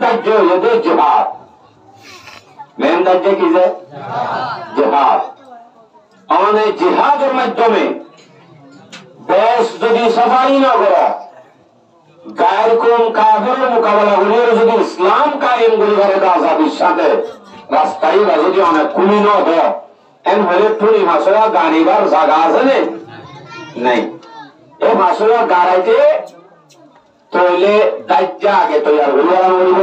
দাহ্য হইলে জিহাদ, মেন দাহ্য কি যে জিহাদ। আমাদের জিহাদের মাধ্যমে দেশ যদি সাফাই না করো, গায়ের কোন কাফের মোকাবেলা করিয়ে যদি ইসলাম কায়েম করি ঘরে আজাদির সাথে রাস্তায় বা যদি অনেক কুলি ন এন হলে টুরি মাসরা গাড়িবার জায়গা আছে নেই। এই মাসরা গাড়াইতে তৈলে দায়িত্ব আগে তৈরি করিব।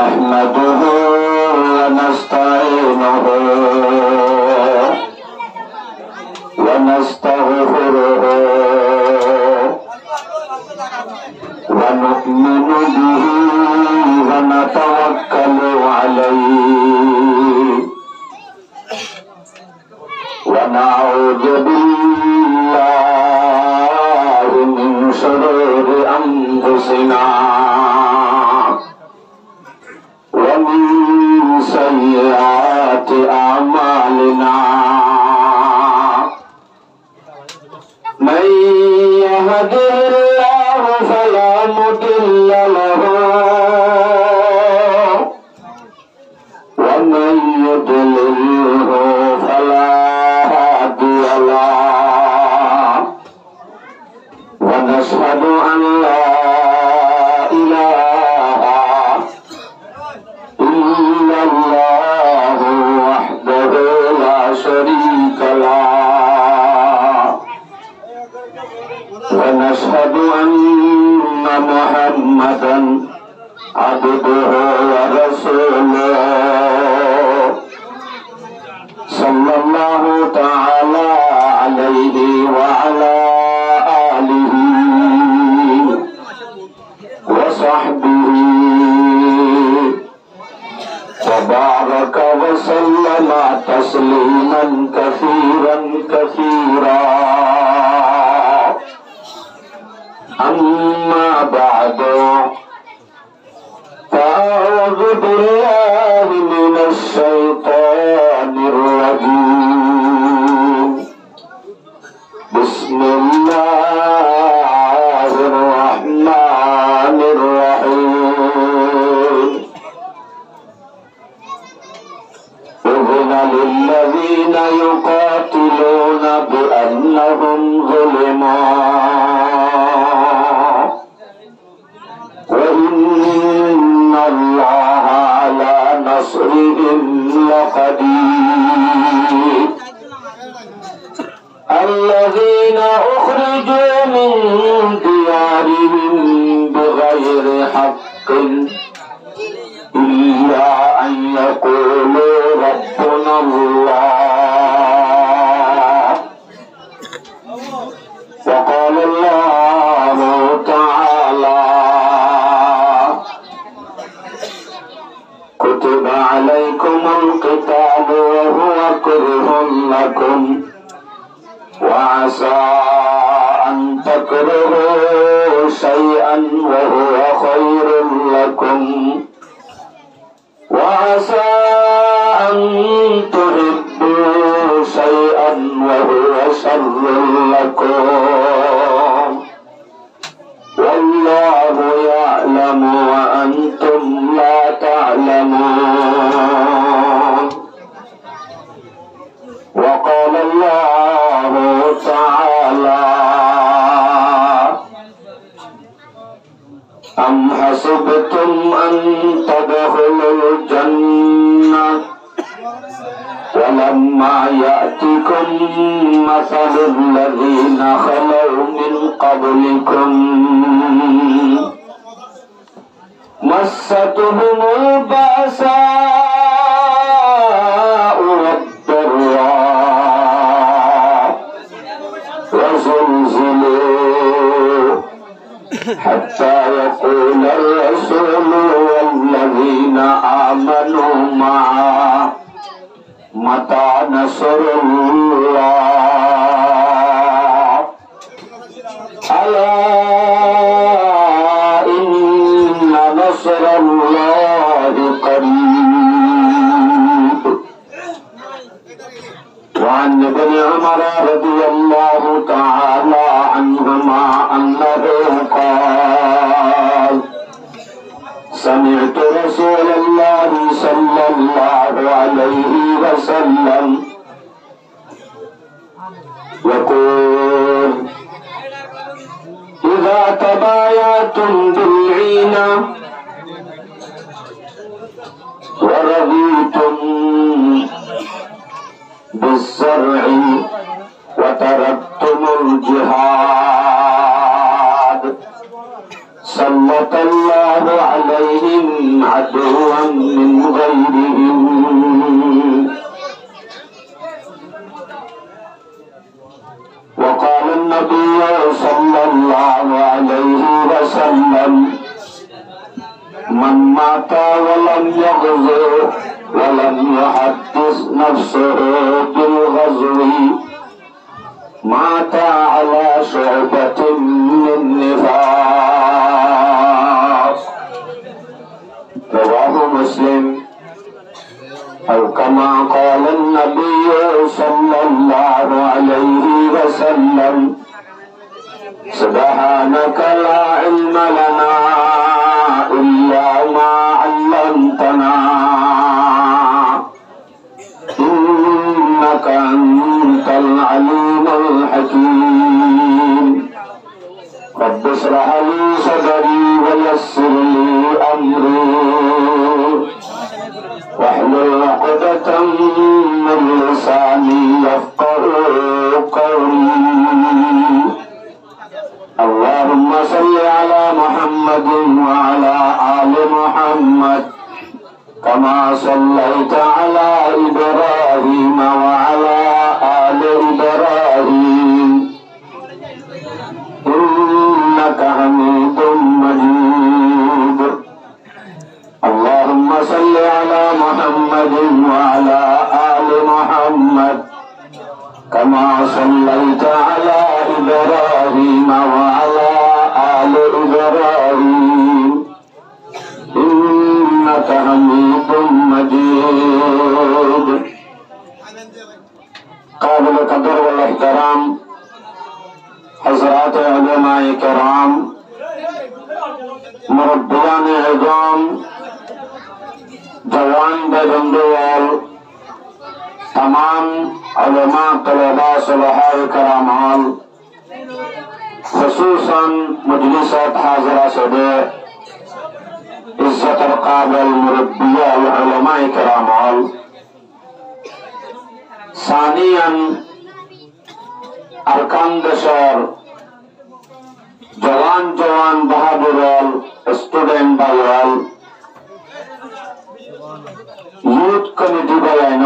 أحمده ونستعينه ونستغفره ونؤمن به ونتوكل عليه ونعوذ بالله من شرور أنفسنا ومن سيئات أعمالنا من يهده الله فلا مضل له ومن يضلله فلا هادي له ونشهد أن لا ونشهد أن محمدا عبده ورسوله صلى الله تعالى عليه وعلى آله وصحبه وبارك وسلم تسليما كثيرا كثيرا. أما بعد فأعوذ بالله من الشيطان الرجيم. بسم الله الرحمن الرحيم. أذن للذين يقاتلون بأنهم ظلموا وإن الله على نصرهم لقدير. الذين أخرجوا من ديارهم بغير حق إلا أن يقولوا ربنا الله. وقال الله تعالى كتب عليكم القتال وهو كره لكم وعسى أن تكرهوا شيئا وهو خير لكم وعسى أن تحبوا شيئا وهو شر لكم والله يعلم وأنتم لا تعلمون. وقال الله تعالى أم حسبتم أن تدخلوا الجنة ولما يأتكم مثل الذين خلوا من قبلكم مستهم البأساء والضراء وزلزلوا حتى يقول الرسول والذين آمنوا معه متى نصر الله. ألا إن نصر الله قريب. عمر رضي الله تعالى عنهما أنه قال سمعت رسول الله صلى الله عليه وسلم يقول إذا تبايعتم بالعينة ورضيتم بالزرع وتركتم الجهاد سلط الله عليهم عدوا من غيرهم. وقال النبي صلى الله عليه وسلم من مات ولم يغزو ولم يحدث نفسه بالغزو مات على شعبة من نفاق. رواه مسلم. أو كما قال النبي صلى الله عليه وسلم سبحانك لا علم لنا إلا ما علمتنا إنك أنت العليم الحكيم. رب اشرح لي صدري ويسر لي أمري واحلل عقدة من لساني يفقهوا قولي. اللهم صل على محمد وعلى آل محمد كما صليت على إبراهيم وعلى آل إبراهيم إنك حميد مجيد. اللهم صل على محمد وعلى آل محمد كما صليت على إبراهيم وعلى آل إبراهيم إنك حميد مجيد. قابل القدر والاحترام حضرات علماء کرام مربیان عظام جوان بندوال तमाम उलमा तलबा सलाहाए करामाल खुसूसन मजलिसत हाज़िरा सदे इज्जत काबिल मुरब्बिया उलमा करामाल सानियन अरकान दशर जवान जवान बहादुर स्टूडेंट बायल यूथ कमिटी बायल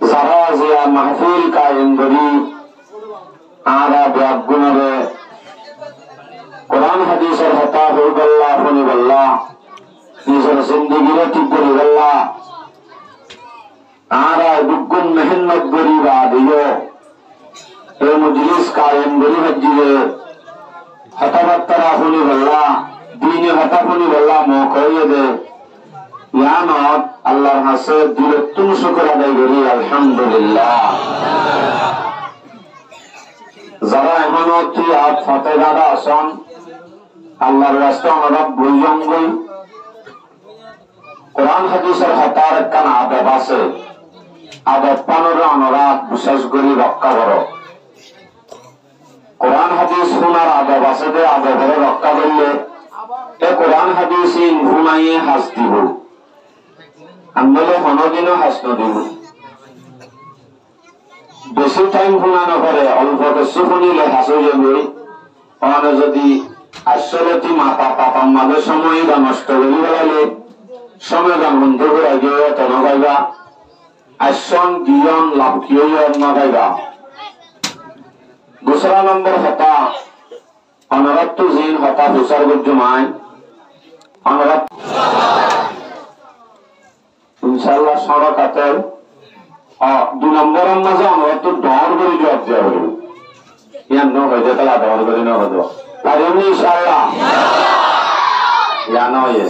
ज़राज़िया महफिल का इंदरी आरा ब्यागुनरे कुरान हदीस और हता हो गल्ला फनी गल्ला निज़र जिंदगी रे तिबरी गल्ला आरा दुगुन मेहनत गरी बादियो ए मजलिस का इंदरी हज्जिले हता बत्तरा फनी गल्ला दीन हता फनी गल्ला मौक़े दे यानत अल्लाह हासे दिल तुम शुक्र अदा करी अल्हम्दुलिल्लाह। जरा एमनती आप फतेहादा आसन अल्लाहर रास्ते আমরা বুঝাম গই কোরআন হাদিসের হতার কান আদব আছে আদব পানোর অনুরাগ বিশ্বাস করি রক্ষা করো কোরআন হাদিস শোনার আদব আছে যে আদবের রক্ষা করলে এ কোরআন হাদিসিন ঘুমাইয়ে হাস দিব আমলে কোনদিনও হাসন দিব বেশি টাইম শোনানো করে অল্প কিছু শুনিলে হাসো যাবে অনে যদি আসলতি মাতা পাপা মাঝে সময় বা নষ্ট করি বেড়ালে সময় বা বন্ধ করে গিয়ে তো নগাইবা আসন গিয়ন লাভ কিয় নগাইবা। दूसरा नंबर हता अनरत जीन हता दूसर गुजमाय अनरत इंशाल्लाह सड़काते दो नंबर मजा अनरत दौड़ करी जवाब दिया बड़ी या न हो जाता ला दौड़ करी न हो तो लाजमी इंशाल्लाह या न ये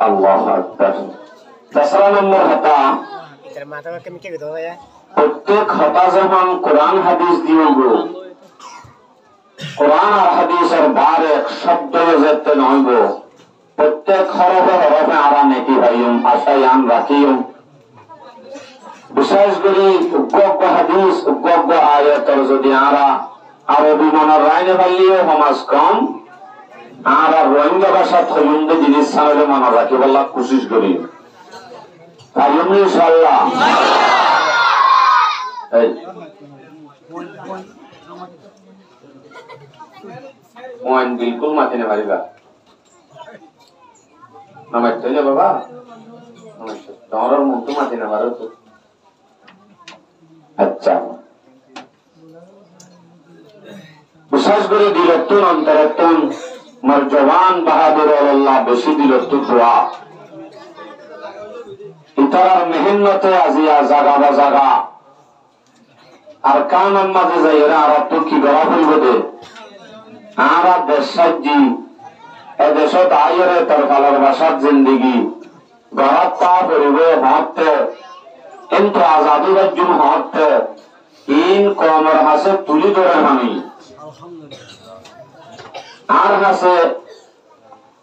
अल्लाह अकबर। दूसरा नंबर हता প্রত্যেক হতা যখন কোরআন হাদিস দিয়ে কোরআন আর হাদিসের বারে শব্দ যেতে নইব প্রত্যেক হরফে হরফে আরা নেকি ভাইম আশায়ান রাখিম বিশেষ করে উগ্গ হাদিস উগ্গ আয়াতের যদি আরা আরবি মনের রায়নে পারলিও সমাজ কম আর রোহিঙ্গা ভাষা থইন্দে জিনিস সামনে মনে রাখি বললা কোশিশ করি ভাইম ইনশাআল্লাহ পয়েন্ট बिल्कुल माथे ने मारेगा नमस्ते ले बाबा नमस्ते तुम्हारा मुंह तो माथे ने मारो तो अच्छा विशेष করে দিলতুন অন্তরতুন মর জওয়ান বাহাদুর আল্লাহ বেশি দিলতুন দোয়া ইতার মেহনতে আজিয়া জাগা বাজাগা আর কানাম মাঝে যাইরা আর তো কি গড়া হইব দে आरा देशजी ए देशत आयरे तरफालर भाषात जिंदगी गरात पा परिवे होते इंतो आजादी रज्जुम होते इन कौमर हासे तुली दौरे हमी आर हासे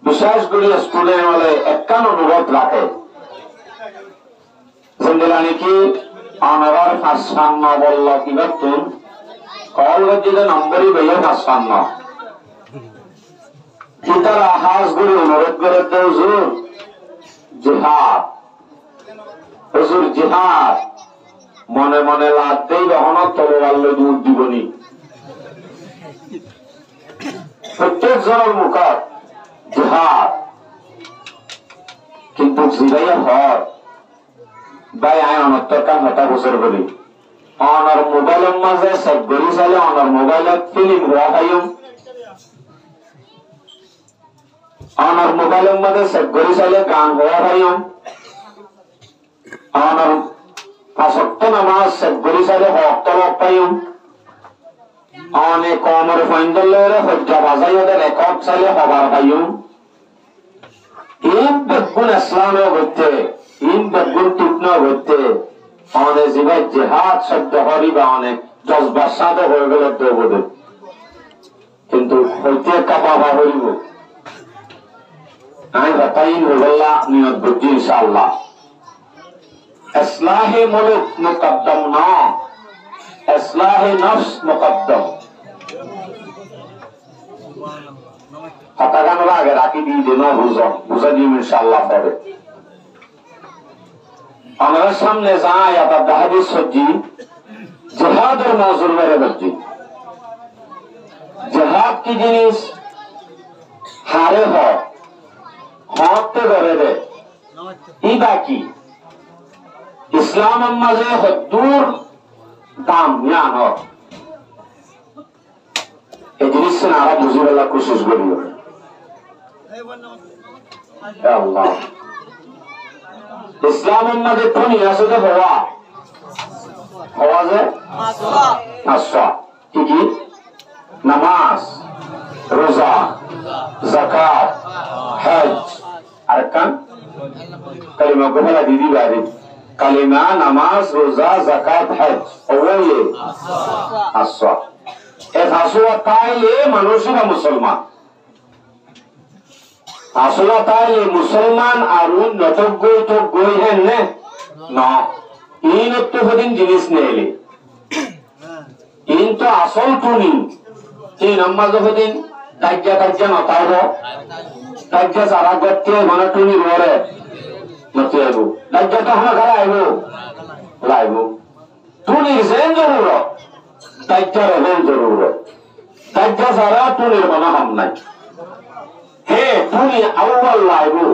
विशेष गुड़ी स्कूले वाले एक्कान अनुरोध राखे जिंदगानी की अनवर फास्सान्ना बोल्ला की बत्तुन कॉल वज्जिदे नंबरी भैया फास्सान्ना इतारा हास गुरु अनुरोध करते हुजूर जिहाद हुजूर जिहाद मने मने लागतेই রহনা তলোয়ার লই দূর দিবনি প্রত্যেক জনের মুখত জিহাদ কিন্তু জিরাইয়া হয় বাই আয় অনত্তর কাম হতা বছর বলি অনার মোবাইলের মাঝে সেভ করি চাইলে অনার মোবাইলত ফিল্ম হওয়া হাইম আমার মোবাইলের মধ্যে সেভ করে চাইলে গান হওয়া ভাইম আমার পাঁচক্ত নামাজ সেভ করে চাইলে হক তলব পাইম অনেক কমর ফাইন্ডলের হজ্জা বাজাই ওদের রেকর্ড চাইলে হবার পাইম ইন বেগুন ইসলামে হইতে ইন বেগুন টিপনা হইতে অনেক জীবাই জেহাদ শব্দ হরি বা অনেক জজবার সাথে হয়ে গেলে দেবদে কিন্তু হইতে কাপাবা হইব আমি बताइन होगा नियत बुद्धि इंशाअल्लाह इस्लाह मुल्क मुकद्दम ना इस्लाह नफ्स मुकद्दम हतागान आगे राखी दी देना बुझा दी इंशाअल्लाह पड़े हमारे सामने जहाँ या तब हदीस सज्जी जिहाद और मौजूद मेरे बच्ची जिहाद की जिनिस हारे हो होते करे दे बाकी इस्लाम मजे हदूर दाम ज्ञान हो ये जिनिस से नारा बुझे वाला कोशिश करियो अल्लाह इस्लाम मजे दुनिया से तो हवा से आस्वा की नमाज रोजा ज़कात हज अरकान कलिमा को भला दीदी बारी कलिमा नमाज रोजा ज़कात हज और ये आस्वा एक आस्वा ताइले मनुष्य का मुसलमान आस्वा ताइले मुसलमान आरुन तो गोई है ने ना इन तो दिन जिनिस ने ले इन तो असल टूनी इन अम्मा जो दिन ताज्या नताव ताज्या सारा गत्ते मना टूनी रोरे मत आइबो ताज्या तो हम घर आइबो लाइबो टूनी जेन जरूर ताज्या रेन जरूर ताज्या सारा टूनी मना हम नहीं हे टूनी अव्वल लाइबो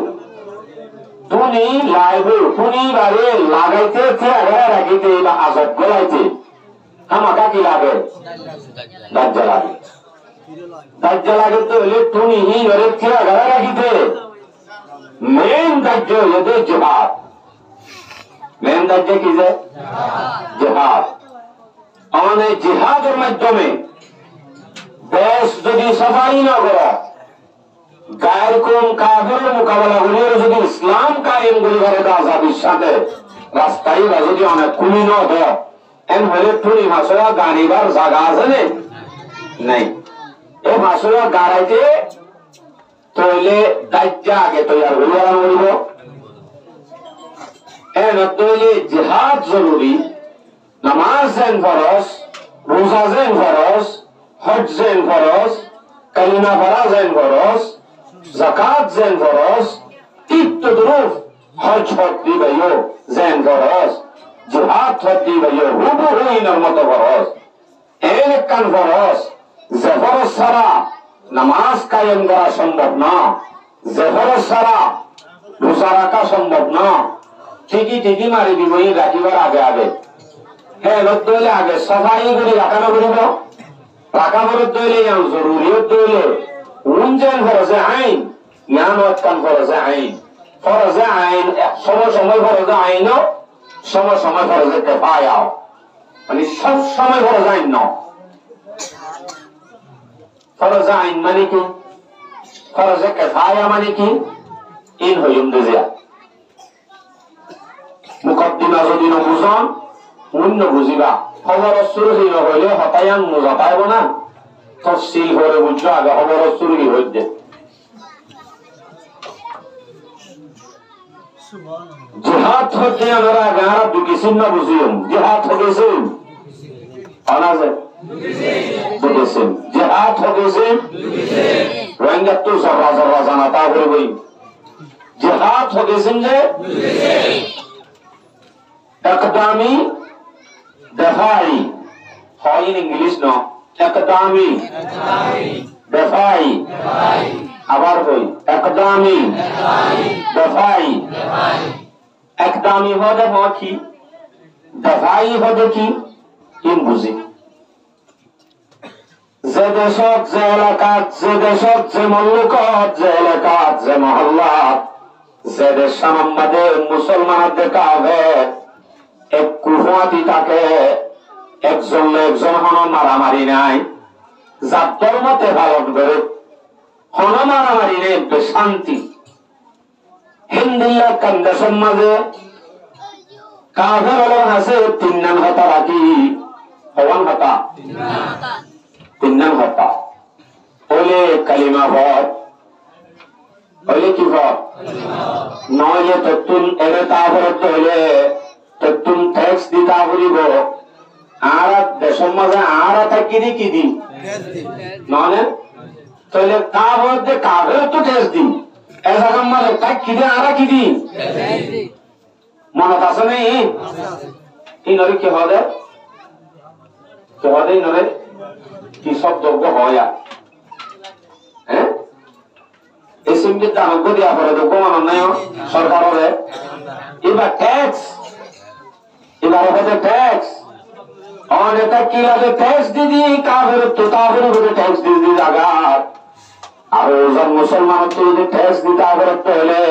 टूनी बारे लागाइते थे अगर राखिते बा आजब गलाइते हम आका की लागे ताज्या लागे दाज्य लागे तो ले टूनी ही नरे क्या घरा राखीते मेन दाज्य यदे जिहाद मेन दाज्य किसे जिहाद और जिहादের মাধ্যমে দেশ যদি সাফাই না করে গায়ের কোন কাফেরের মোকাবেলা করে যদি ইসলাম কায়েম করে করে আজাদির সাথে রাস্তায় বা যদি অনেক কুলি ন এন হলে টুরি মাছরা গাড়িবার জায়গা আছে নাই এই মাছরা গাড়াইতে তৈলে দায়িত্ব আগে তৈয়ার হইয়া মরিব এন তৈলে জিহাদ জরুরি নামাজ যেন ফরজ রোজা যেন ফরজ হজ যেন ফরজ কালিমা পড়া যেন ফরজ যাকাত যেন ফরজ তীর্থ দুরুফ হজ হত্তি ভাইও যেন ফরজ জিহাদ হত্তি ভাইও হুবু হইনার মতো ফরজ এর কান ফরজ যে ফরজ ছাড়া নামাজ কায়েম করা সম্ভব না যে ফরজ ছাড়া রোজা রাখা সম্ভব না ঠিকই মারি দিব রাখিবার আগে আগে হ্যাঁ লোক দইলে আগে সফাই করে রাখানো করিব রাখা ফরজ দইলে জরুরিয়ত দইলে উনজেন ফরজে আইন ইয়ানত কান ফরজে আইন সময় ফরজে আইন সময় ফরজে কিফায়া মানে সব সময় ফরজ আইন ন ফরজে আইন মানে কি ফরজে কিফায়া মানে কি ইন হইম বুঝিয়া মুকদ্দিমা যদি বুঝন অন্য বুঝিবা খবর শুরু হইলে হতায়ান বুঝা পাইব না তফসিল করে বুঝলো আগে খবর শুরু হইতে জিহাদ হচ্ছে আমরা গাঁর দুকিসিম না বুঝিম জিহাদ হয়েছে অনাজে বুঝেছেন জিহাদ হয়েছে রোহিঙ্গা তো জরা জানা তা বলবই জিহাদ হয়েছেন যে একদামি দফাই হয় ইন ইংলিশ ন একদামি দফাই আবার কই একদামি দফাই একদামি হদে কি দফাই হদে কি ইন বুঝি যে দেশত যে এলাকাত যে দেশত যে মল্লুকত যে এলাকাত যে মহল্লাত যে দেশ সামাম্মাদে মুসলমানদের কাবে এক কুফাতি থাকে একজন হন মারামারি নাই যার ধর্মতে পালন করে হন মারামারি নেই শান্তি হিন্দিল্লা কান্দা সমাজে কাফের হলেন আছে তিন নাম হতা রাখি হওয়ান হতা তিন নাম হতা হইলে কালিমা ভট হইলে কি ভট নইলে তত্তুন এরে তারপরে হইলে তত্তুন ট্যাক্স দিতা বলিব আর দেশের মাঝে আর থাকি দি কি দি নয় তাহলে তারপরে কাফের তো ট্যাক্স দি এ জায়গার মাঝে তাই কি দি আর কি দি মনত আছে নেই এই নরে কি হবে নরে কি সব যোগ্য হয় হ্যাঁ এই সিমকে দানজ্ঞ দিয়া পরে যোগ্য মানব নাই সরকার হবে এবার ট্যাক্স এবার হবে ট্যাক্স অনেকটা কি লাগে ট্যাক্স দিদি কাফের তো কাফের উপরে ট্যাক্স দিদি জাগাত আর ওজন মুসলমান তো যদি ট্যাক্স দিতে আবার হলে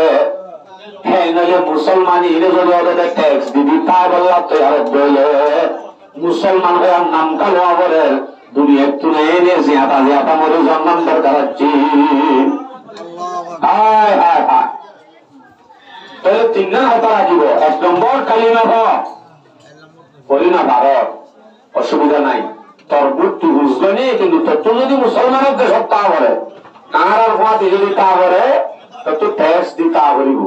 হ্যাঁ নইলে মুসলমান ইরে যদি ওদের ট্যাক্স দিদি তা বললাম তো আর বলে মুসলমান হয়ে নাম কালো আবরের দুনিয়ার তুলে এনে জিয়াতা মরে জন্মান দরকার হচ্ছে হায় হায় হায় তাহলে তিনজন হতা রাখিব এক নম্বর কালিমা করি না ভারত অসুবিধা নাই তোর মৃত্যু বুঝবে নি কিন্তু তোর যদি মুসলমানের দেশত তা করে আর ফাঁতি যদি তা করে তো ট্যাক্স দি তা করিব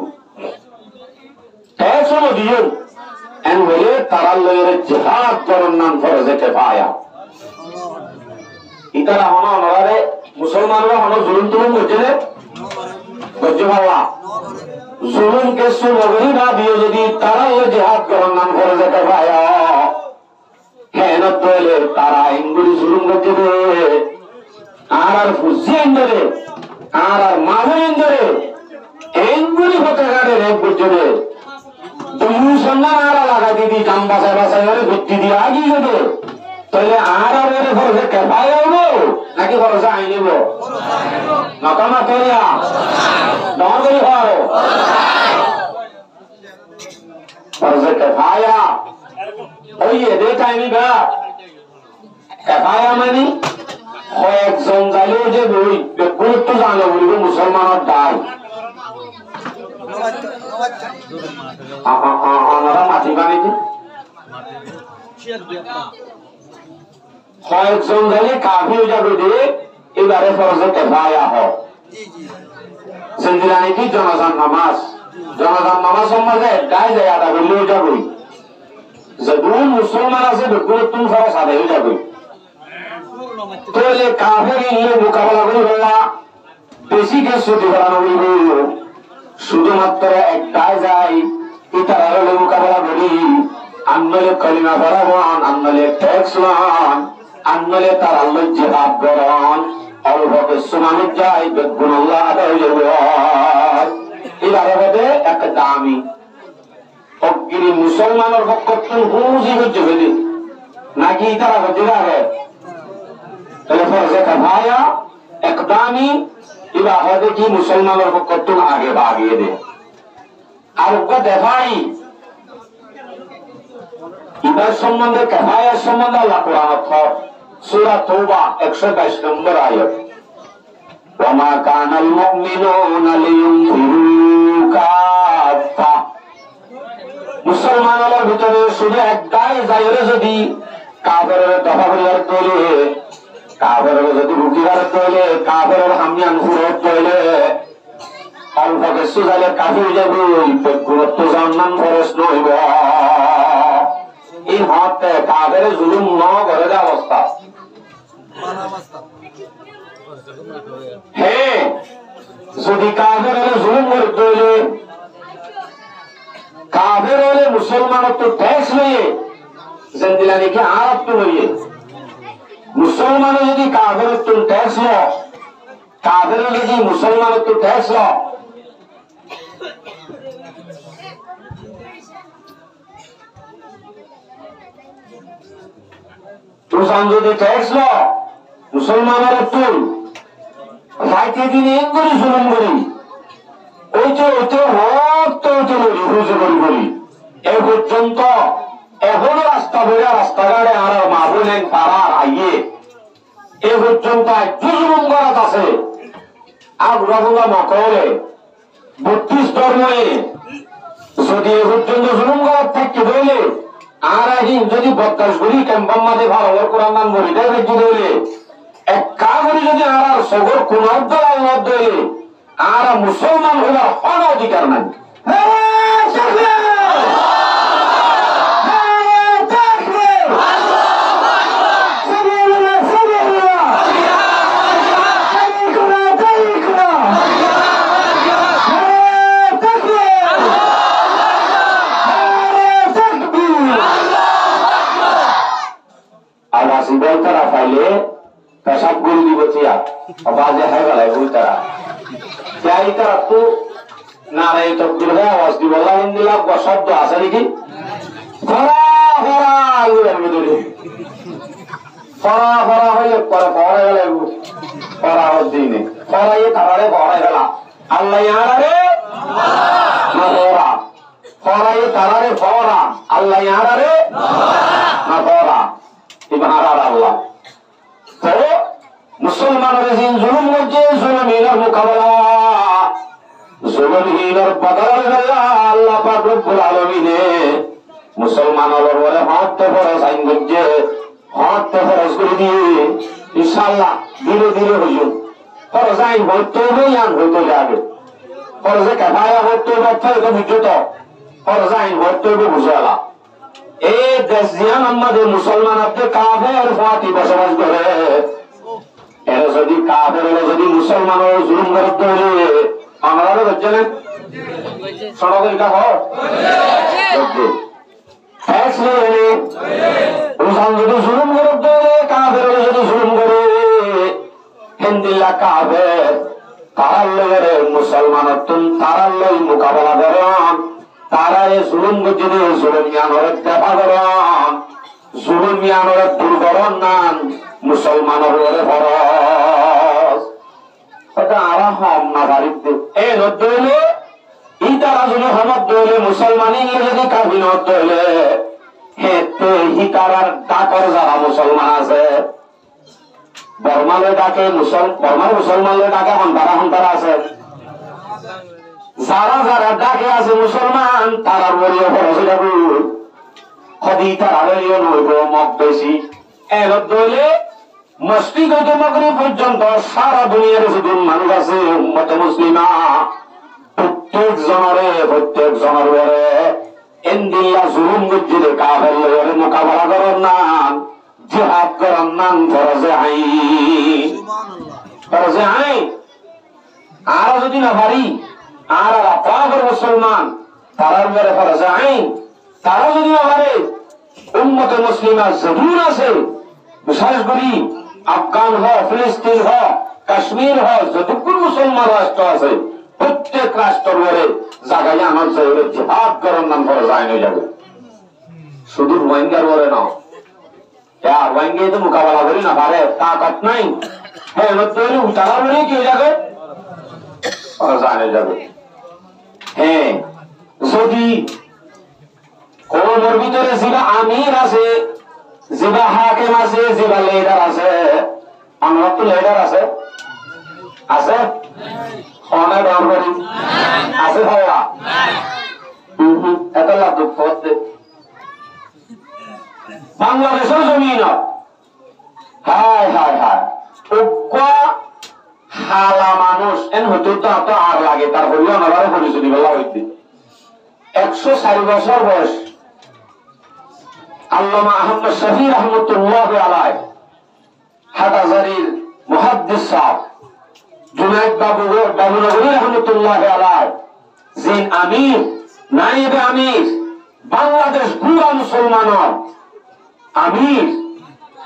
ট্যাক্স হলো দিও এন বলে তারা লয়ের জিহাদ করার নাম ফরজে কিফায়া ইতারা হন অনারে মুসলমানরা হন জুলুম করছে রে করছে ভাল্লা জুলুম কে সুবগরি না দিয়ে যদি তারা লয়ে জিহাদ করার নাম ফরজে কিফায়া কেন বলে তারা ইংগুলি জুলুম করছে রে আর ফুসি ইন্দরে আর মাঝে ইন্দরে ইংগুলি হতে গাড়ে রে বুঝছে রে মুসলমান আরা লাগা দিদি কাম বাসায় বাসায় বুদ্ধি দিয়ে আগিয়ে গেবে তাহলে আর ফরজে কিফায়া হবো নাকি ফরজে আইন নিব নকামা করিয়া নগরী হও ফরজে কিফায়া ওই এদে টাইমি গা কিফায়া মানে কয়েকজন যাইলেও যে বই গুরুত্ব জানো বলিব মুসলমানের দায় আমরা মাটি বানিয়ে কয়েকজন জানি কাফি যাবে দিয়ে এবারে ফরজে কেফায়া হয় সেদিন কি জনজান নামাজ সম্বন্ধে একটাই যায় আদা করলেও যাবই যখন মুসলমান আছে বেগুন তুমি ফরজ আদায় যাবে তাহলে কাফের ইল্লে মোকাবেলা করে বলা বেশি কিছু দিবানো হইব শুধুমাত্র একটাই যায় ইতারা মোকাবেলা করি আন্দোলন কলিমা বরাবন আন্দোলন ট্যাক্স লন আন্দোলন তার আল্লাহ জিহাদ বরণ অল্প কিছু মানুষ যায় বেগুন আল্লাহ আদায় যাবে এবারে হবে একটা দামি অগ্নি মুসলমানের পক্ষ তুমি হুজি হচ্ছে ফেলি নাকি তারা হচ্ছে আগে তাহলে ফরজে কাফায়া একদামি এবার হবে কি মুসলমানের পক্ষ তুমি আগে ভাগিয়ে দে আর ওকে দেখাই ইবার সম্বন্ধে কাফায়ার সম্বন্ধে আল্লাহ কোরআন সূরা তওবা 122 নম্বর আয়াত ওয়া কানাল মুমিনুনা লিয়ুনফিরু কাফা মুসলমানের ভিতরে শুধু একটাই জায়রে যদি কাফেরের দফা করিবার তৈলে কাফেরের যদি রুটিবার তৈলে কাফেরের হামিয়ান ফুরত তৈলে অল্প কিছু যাইলে কাফির যাবে গুরুত্ব জান্নান খরচ নইব এই হতে কাফের জুলুম ন করে যে অবস্থা হ্যাঁ যদি কাফের জুলুম করে তৈলে কাফের হলে মুসলমান তো ট্যাক্স লইয়ে জেন্দিলা নাকি আরব তো লইয়ে মুসলমান যদি কাফের তো ট্যাক্স ল কাফের যদি মুসলমান তো ট্যাক্স ল তুষান যদি ট্যাক্স ল মুসলমানের তুল রাইতে দিন এক করে জুলুম করি ওইটা রক্ত হুজে করি বলি এ পর্যন্ত এখনো রাস্তা বইয়া রাস্তাঘাটে আর মা বোনেন পাড়ার আইয়ে এ পর্যন্ত জুলুম করাত আছে আর রবুল্লা মকলে 32 ধর্মে যদি এ পর্যন্ত জুলুম করার থাকতে ধরলে আর আহিন যদি 32 গুলি ক্যাম্পার মাঝে ভালো কোরআন নাম বলি দেবে ধরলে এক কাগরি যদি আর সগর কোন ধরলে আর মুসলমান হওয়ার কোনো অধিকার নাই আবাসী বল তারা পাইলে পেশাব গুলি দিব চিয়া বাজে হাই বেলায় ওই তারা তারা তো নারাই তকবির হয়ে আওয়াজ দিব দিলাম শব্দ আছে নাকি ফরা হইলে পরে ফরা গেলে ফরা দিনে ফরাই তারারে ফরাই গেলা আল্লাহ ইয়ারে না ফরা ফরাই তারারে ফরা আল্লাহ ইয়ারে না ফরা ইবাহার আল্লাহ তো মুসলমানের জিন জুলুম করছে জুলুমের মোকাবেলা জুলুমহীনের বদল আল্লাহ পাক রব্বুল আলামিনে মুসলমানের উপরে হক ফরজ আইন করছে হক ফরজ করে দিয়ে ইনশাআল্লাহ ধীরে ধীরে হইল ফরজ আইন হইতে বইয়ান হইতে যাবে ফরজে কাফায়া হইতে বইতে বুঝত ফরজ আইন হইতে বুঝালা এই দেশ জিয়ান আমাদের মুসলমান আপনি কাফের ফাতি বসবাস করে এরা যদি কাফের যদি মুসলমানের জুলুম করতে হলে আমরা হচ্ছে না সড়কের কাপড় যদি জুলুম করতে হলে কাফের যদি জুলুম করে হিন্দিল্লা কাফের তারার লোকের মুসলমানের তারার লোক মোকাবেলা করেন তারা এই জুলুম করছে জুলুম মিয়ানোর দেখা করেন জুলুম মিয়ানোর দূর করেন না মুসলমানের ফরজ এটা আরা হম না বাড়িতে এ নদলে ই তারা যদি হমত দলে মুসলমানি যদি কাফি নদলে হেতে হি তারার ডাকর যারা মুসলমান আছে বর্মালে ডাকে বর্মার মুসলমানলে ডাকে হন্তারা আছে যারা যারা ডাকে আছে মুসলমান তারা বলিও ফরজে যাবো খদি তারা বলিও নইব মগ বেশি এরত দইলে মসজিদ হইতে মাগরিব পর্যন্ত সারা দুনিয়ার শুধু মানুষ আছে উম্মতে মুসলিমা প্রত্যেক জনের ঘরে এন্দিল্লা জুলুম গুজিরে কাফের লইরে মোকাবেলা করার নাম জিহাদ করার নাম ফরজে আইন ফরজে আইন। আর যদি না পারি আর আপনার মুসলমান তারার উপরে ফরজে আইন তারা যদি না পারে উম্মতে মুসলিমা জরুর আছে বিশেষ করি আফগান হয় ফিলিস্তিন হয় কাশ্মীর হয় যতক্ষণ মুসলমান রাষ্ট্র আছে প্রত্যেক রাষ্ট্রের উপরে জায়গায় আমার চাইলে জিহাদ করার নাম ফরজ আইন হয়ে যাবে। শুধু রোহিঙ্গার বলে না রোহিঙ্গা তো মোকাবেলা করি না পারে তাকাত নাই হ্যাঁ তারা বলে কি হয়ে যাবে ফরজ আইন হয়ে যাবে। হ্যাঁ যদি কোন ভিতরে যেটা আমির আছে যেটা হাকিম আছে যেটা লিডার আছে আমরা তো লিডার আছে আছে অনেক দরকারি আছে ভাইয়া এত লাভ বাংলাদেশের জমিন হায় হায় হায় হালা মানুষ এন হতো তো আর লাগে তার হইলেও আমার পরিচয় বলা হইতে 104 বছর বয়স আল্লামা আহমদ শফি রহমতুল্লাহ আলাইহি হাটাজারির মুহাদ্দিস সাহেব জুনায়েদ বাবুনগরী রহমতুল্লাহ আলাইহি যিনি আমির নায়েবে আমির বাংলাদেশ পুরা মুসলমানের আমির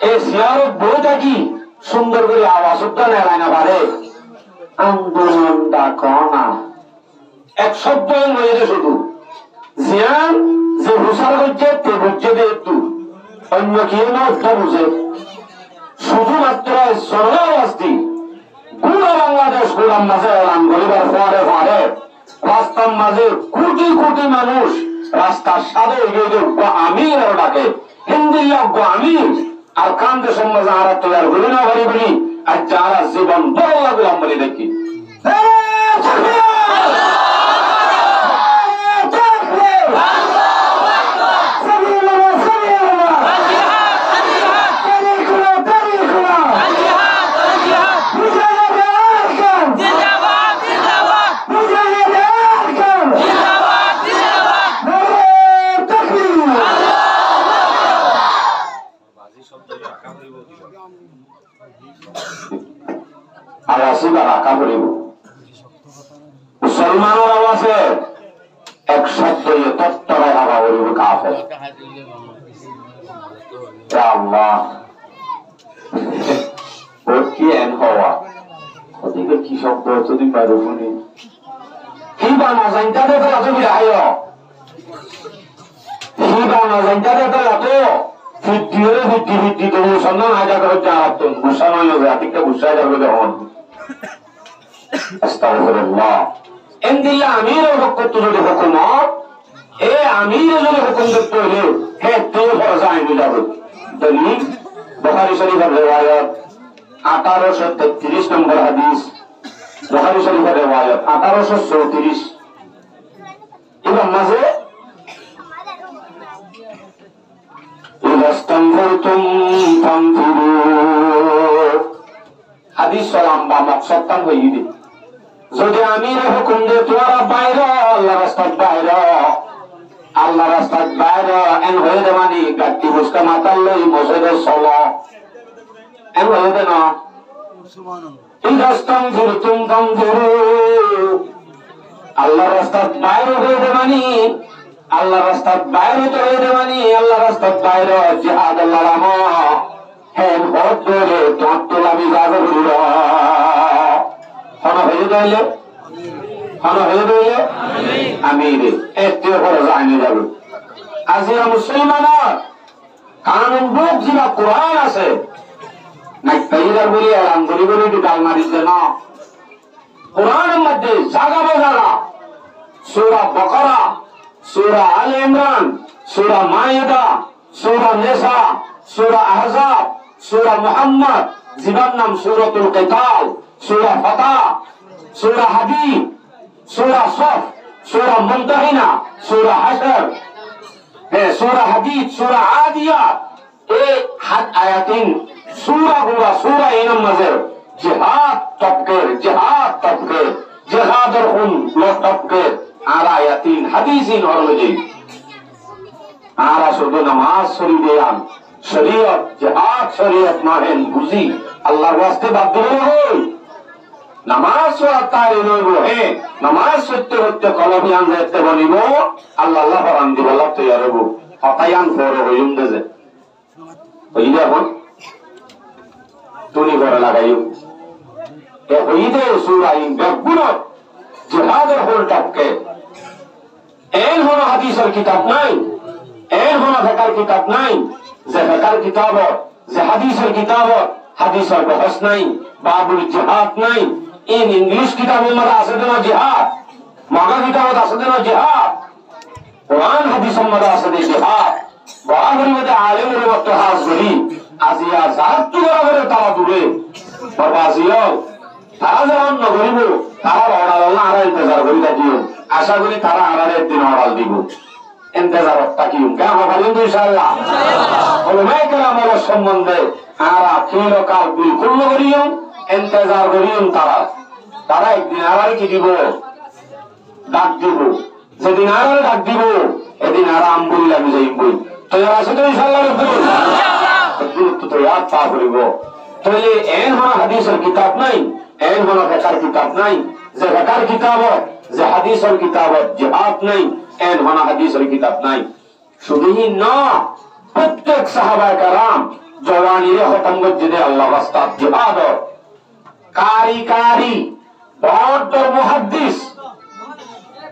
এই জিয়ারত বইটা কি সুন্দর করে আওয়াজ উদ্যান এলাই না পারে আন্দোলন ডাকনা এক শব্দ হয়ে শুধু জিয়ান যে হুসার করছে তে বুঝছে একটু অন্য কেউ না উঠা বুঝে শুধুমাত্র জনগোষ্ঠী পুরো বাংলাদেশ গোলাম মাঝে এলাম গরিবার পরে পরে রাস্তার মাঝে কোটি কোটি মানুষ রাস্তার সাথে আমির ডাকে হিন্দি আমির আর কান্দে সমাজে আর তৈরি করি না ভারি বলি আর যারা জীবন বড় লাগলাম বলে দেখি মুসলমানের আওয়াজে এক শব্দ তত্তরায় হাওয়া বলিব কাফের ওর কি এন হওয়া ওদিকে কি শব্দ যদি বাইরে শুনি কি বানা জানতে দেখো এত বিরায় কি বানা জানতে দেখো এত ফিটিরে ফিটি তো মুসলমান আজা করে চাপ গুসা নয় জাতিকে গুসা যাবে তখন আস্তাগফিরুল্লাহ এন্দিল্লা আমিরের বক্তব্য যদি হুকুমত এ আমিরের যদি হুকুম করতে হলে হে তো ফরজ আইন যাবে দলিল বুখারী শরীফের রিওয়ায়াত 1833 নম্বর হাদিস বুখারী শরীফের রিওয়ায়াত 1834 ইমাম মাঝে ইলাস্তানফুরতুম ফানফুরু হাদিস সালাম বা মাকসাদটা হইবে যদি আমির হুকুম দে তোরা বাইরে আল্লাহ রাস্তার বাইরে এন হয়ে দে মানে গাড়ি বুঝকা মাতাল লই মসজিদে চলো এন হয়ে দে না ইলাস্তানফুরতুম ফানফুরু আল্লাহ রাস্তার বাইরে হয়ে দে মানে আল্লাহ রাস্তার বাইরে তো হয়ে দে মানে আল্লাহ রাস্তার বাইরে জিহাদ আল্লাহ রাম হ্যাঁ ভোট ধরে তোমার তোলামি যাবে আমিরে একটি ফরজ আইনে যাবে আজিরা মুসলমানের কানুন বুক যেটা কোরআন আছে না তাইরার বলি এলাম বলি বলি একটু গাল মারিছে না কোরআনের মধ্যে জাগা বাজারা সূরা বাকারা সূরা আলে ইমরান সূরা মাইদা সূরা নিসা সূরা আহজাব সূরা মুহাম্মদ জীবন নাম সূরাতুল কিতাল সূরা ফাতা সূরা হাদীদ সূরা সফ, সূরা মুমতাহিনা, সূরা হাশর, সূরা হাদীদ, সূরা আদিয়াত, এই আয়াতিন সূরাগুলো সূরা ইনাম মাঝে জিহাদ তবকের, জিহাদ তবকের, জিহাদের হুন লো তবকের আর আয়াতিন হাদিসিন হরমজি আর শুধু নামাজ শরীফ দেয়ান শরীয়ত জিহাদ শরীয়ত মানেন বুঝি আল্লাহর ওয়াস্তে বাধ্য হই নামাজ তারে নইব হে নামাজ সত্য সত্য কলবি আনতে বলিব আল্লাহ আল্লাহ ফরান দিব আল্লাহ তৈয়ার হবো হতায়ান ফরে হইম দেজে হইলে এখন তুমি করে লাগাইও এ হইদে সুরাইন বেগুনত জিহাদের হোল টপকে এর হলো হাদিসের কিতাব নাই এর হলো ফিকহের কিতাব নাই যে ফিকহের কিতাব যে হাদিসের কিতাব হাদিসের বহস নাই বাবুল জিহাদ নাই ইন ইংলিশ কিতাবের মধ্যে আছে দেন জিহাদ মাগা কিতাবত আছে দেন জিহাদ কোরআন হাদিসের মধ্যে আছে দেন জিহাদ বাবুল মধ্যে আলেমের মত হাজ করি আজিয়া জাহাতু বরাবর তারা দূরে বাবাজিও তারা যখন নগরিব তারা অর্ডার আল্লাহ আর ইন্তজার করি থাকিও আশা করি তারা আর একদিন অর্ডার দিব ইন্তজার থাকিও কেন বলেন ইনশাআল্লাহ ওলামায়ে কেরামের সম্বন্ধে আর চিরকাল বিলকুল করিও ইন্তজার করিও তারা একদিন আর কি দিব ডাক দিব যেদিন আর ডাক দিব এদিন আর আমবুল আমি যাইবই তো আছে তো ইনশাআল্লাহ একদিন তো ইয়াদ পা করিব তাহলে এন হলো হাদিসের কিতাব নাই এন হলো ফিকহের কিতাব নাই যে ফিকহের কিতাব যে হাদিসের কিতাব জিহাদ নাই এন হলো হাদিসের কিতাব নাই শুধুই না প্রত্যেক সাহাবায়ে কেরাম জওয়ানিরে খতম মসজিদে আল্লাহ ওয়াস্তাদ জিহাদ কারি বড় মুহাদ্দিস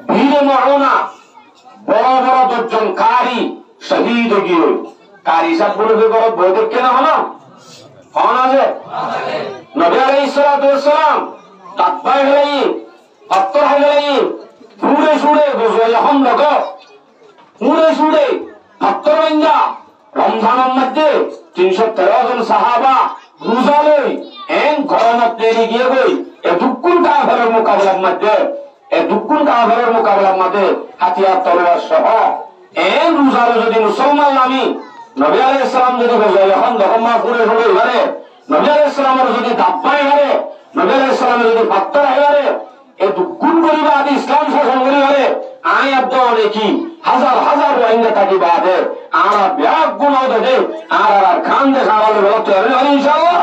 বীর মাওনা বড় বড় দর্জন কারি শহীদ গিয়ে কারি সব বলবে বড় বড় কেন হলো कौन আছে নবী আলাইহিস সালাতু ওয়াস সালাম তাকবাই হলাই পত্তর হলাই পুরে সুরে গোজয় হম লোক পুরে সুরে পত্তর বঞ্জা রমজানের মধ্যে 313 জন সাহাবা রোজা লই এন গরমত দেরি গিয়ে গই এ দুকুন কাফেরের মোকাবিলার মধ্যে হাতিয়ার তলোয়ার সহ এন রোজারে যদি মুসলমান নামি নবী আলাইহিস সালাম যদি গোজয় হম দহমা পুরে সুরে ঘরে নবী আলাইহিস সালামের যদি দাব্বাই ঘরে নবী আলাইহিস সালামের যদি পত্তর ঘরে এ দুকুন করিবা আদি ইসলাম শাসন করি ঘরে আই আব্দ দেখি হাজার হাজার রোহিঙ্গা থাকি বাদে আর ব্যাগ গুণ দে আর খান দে সারালে বলতে হবে ইনশাআল্লাহ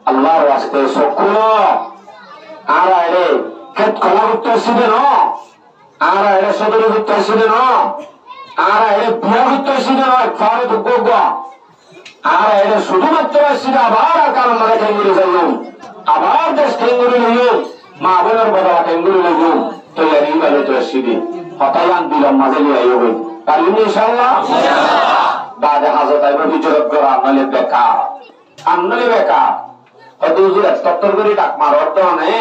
আল্লাহর রাস্তে সক্ষম আর আরে ক্ষেত কলাগুত্তর ছিলেন আর আরে সদরগুত্তর ছিলেন আর আরে বিয়াগুত্তর ছিলেন ফারে দুগ্গ আর আরে শুধুমাত্র ছিল আবার কারণ মানে কেঙ্গুলি যাইব আবার দেশ কেঙ্গুলি লইব মা বোনের বদলা কেঙ্গুলি লইব তৈরি ভালো তো আসিবি হতায়ান দিলাম মাঝে লিয়ে আইব পারবেন ইনশাআল্লাহ বাদে হাজত আইব ভিতরত করা আনলে বেকার তত্তর করে ডাক মারার তো নে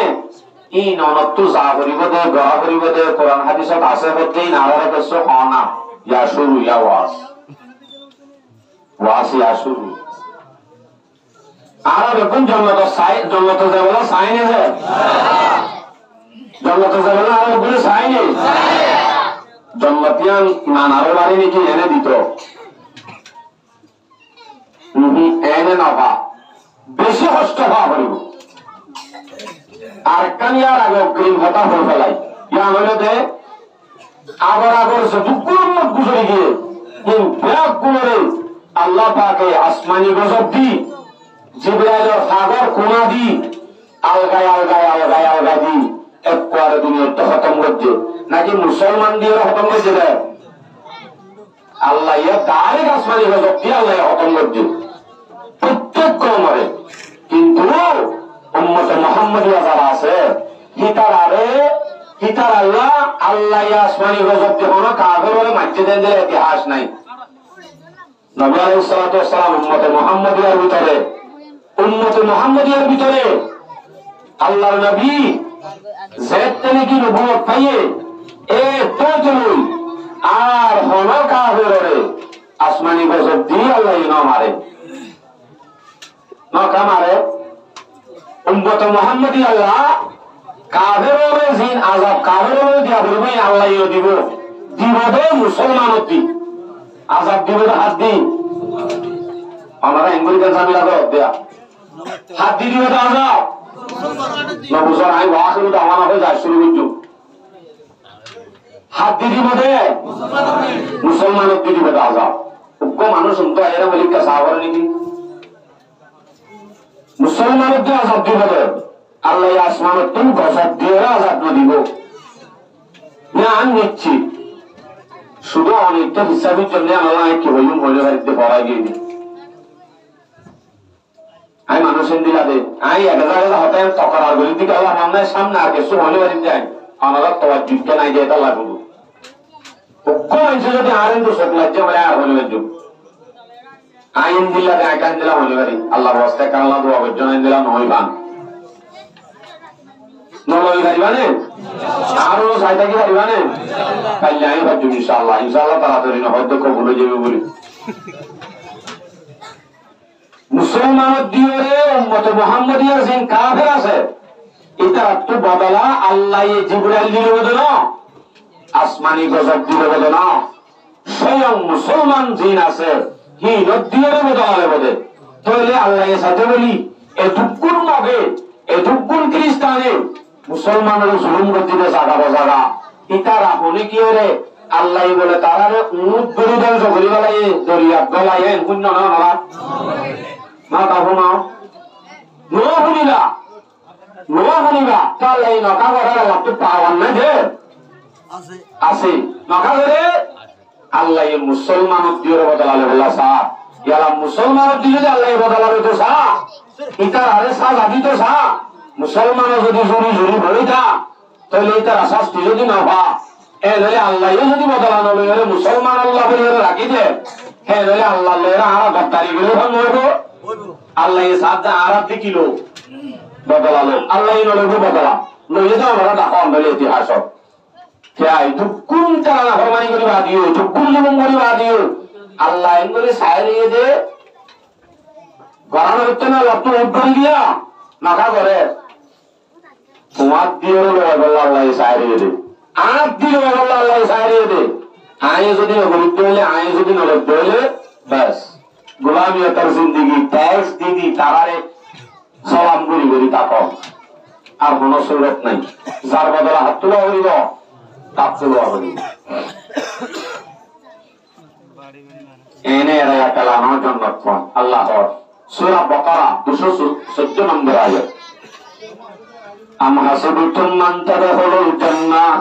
ই ননত্তু যা করিব দে গড়া করিব দে কোরআন হাদিসত আছে বতেই না আর কিছু হনা ইয়া শুরু ইয়া ওয়াস ইয়া শুরু আর দেখুন জন্নত যাবে না সাইনে যায় জন্নত যাবে না আর ওগুলো সাইনে জন্মতিয়ান নানারও বাড়ি নাকি এনে দিত এনে নবা বেশি কষ্ট হওয়া হইব আর কানিয়ার আগে অগ্রিম হতা হয়ে ফেলাই ইয়া হইল দে আগর সে দুকুর মত গুজরে গিয়ে এই ব্যাগ গুলোরে আল্লাহ পাকে আসমানি গজব দি জিবরাইলের সাগর কোনা দি আলগায় দি একবার দুনিয়া তো খতম করছে নাকি মুসলমান দিয়ে খতম করছে দেয় আল্লাহ ডাইরেক্ট আসমানি গজব দিয়ে আল্লাহ খতম করছে প্রত্যেক কলমরে কিন্তু উম্মতে মুহাম্মাদিয়া যারা আছে হিতার আল্লাহ আল্লাহ আসমানি গজব দেবো না কাগর বলে মাঝেদের ইতিহাস নাই। নবী আলাইহিস সালাতু ওয়াস সালাম উম্মতে মুহাম্মদিয়ার ভিতরে আল্লাহর নবী যেতেনে কি নবুয়ত পাইয়ে এ তো জরুরি আর হলো কাফেররে আসমানি গজব দিয়ে আল্লাহ না মারে না কামারে উম্মতে মুহাম্মদি আল্লাহ কাফেররে জিন আযাব কাফেররে দিয়া বলবে আল্লাহ দিব দিবে মুসলমানও দি আযাব দিবে হাত দি আমরা ইংরেজি জামিলা দাও দেয়া হাত দি দিবে আযাব না বুঝার আই ওয়াখিরু দাওয়ানা হয়ে যায় শুরু করছো হাত দি দিবে দে মুসলমানও দি দিবে আযাব উগ্র মানুষ তো এরা বলিকা সাহাবার নাকি মুসলমানও দি আযাব দিবে দে আল্লাহ আসমানের তুমি গজব দিয়ে আযাব না দিব না আমি নিচ্ছি শুধু অনেকটা হিসাবের জন্য আল্লাহ কি হইম হইলে বাড়িতে পড়াই গিয়ে দিই আমি মানুষের দিলা দে আমি এক জায়গায় হতে তকরার গলি থেকে আল্লাহ আমার সামনে আর কিছু হইলে বাড়িতে যাই আমার তোমার যুদ্ধ নাই যে এটা লাগবো যদি আইন তো সব লাগছে বলে আর হইলে যুগ আইন দিলা দে আইন দিলাম হইলে বাড়ি আল্লাহ বস্তায় কাল্লা দোয়া বর্জন আইন দিলাম নয় বান নয় গাড়ি আরো সাইটা কি গাড়ি কাল আমি ভাবছি ইনশাআল্লাহ তাড়াতাড়ি না হয়তো কবুল হয়ে যাবে বলে মুসলমানের দিওরে উম্মতে মুহাম্মদিয়ার জিন কাফের আছে এটা একটু বদলা আল্লাহ জিবরাইল দিলে বদলা আসমানি গজব দিলে বদলা স্বয়ং মুসলমান জিন আছে হি নদিওরে বদলালে বদে তাহলে আল্লাহর সাথে বলি এটুকুন মগে এটুকুন খ্রিস্টানে মুসলমানের জুলুম করতে জায়গা বাজারা ইতার আপনি কি রে আল্লাহ বলে তারারে উট গরু ধ্বংস করি বেলাই দরিয়া গলাই শূন্য না না না তাহো না নো শুনিবা তাহলে এই নকা করার লাভটো পাওয়ার না যে আছে নকা করে আল্লাহ মুসলমানের দিয়ে বদলালে বলা সা ইয়ালা মুসলমানের দিয়ে যদি আল্লাহ বদলাবে তো সা ইতার আরে সা লাগি তো সা মুসলমান যদি জুড়ি জুড়ি ভরে থা তাহলে তার শাস্তি যদি না পা এলে আল্লাহ যদি বদলানো লইলে মুসলমান আল্লাহ বলে রাখি দে হ্যাঁ নইলে আল্লাহ লইরা আর গদ্দারি গুলো হইব আল্লাহ সাথ আর দিকিলো বদলালো আল্লাহ নইলে বদলা লইলে তো আমরা দেখো নইলে ইতিহাস তাই দুকুন তারা ফরমানি করি বাদিও দুকুন জুলুম করি বাদিও আল্লাহ এনগরে সাইরিয়ে দে গরানো হচ্ছে না লপ্ত উদ্ধার দিয়া নাকা করে তোমার দিয়ে আল্লাহ সাইরিয়ে দে আর দিয়ে আল্লাহ সাইরিয়ে দে আয়ে যদি অবরুদ্ধ হলে আয়ে যদি নলব্ধ হলে ব্যাস গোলামিয়তার জিন্দিগি ট্যাক্স দিদি তারারে সালাম করি করি তাকো আর কোন সুরত নাই যার বদলা হাত তোলা করিব তাপ তোলা করিব এনে এরা কালানোর জন্য আল্লাহর সূরা বাকারা 214 নম্বর আয়াত আম হাসিবতুম মান তাদখুলুল জান্নাহ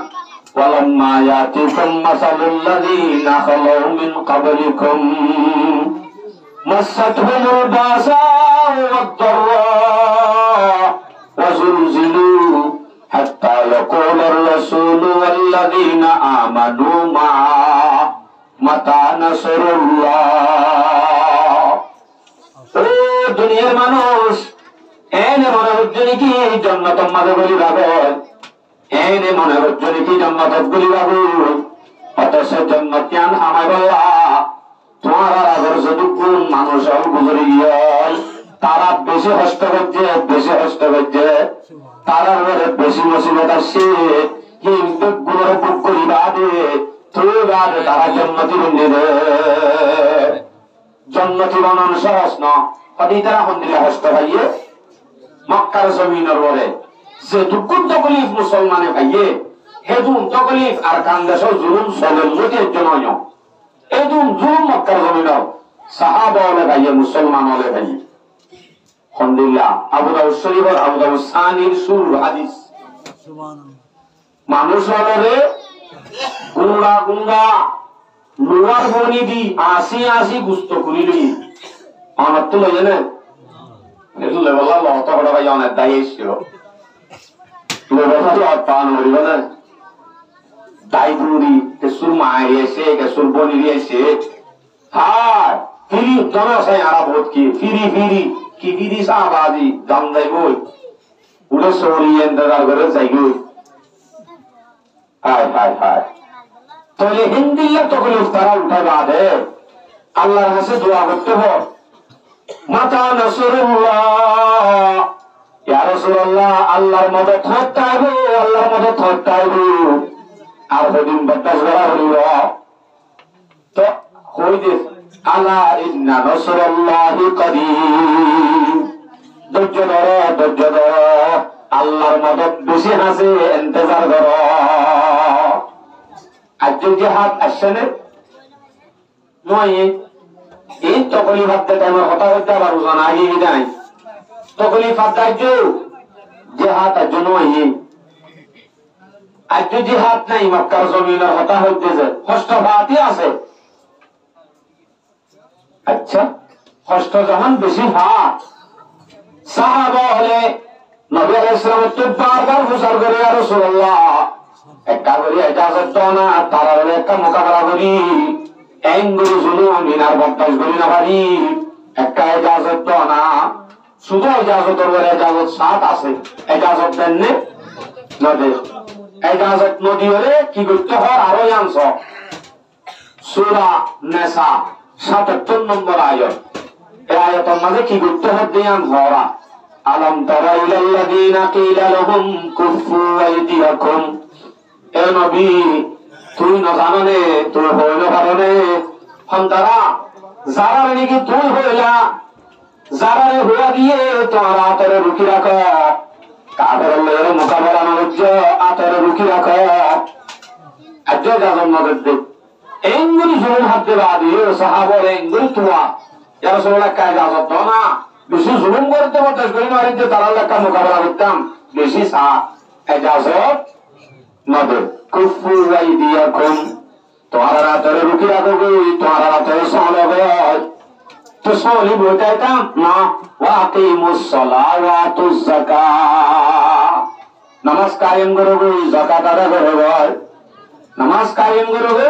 ওয়ালাম্মা ইয়াতিকুম মাসালুল লাযীনা খালাউ মিন ক্বাবলিকুম মাসাতহুমুল বাসাউ ওয়াদ-দাররা ওয়াজুলজিলু হাত্তা ইয়াকুলার রাসূলু ওয়াল্লাযীনা আমানু মাতা নাসরুল্লাহ। দুনিয়ার মানুষ এনে মনে হচ্ছে কি জান্নাত মাঝে বলি ভাবে এনে মনে হচ্ছে কি জান্নাত বলি ভাবু অথচ জান্নাত জ্ঞান আমায় বলা তোমার আগর যতক্ষণ মানুষ গুজরে গিয়ে তারা বেশি কষ্ট করছে তারা বেশি মুসিবত আসছে কিন্তু গুণের বুক করি বাদে তুই বাদে তারা জান্নাতি বন্ধে দে জান্নাতি বানানো সহজ না কদি তারা মন্দিরে হস্ত ভাইয়ে মক্কার জমিনের বলে যে দুঃখ তকলিফ মুসলমানে ভাইয়ে হেদুন তকলিফ আর কান্দেশ জুলুম চলেন লোকের জন্য এদুন জুলুম মক্কার জমিনের সাহাবা হলে ভাইয়ে মুসলমান হলে ভাইয়ে আলহামদুলিল্লাহ আবু দাউদ শরীফের আবু দাউদ সানির সুর হাদিস মানুষ হলে গুঙ্গা লোয়ার বনি দি আসি গুস্ত করিলি আমার তো লইয়ে না এগুলো বললাম অত বড় ভাই অনেক দায়ী ছিল লোক পান হইব না তাই বুড়ি কেসুর মায় এসে কেসুর বনি এসে হায় ফিরি জনসাই আরা বোধ কি ফিরি ফিরি কি ফিরি সাহবাজি দাম যাইব উড়ে সরি এন্দার করে যাইব হায় হায় হায় তাহলে হিন্দিল্লা তখন তারা উঠে বাঁধে আল্লাহর কাছে দোয়া করতে হয় মাতা নাসরুল্লাহ ইয়া রাসূলুল্লাহ আল্লাহর মদদ হতে হবে আল্লাহর মদদ হতে হবে আর দিন বরদাস্ত করা হইল তো কই দে আলা ইন্না নাসরুল্লাহি করিম ধৈর্য ধরো আল্লাহর মদদ বেশি আছে ইন্তজার করো আজ জিহাদ আসছে না নয় এই তকলিফাত টাইমের কথা হইতে আবার জানা আগে নাই তকলিফাত দার্য জিহাদ আজ নয় আজ জিহাদ নাই মক্কার জমিনের কথা হইতেছে কষ্ট ভাতি আছে আচ্ছা কষ্ট যখন বেশি ভাত সাহাবা হলে নবী আলাইহিস সালাম তো বারবার প্রচার করে ইয়া রাসূলুল্লাহ একটা করে ইজাজত দাও না তারা হলে একটা মোকাবেলা করি এঙ্গুলো শুধু মিনার বক্তাস করি না পারি একটা ইজাজত দাও না শুধু ইজাজতের বলে ইজাজত সাত আছে ইজাজত দেন নদী ইজাজত নদী হলে কি করতে হয় আরো জানছ সূরা নিসা ৭৭ নম্বর আয়াত এই আয়াতের মাঝে কি করতে হয় দিয়ান হরা আলম তারা ইলাল্লাযীনা কিলা লাহুম কুফু আইদিয়াকুম এ নবী তুই না জাননে তুই হইল কারণে হন্তারা যারা নাকি তুই হইলা যারা হইয়া দিয়ে তোমার আতরে রুকি রাখো কাদের লয়ের মোকাবেলা নজ্জ আতরে রুকি রাখো আজ যাজন নজর দে এঙ্গুলি জুলুম হাত দেবা দিয়ে সাহাবর এঙ্গুলি তুয়া ইয়া রাসূলুল্লাহ কাজ আজত না বেশি জুলুম করতে বরদাস্ত করি না যে তারা লেখা মোকাবেলা করতাম বেশি সা ইজাজত নজর কুফু আইদিয়াকুম তোমার আতরে রুকি রাখো তোমার আতরে সলবে তো সলি বইতাম না ওয়াকিমুস সালাওয়াতুজ যাকাত নামাজ কায়েম করবে যাকাত আদায় করবে নামাজ কায়েম করবে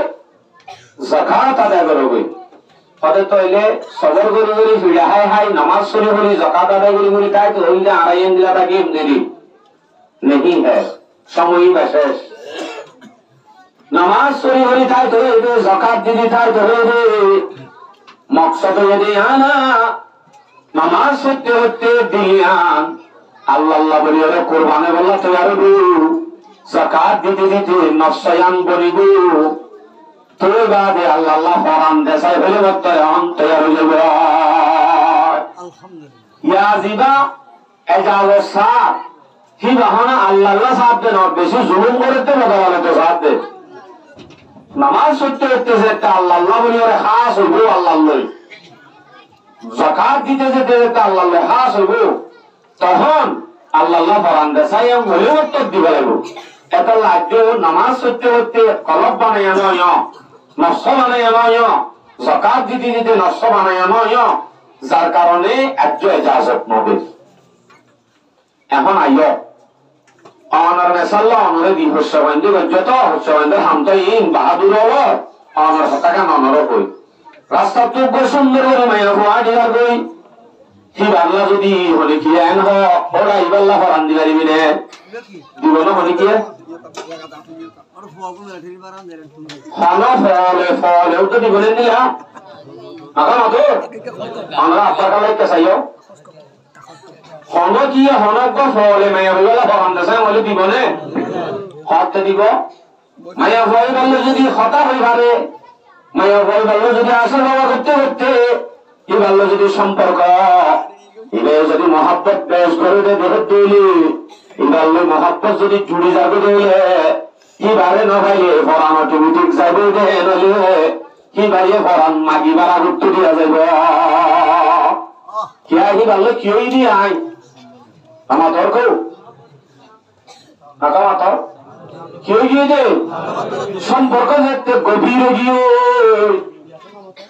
যাকাত আদায় করবে পদে তইলে সবর করি করি ফিরা হাই হাই নামাজ শুরু করি যাকাত আদায় করি করি তাই তো হইলে আড়াইন দিলা তাকে দেরি नहीं है समय বিশেষ নামাজ শুরু করি তাই তো হইবে যাকাত দিদি তাই তো হইবে মকসদ যদি আনা নামাজ পড়তে পড়তে দিয়ান আল্লাহ আল্লাহ বলি ওরে কুরবানি বল্লা তৈরি হইব যাকাত দিতে দিতে নফসায়ান বলিব তোর বাদে আল্লাহ আল্লাহ ফরান দেশাই বলে বর্তমান তৈরি হয়ে যাবে আলহামদুলিল্লাহ ইয়া জিবা এজাজত সাহ হি বাহানা আল্লাহ আল্লাহ সাহেব দেন বেশি জুলুম করতে মজা বলে তো সাহেব দে নামাজ পড়তে পড়তেছে একটা আল্লাহ আল্লাহ বলি ওরে খাস হইব আল্লাহ আল্লাহ যাকাত দিতে যেতে যেতে আল্লাহ আল্লাহ খাস হইব তখন আল্লাহ আল্লাহ ফরান দেশাই বলে উত্তর দিবে লাগবো এটা লাগবে নামাজ পড়তে পড়তে কলব বানায় নয় নষ্ট বানায় নয় যাকাত দিতে দিতে নষ্ট বানায় নয় যার কারণে একটু ইজাজত নবে এখন আইয় অনার মেসাল্লাহ অনরে দি হস্যবন্ধু যত হস্যবন্ধু হামতো ইন বাহাদুর হলো অনার হতাকা ননর কই রাস্তা টুক সুন্দর করে মাইয়া হওয়া দিয়ার কই হি বাংলা যদি হলে কি এন হ ওরা ইবাল্লা ফরান দিবারিবি নে দিব না হলে কি হলো ফলে ফলে তো দিবনে দিলা আগা মাতো আমরা আপার কালাইতে চাইও হন কি হনক ফলে মাইয়া বলা ফরান দেশে হলে দিবনে হতে দিব মাইয়া ভয় বললে যদি হতা হই পারে মাইয়া ভয় বললে যদি আসল বাবা করতে করতে এই বললে যদি সম্পর্ক এবে যদি মহব্বত পেশ করে দে দেখে দিলি এই বললে মহব্বত যদি জুড়ে যাবে দিলে কি বারে না ভাইলে ফরান অটোমেটিক যাবে দে নলে কি ভাইয়ে ফরান মাগি বাড়া করতে দিয়া যাবে কি আই বললে কিই দি আই আমার দরকো কাকা মাতা কিই গিয়ে দে সম্পর্ক যেতে গভীর গিয়ে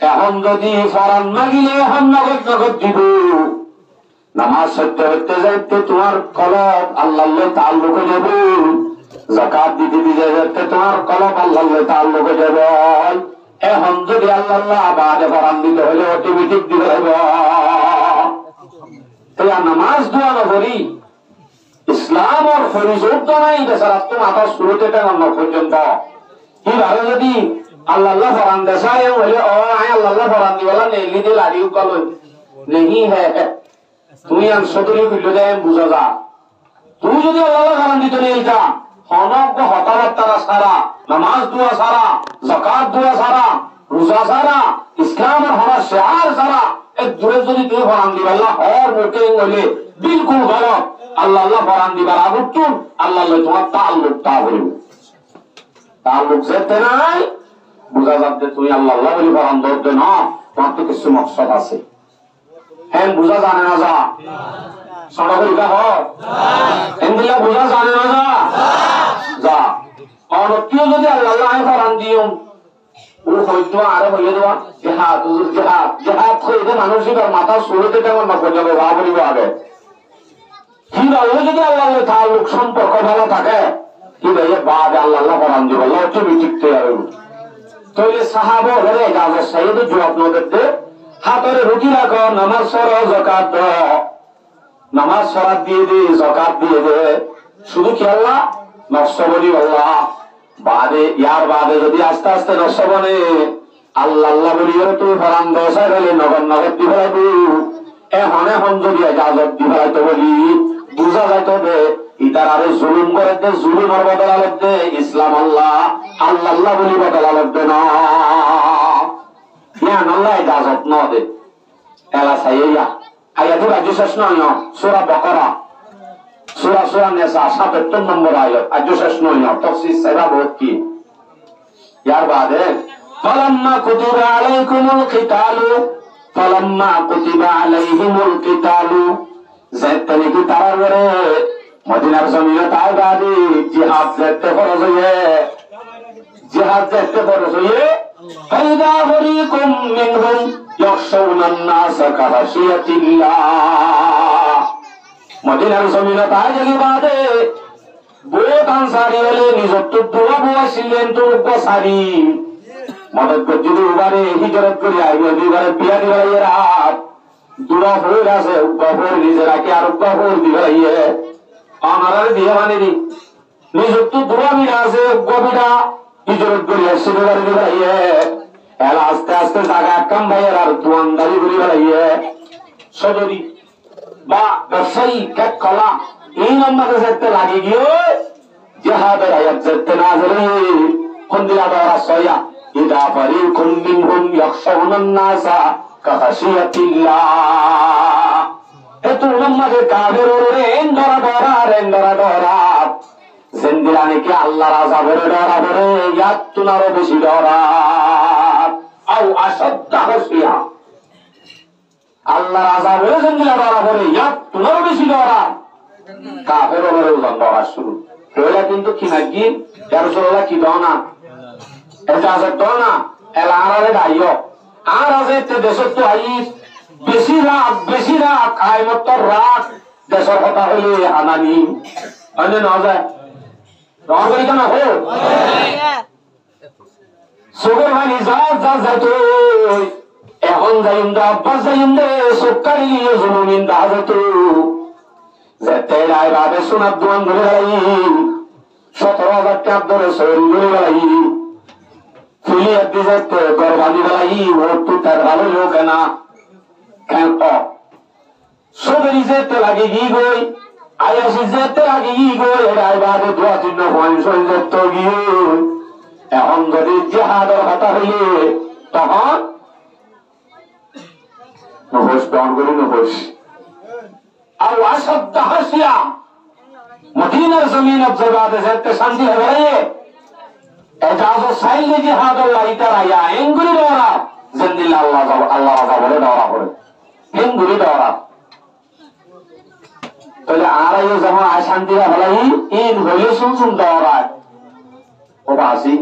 এখন যদি ফরান মাগিলে এখন নগদ নগদ দিব নামাজ সত্য হতে যাইতে তোমার কলব আল্লাহ তাআল্লুক হয়ে যাবে, যাকাত দিতে দিতে যাইতে তোমার কলব আল্লাহ তাআল্লুক হয়ে যাবে। এখন যদি আল্লাহ বাদে ফরান দিতে হলে অটোমেটিক দিতে হবে। তাই নামাজ দোয়া না করি ইসলাম আর ফরিজত তো নাই বেচারা তো মাথা শুরুতে টাঙান পর্যন্ত কিভাবে যদি আল্লাহ ফরান দেশায় হলে ও আল্লাহ ফরান দিওয়ালা নেলি দিয়ে লাড়িও কল নেই হ্যাঁ তুই আন সদরি ফিরলে যায় বুঝা যা। তুই যদি আল্লাহ ফরান দিতে নেইটা অনজ্ঞ হতাবার্তারা সারা, নামাজ দোয়া সারা, যাকাত দোয়া সারা, রোজা সারা, ইসলাম আর হওয়ার শেয়ার সারা এক দূরে যদি তুই ফরান দিবা আল্লাহ হর মুখে হইলে বিলকুল গলত। আল্লাহ ফরান দিবার আগুন আল্লাহ তোমার তাল্লুক তা হইবে। তাল্লুক যেতে নাই বুঝা যাচ্ছে তুমি আল্লাহ বলি ফরান ধরতে না, তোমার তো কিছু মকসদ আছে। হ্যাঁ বুঝা জানে না যা সড়া হয় এমদিলা বুঝা জানে না যা যা অনতীয় যদি আল্লাহ ফরান দিও ও হয়তো আরে হইলে দেওয়া জেহাদ জেহাদ জেহাদ হইতে মানসিক আর মাথা শুরুতে কেমন না পর্যন্ত ভাব বলিব আগে কি বললে যদি আল্লাহ তাআল্লুক সম্পর্ক ভালো থাকে কি ভাইয়া বাদ আল্লাহ ফরান দিব আল্লাহ অটোমেটিক তৈরি হবে। তাহলে সাহাবা হলে এজাজত সাইয়েদ জবাব নদেরতে হাতের রুটি রাখো, নামাজ সরো, যাকাত দাও, নামাজ সরাত দিয়ে দে, যাকাত দিয়ে দে, শুধু কি আল্লাহ নকশ বলি আল্লাহ বাদে ইয়ার বাদে যদি আস্তে আস্তে নকশ বনে আল্লাহ বলিও তুই ফরান দশায় হলে নগর নগর দি ফেলাইবি। এখন যদি এজাজত দি ফেলাইতে বলি বুঝা যাইতে দে ইতার আরে জুলুম করে দে, জুলুমের বদলা লাগবে ইসলাম আল্লাহ বলি বদলা লাগবে না। আল্লাহ এজাজত ন দে এলা সাইয়া আয়াতুর রাজ্য শেষ নয় সূরা বাকারা সূরা নিসা ৭৭ নম্বর আয়াত আজ শেষ নয় তাফসীর সাইরা বহুত কি ইয়ার বাদে ফালাম্মা কুতিবা আলাইকুমুল কিতালু ফালাম্মা কুতিবা আলাইহিমুল কিতালু যাইতানি কি তারপরে মদিনার জমিনে তাই বাদে জিহাদ যেতে ফরজ হয়ে জিহাদ যেতে ফরজ হয়ে ফাইদা ফরিকুম মিনহুম ইয়াখশাউনান নাসা কাখাশিয়াতিল্লাহ মদিনার জমিনে তাই জানি বাদে বহুত আনসারী হলে নিজত্ব দোয়া বুয়া ছিলেন তো সারি মদত করছি উবারে হিজরত করে আইবে দুবারে বিয়া দিবাই রাত দুরা হয়ে আছে উগ্গফর নিজেরা কি আর উগ্গফর দিবাইয়ে অনারার বিয়ে মানে দি নিজত্ব দোয়া বিনা আছে উগ্গবিরা হিজরত করে আসছে দুবারে দিবাইয়ে এলা আস্তে আস্তে জায়গা কাম ভাইয়ের আর দোয়ানদারি করে বেড়াইয়ে সদরি বা ব্যবসায়ী কেক কলা এই নম্বরে যেতে লাগে গিয়ে জিহাদের আয়াত যেতে না ধরে খন্দিলা দরা সয়া ইদা ফারিকুম মিনহুম ইয়াখশাউনান নাসা কাখাশিয়াতিল্লাহ এতো নম্বরে কাফের ওরে এন্ডরা ডরা জিন্দিরানি কি আল্লাহর আযাবের ডরা করে ইয়াত তুনারও বেশি ডরা আও আশাদ্দা হাসিয়া আল্লাহর আযাবের জিন্দিরা ডরা করে ইয়াত তুনারও বেশি ডরা কাফের ওরে ডরা শুরু হইলা কিন্তু কি নাকি ইয়া রাসূলুল্লাহ কি দাও না এজাজত দাও না এলা আরারে দাইও আর আছে তে দেশত তো আই বেশি রাত কায়মতর রাত দেশের কথা হইলে হানানি মানে না যায় রহন করি কেন হো সুগর ভাই যা যাইতো এখন যাইম দা আব্বাস যাইম দে সকালি জুনুমিন দা যাইতো যেতে রায় বাদে সোনার দোয়ান ধরে বেড়াই ১৭,০০০ টাকা ধরে শরীর ধরে বেড়াই ফুলিয়ার দিয়ে যেতে ঘর বাঁধি বেড়াই ওর তো তার ভালো লোক না কেন সবেরই যেতে লাগে গি গই আয়াসি যেতে লাগে গি গই রায় বাদে দোয়া চিহ্ন পয়সা যেতে গিয়ে এখন যদি জিহাদের কথা হইলে তখন নহস দন করি নহস আর আশাদ্দা হাসিয়া মদিনার জমিনের জবাবে যেতে শান্তি হবে রে এজাজত সাইলে জিহাদ আল্লাহ ইতারাইয়া এঙ্গুরি দরা জিন্দিল্লাহ আল্লাহ আযাবরে দরা করে এঙ্গুরি দরা তাহলে আরাইও যখন শান্তি হলাই ইন হইলে শুন দরা ও বাসি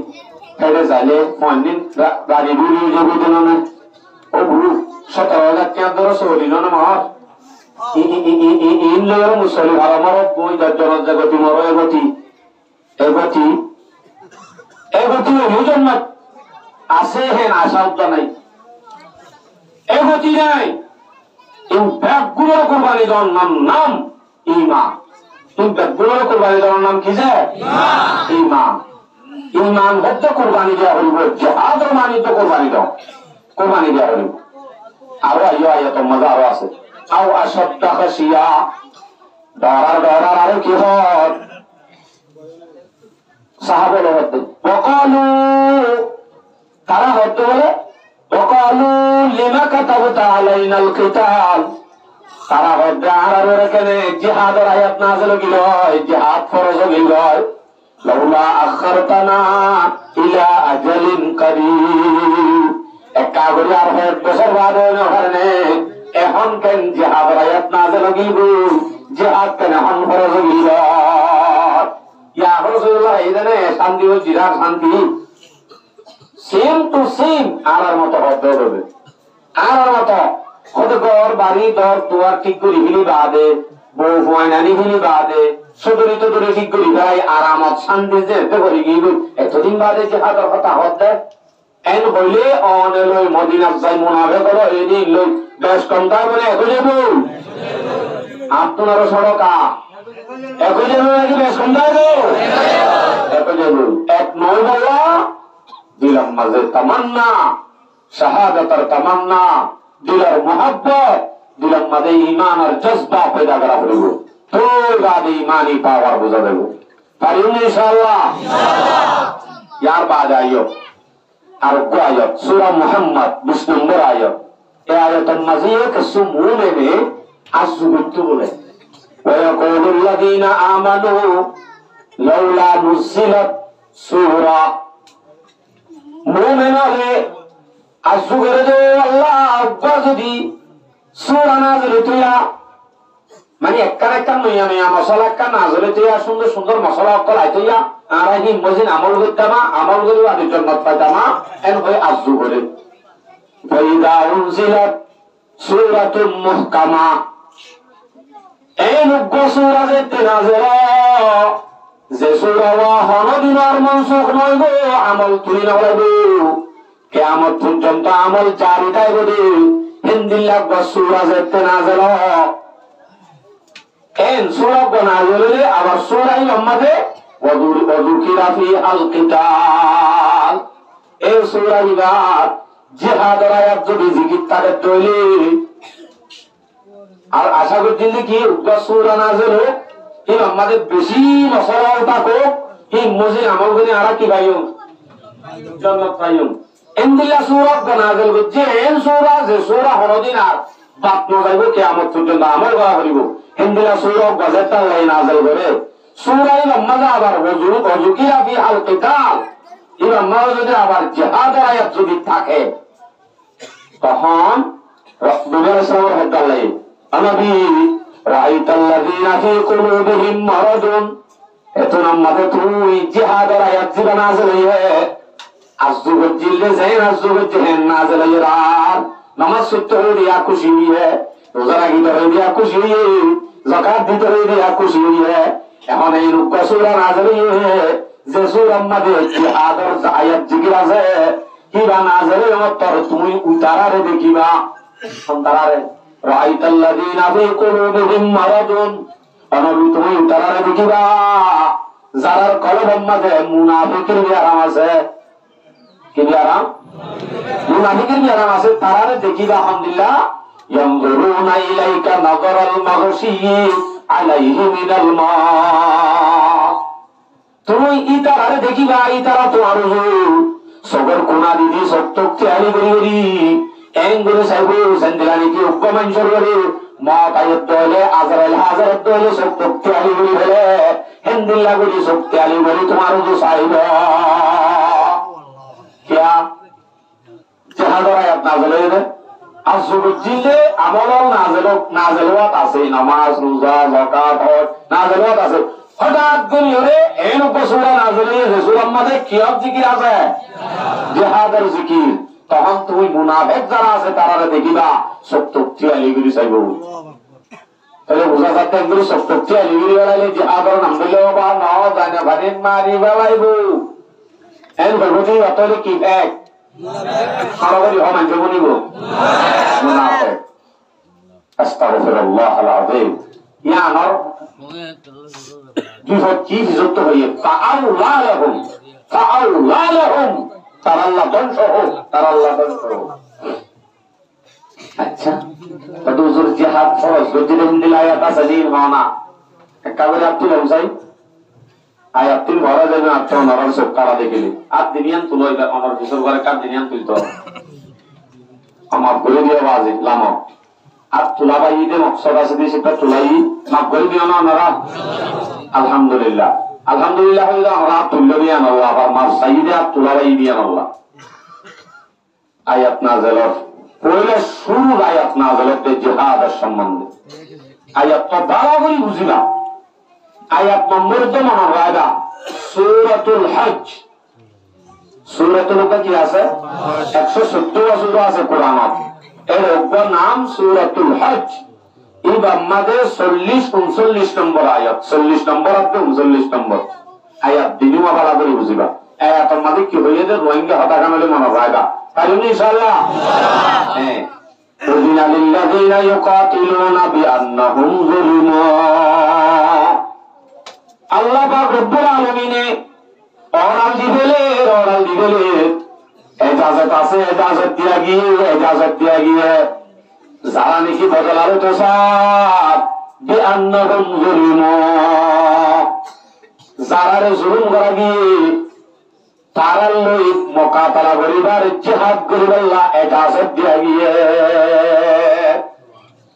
ফেরে যাইলে মন্দির গাড়ি বুড়ি যাবে না ও বুড়ু ১৭,০০০ টাকা ধরে সরিল না মার ইনলের মুসলিম আমার বই দর্জন জগতি মর এগতি এগতি এগতি অভিজন্ম আছে হেন আশা উদ্যা নাই এগতি নাই এই ব্যাগগুলোর কোরবানি দেওয়ার নাম ঈমান। এই ব্যাগগুলোর কোরবানি দেওয়ার নাম কি যে ঈমান। ঈমান হতে কোরবানি দেওয়া হইব, জিহাদের মানিত কোরবানি দাও, কোরবানি দেওয়া হইব। আরো আইও আয়াত মজা আরো আছে। আও আশাদ্দা খাশিয়া, ডরার আরো কি হয় সাহাবারা হতে ওয়াকালু, তারা হতে বলে ওয়াকালু লিমা কাতাবতা আলাইনাল কিতাল, তারা হতে আর এখানে জিহাদের আয়াত নাযিল হইল, জিহাদ ফরজ হইল, লাউলা আখারতানা ইলা আজালিন করিব, একটা করে আর 1 বছর বাদ হইল কারণে এখন কেন জিহাদের আয়াত নাযিল হইব, জিহাদ কেন এখন ফরজ হইল। ইয়া রাসূলুল্লাহ ইদানে শান্তি ও জিহাদ শান্তি সেম টু সেম আর মত হতে হবে, আর মত হতে ঘর বাড়ি দর দুয়ার ঠিক করি হিলি বাদে, বউ ফয়নানি হিলি বাদে, সদরিত দূরে ঠিক করি ভাই আরামত শান্তি যেতে করি গিয়ে এতদিন বাদে জিহাদের কথা হতে এন হইলে অনেলই মদিনা যাই মুনাফে করো এদিন লই বেশ কমতা বলে এখন যাব আপনারও সড়কা এখন যাব নাকি বেশ কমতা গো এখন যাব এক নয় বলা দিলাম মাঝে তামান্না শাহাদাতের তামান্না, দিলের মোহাব্বত, দিলের মাঝে ঈমান আর জজবা পয়দা করা হইব, তোর বাদে ঈমানি পাওয়ার বোঝা দেব পারিও ইনশাআল্লাহ। ইয়ার বাদ আইও আর আয়াত সূরা মুহাম্মদ 20 নম্বর আয়াত। এই আয়াতের মাঝে কিছু মুমিনে আযুবতু বলে ওয়ায়াকুলুল লাযিনা আমানু লাউলা নুজিলাত সূরা, মুমিনরে আযু করে দে আল্লাহ আব্বা যদি সূরা নাযিল হইয়া, মানে একটা নইয়া নইয়া মশলা একটা নাযিল হইয়া সুন্দর সুন্দর মশলা অকল আইতইয়া আর এই মজিন আমল করতামা, আমল করে আদি জান্নাত পাইতামা এন হই আযু করে। ফাইদা উনজিলাত সূরাতুম মুহকামা, এই নব্য সূরা যে নাযিল যে সূরা হনদিনার মনসুখ নয় গো, আমল তুলি না হইব কিয়ামত পর্যন্ত আমল জারি থাকবে। হিন্দিল্লাহ সূরা যে নাযিল এন সূরা নাযিল হলে আবার সূরা ইমামে ওয়াযুকিরা ফিহাল কিতাল, এই সূরা ইবাদ জিহাদের আয়াত যদি জিকির থাকে তৈলে আর আশা করছি কি সূরা নাযিল হোক এই আমাদের বেশি মশলা থাকো এই মজিদ আমল করে আর কি ভাইও জান্নাত পাইও। ইনদিল্লাহ সূরা নাযিল হচ্ছে এন সূরা যে সূরা হরদিন আর বাত ন যাইব কিয়ামত পর্যন্ত আমল করা হইব। ইনদিল্লাহ সূরা গাজাতা লাই নাযিল করে সূরা ইমামে আবার ওয়াযুকিরা ফিহাল কিতাল, ইমামে যদি আবার জিহাদের আয়াত যদি থাকে তখন রব্বুল সাওয়ার হদালে নবী রাআইতাল্লাযীনা ফি কুলুবিহিম মারাদুন, এতন আমাদের তুই জিহাদের আয়াত জিবা নাযিল হইয়ে আযুব জিলদে যাই আযুব জেহেন নাযিল হইরা নামাজ পড়তে হইয়া খুশি হইয়ে, রোজা রাখতে হইয়া খুশি হইয়ে, যাকাত দিতে হইয়া খুশি হইয়ে, এখন এই রূপা সূরা নাযিল হইয়ে যে সূরা আমাদের জিহাদের আয়াত জিকির আছে কিবা নাযিল হইয়া তোর তুমি উতারারে দেখিবা সন্তারারে রাআইতাল্লাযীনা ফি কুলুবিহিম মারাদুন, অনবী তুমি উতারারে দেখিবা যারা কলবের মধ্যে মুনাফিকের বিয়ারাম আছে, কি বিয়ারাম মুনাফিকের বিয়ারাম আছে তারারে দেখিবা। আলহামদুলিল্লাহ ইয়ানজুরুনা ইলাইকা নাযারাল মাগশিয়্যি আলাইহি মিনাল মা, তুমি ইতারারে দেখিবা ইতারা তোমার সবর কোনা দিদি সত্যকে আলি করি এঙ্গুলো সাইবো সেন্দিলানি কি উপমান সরবরে মা তাইত হলে আজরাইল হাজারত হলে সত্যকে আলি করি বলে হিন্দিল্লা করি সত্যকে আলি করি তোমার তো সাইব কিয়া জিহাদের আয়াত নাযিল হইবে আযুব জিলে আমল নাযিলত আছে, নামাজ রোজা যাকাত হজ নাযিলত আছে। হঠাৎ করে হরে এই সূরা নাযিল হইছে সূরার মধ্যে কি জিকির আছে জিহাদের জিকির, তখন তুমি মুনাফিক যারা আছে তারারে দেখিবা সত্যকে আলি করি চাইব তাহলে বোঝা যাচ্ছে একদম সত্যি আলিগিরি বেড়াইলে জিহাদর নাম দিলেও বা ন জানে ভারিন মারি বেড়াইব এন ভগবতী অতলে কি এক সরবরি হমান জমনিব মুনাফিক আস্তাগফিরুল্লাহ আল আযীম ইয়ানর জিহাদ কি যুক্ত হয়ে ফাআল্লাহ লাহুম তারাল্লাহ ধ্বংস হোক তারাল্লাহ ধ্বংস হোক আচ্ছা তো হুজুর জিহাদ ফরজ যদি দিল আয়াত আছে দিন হনা একেবারে আব্দুল হুসাইন আয়াত তিন ভরা যাবে আত্ম নরম সব কারা দেখিলি আর দিনিয়ান তুলো এটা আমার বিসর করে কার দিনিয়ান তুলতো আমার বলে দিয়ে বাজি লামো আর তুলা বাইতে মকসদ আছে দিয়ে সেটা তুলাই মাফ করে দিও না ওনারা আলহামদুলিল্লাহ আলহামদুলিল্লাহ হইলো আমরা তুল্য দিয়ে আল্লাহ আবার মাফ চাইদে আর তুলা বাই দিয়ে আল্লাহ আয়াত নাযিল পয়লা শুরু আয়াত নাযিল হতে জিহাদের সম্বন্ধে আয়াত তো ভালো করে বুঝিলা আয়াত নম্বর তো মনে রাখবা সূরাতুল হজ সূরাতুল কি আছে 170 আসলে আছে কোরআনত এর নাম সূরাতুল হজ এই বাম্মাদের 40 39 নম্বর আয়াত 40 নম্বর আর 39 নম্বর আয়াত দিনুমা ভালো করে বুঝিবা আয়াতের মধ্যে কি হইয়ে যে রোহিঙ্গা হত্যাকাণ্ড হলে মনে রাখবা পারুন ইনশাআল্লাহ হ্যাঁ উযিনা লিল্লাযিনা ইউকাতিলুনা বিআন্নাহুম যুলিমু আল্লাহ পাক রব্বুল আলামিনে অরাল দিবেলে এজাজত আছে এজাজত দিয়া গিয়ে যারা নাকি বদলালো তো সাত বিআন্নাহুম যুলিমু যারা জুলুম করা গিয়ে তারা লই মুকাতালা করিবার জিহাদ করিবার এজাজত দিয়া গিয়ে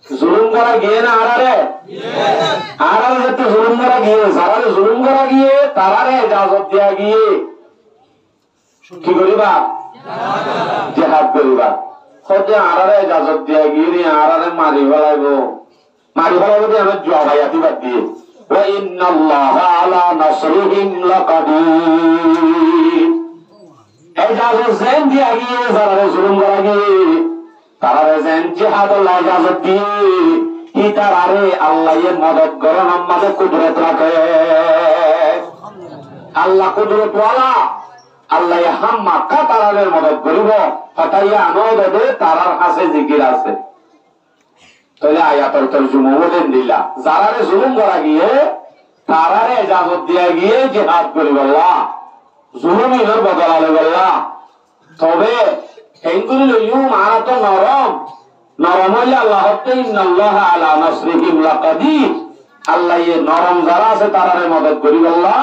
জুলুম করা গিয়ে না আড়ারে যাতে জুলুম করা গিয়ে যারা জুলুম করা গিয়ে তারারে এজাজত দিয়া গিয়ে কি করিবা জিহাদ করিবা সত্যি আড়ারে এজাজত দিয়া গিয়ে আড়ারে মারি ফেলাইব দিয়ে আমি জবাইয়াতি বাদ দিয়ে وَإِنَّ اللَّهَ عَلَى نَصْرِهِمْ لَقَدِيرٌ এজাজত জেন দিয়া গিয়ে যারা জুলুম করা গিয়ে তারারে জেন জিহাদ আল্লাহ এজাজত দিয়ে ই তারারে আল্লাহ মদদ করেন আমাদের কুদরত রাখে আল্লাহ কুদরত ওয়ালা আল্লাহ হাম্মা কা তারারে মদদ করিব হতাইয়া আনন্দ দে তারার কাছে জিকির আছে তাহলে আয়াতের তরজমা বলেন দিলা যারারে জুলুম করা গিয়ে তারারে ইজাজত দিয়া গিয়ে জিহাদ করি বল্লা জুলুমের বদলালে বল্লা তবে এগুলি লইও মারা তো নরম হইলে আল্লাহ হতে ইন্নাল্লাহা আলা নাসরিহিম লাকাদির আল্লাহ এই নরম যারা আছে তারারে মদদ করি বল্লা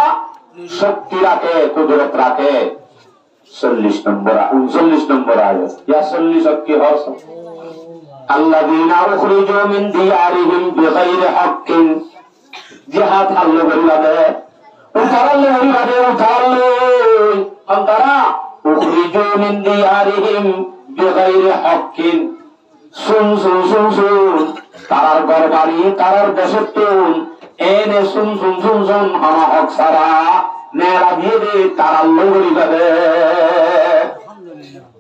শক্তি রাখে কুদরত রাখে 40 নম্বর 39 নম্বর আয়াত ইয়া 40 কি হস الذين أخرجوا من ديارهم بغير حق جهاد حل بالله أخرجوا من ديارهم بغير حق سن তারার ঘরবাড়ি তারার দেশত্বন এনে শুন আমার হক সারা নেড়া দিয়ে দে তারার লোগরি যাবে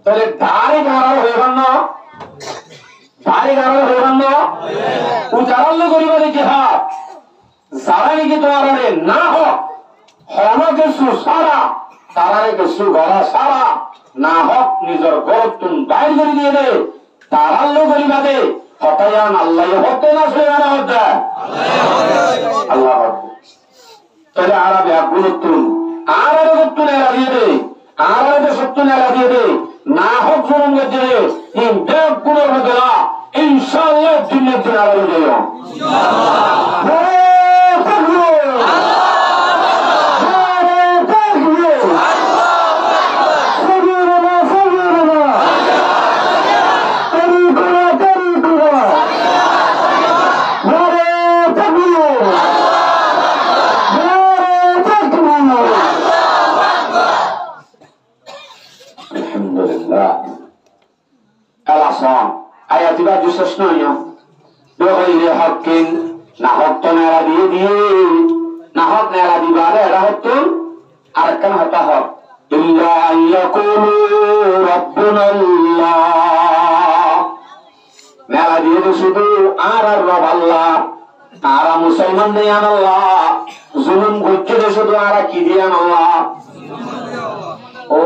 তাহলে ধারে ধারা হয়ে না তারে গারো হইবান্ন উচারল করিবারে জিহাদ যারা নাকি তোমারে না হোক হনকে সুসারা তারারে কিছু গড়া সারা না হোক নিজের গরতুন বাইর করে দিয়ে দে তারাল্লো করিবাদে হতায়ান আল্লাহ হতে না সুলেমানা হতে আল্লাহ হতে তাহলে আরবে গুরুত্বন আরবে গুরুত্বন এরা দিয়ে দে আরবে সত্যন এরা দিয়ে দে না হোক জুলুম গজে এই দেব গুণের মধ্যে না ইনশাআল্লাহ দিনের দিন আরো যাই আলহামদুলিল্লাহ আলাসন আয়াতিবা জুসসনয় বগৈরে হকিন না হক তো নেড়া দিয়ে না হক নেড়া দিবারে এরা হতো আর কেন হতা হক ইল্লা ইয়াকুলু রাব্বুনাল্লাহ নেড়া দিয়ে শুধু আর রব আল্লাহ আরা মুসলমান দিয়ান আল্লাহ জুলুম করছে শুধু আরা কি দিয়ান আল্লাহ ও